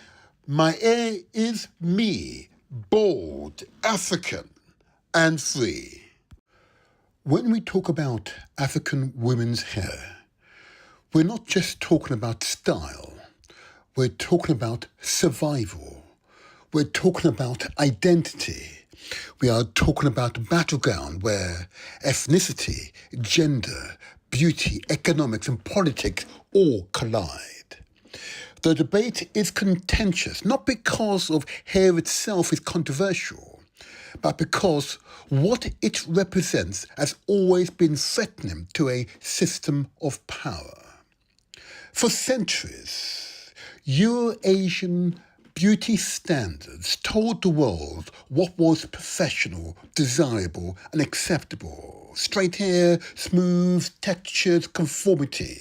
My hair is me, bold, African, and free. When we talk about African women's hair, we're not just talking about style. We're talking about survival. We're talking about identity. We are talking about battleground where ethnicity, gender, beauty, economics, and politics all collide. The debate is contentious, not because of hair itself is controversial, but because what it represents has always been threatening to a system of power. For centuries, Euro-Asian beauty standards told the world what was professional, desirable, and acceptable. Straight hair, smooth textures, conformity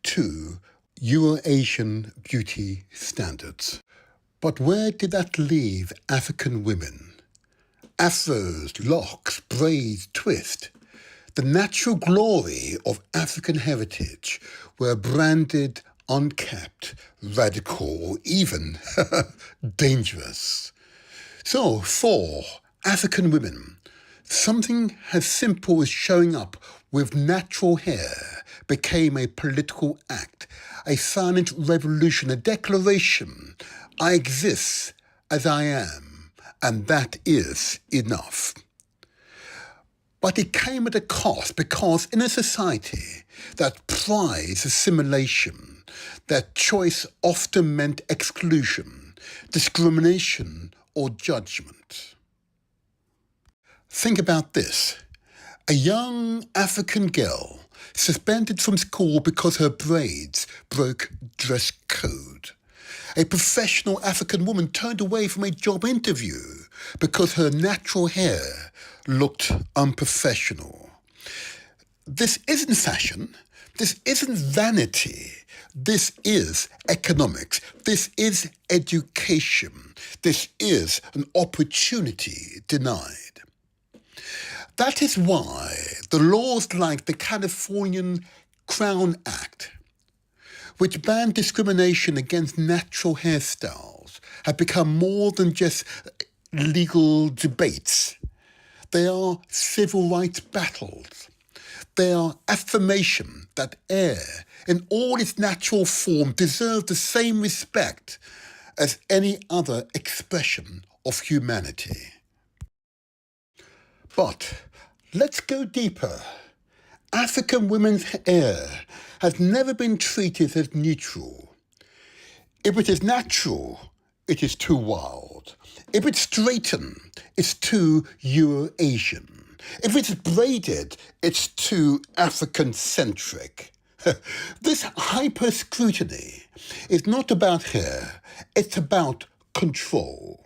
to Euro-Asian beauty standards. But where did that leave African women? Afros, locks, braids, twist. The natural glory of African heritage were branded unkept, radical, even dangerous. So for African women, something as simple as showing up with natural hair became a political act, a silent revolution, a declaration. I exist as I am, and that is enough. But it came at a cost, because in a society that prized assimilation, that choice often meant exclusion, discrimination, or judgment. Think about this. A young African girl suspended from school because her braids broke dress code. A professional African woman turned away from a job interview because her natural hair looked unprofessional. This isn't fashion. This isn't vanity. This is economics. This is education. This is an opportunity denied. That is why the laws like the Californian Crown Act, which banned discrimination against natural hairstyles, have become more than just legal debates. They are civil rights battles. They are affirmation that hair, in all its natural form, deserves the same respect as any other expression of humanity. But let's go deeper. African women's hair has never been treated as neutral. If it is natural, it is too wild. If it's straightened, it's too Euro-Asian. If it's braided, it's too African-centric. This hyper-scrutiny is not about hair, it's about control.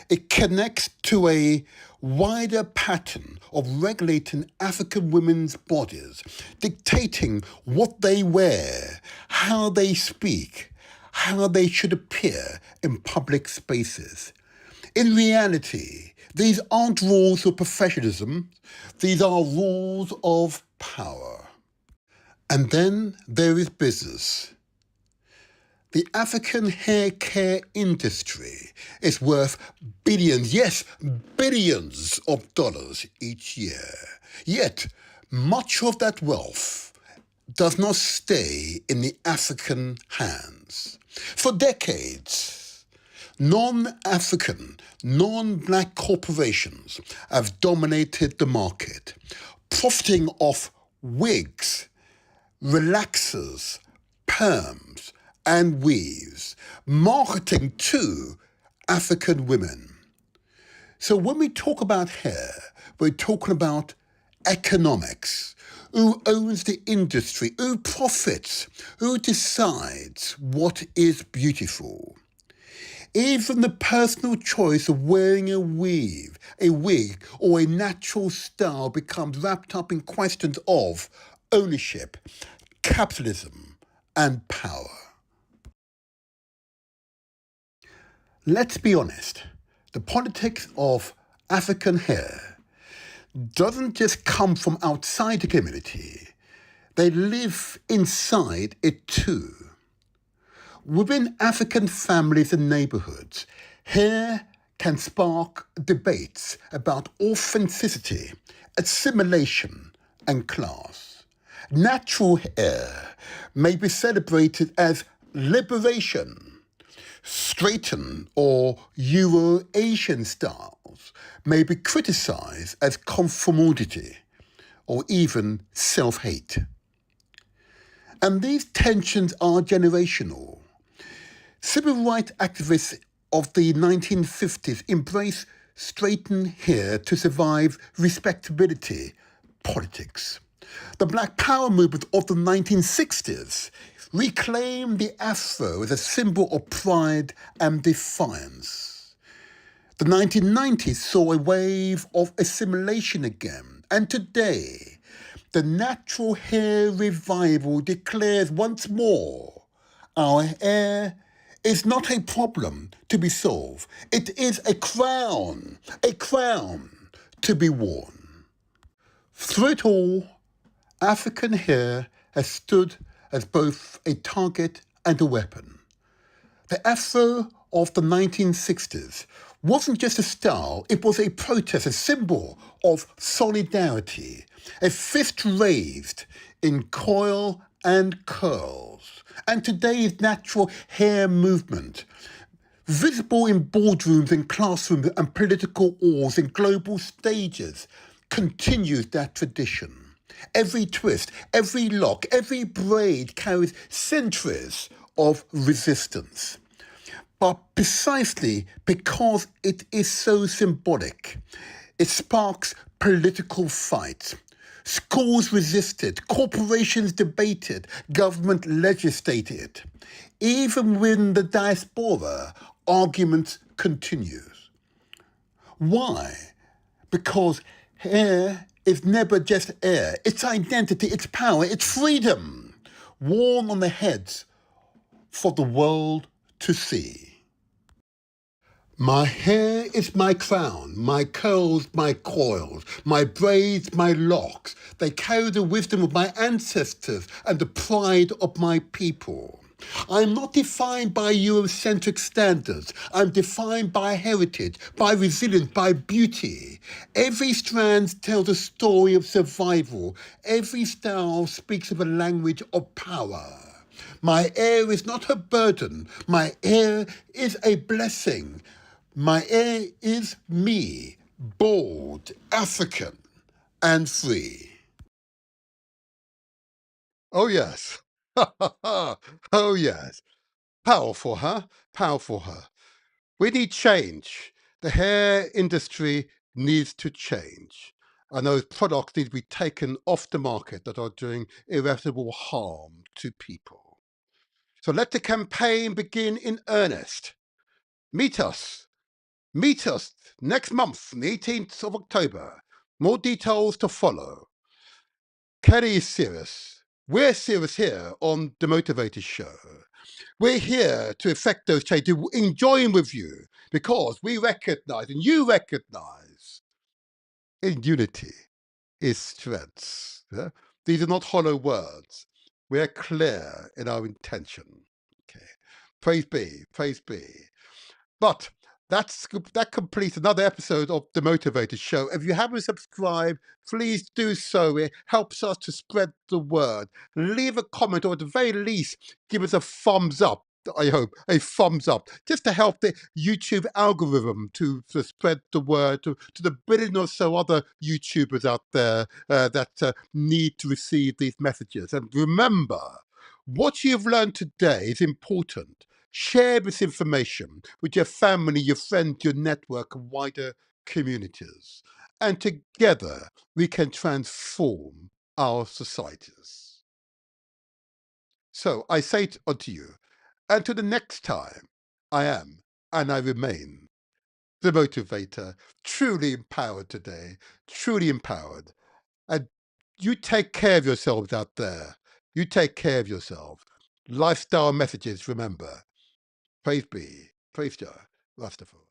It connects to a wider pattern of regulating African women's bodies, dictating what they wear, how they speak, how they should appear in public spaces. In reality, these aren't rules of professionalism, these are rules of power. And then there is business. The African hair care industry is worth billions, yes, billions of dollars each year. Yet, much of that wealth does not stay in the African hands. For decades, non-African, non-black corporations have dominated the market, profiting off wigs, relaxers, perms, and weaves, marketing to African women. So when we talk about hair, we're talking about economics. Who owns the industry? Who profits? Who decides what is beautiful? Even the personal choice of wearing a wig, or a natural style becomes wrapped up in questions of ownership, capitalism, and power. Let's be honest, the politics of African hair doesn't just come from outside the community, they live inside it too. Within African families and neighborhoods, hair can spark debates about authenticity, assimilation, and class. Natural hair may be celebrated as liberation. Straighten or Euro-Asian styles may be criticized as conformity or even self-hate. And these tensions are generational. Civil rights activists of the 1950s embraced straighten hair to survive respectability politics. The Black Power movement of the 1960s reclaimed the afro as a symbol of pride and defiance. The 1990s saw a wave of assimilation again, and today, the natural hair revival declares once more, our hair is not a problem to be solved. It is a crown to be worn. Through it all, African hair has stood as both a target and a weapon. The afro of the 1960s wasn't just a style, it was a protest, a symbol of solidarity, a fist raised in coil and curls. And today's natural hair movement, visible in boardrooms and classrooms and political halls and global stages, continues that tradition. Every twist, every lock, every braid carries centuries of resistance. But precisely because it is so symbolic, it sparks political fight. Schools resisted, corporations debated, government legislated. Even within the diaspora, argument continues. Why? Because hair is never just hair. It's identity, it's power, it's freedom, worn on the heads for the world to see. My hair is my crown, my curls, my coils, my braids, my locks. They carry the wisdom of my ancestors and the pride of my people. I'm not defined by Eurocentric standards. I'm defined by heritage, by resilience, by beauty. Every strand tells a story of survival. Every style speaks of a language of power. My hair is not a burden. My hair is a blessing. My hair is me, bold, African, and free. Oh, yes. Oh, yes. Powerful, huh? Powerful, huh? We need change. The hair industry needs to change. and those products need to be taken off the market that are doing irreparable harm to people. So let the campaign begin in earnest. Meet us next month, the 18th of October. More details to follow. Kelly is serious. We're serious here on The Motivated Show. We're here to effect those changes, to enjoy with you, because we recognize, and you recognize, in unity is strength. Yeah? These are not hollow words. We're clear in our intention. Okay. Praise be, praise be. But that completes another episode of The Motivated Show. If you haven't subscribed, please do so. It helps us to spread the word. Leave a comment, or at the very least, give us a thumbs up. I hope a thumbs up, just to help the YouTube algorithm to spread the word to the billion or so other YouTubers out there that need to receive these messages. And remember, what you've learned today is important. Share this information with your family, your friends, your network, and wider communities. And together we can transform our societies. So I say unto you, until the next time, I am and I remain the motivator, truly empowered today, truly empowered. And you take care of yourselves out there. You take care of yourself. Lifestyle messages, remember. Praise be, praise Jah, Rastafari.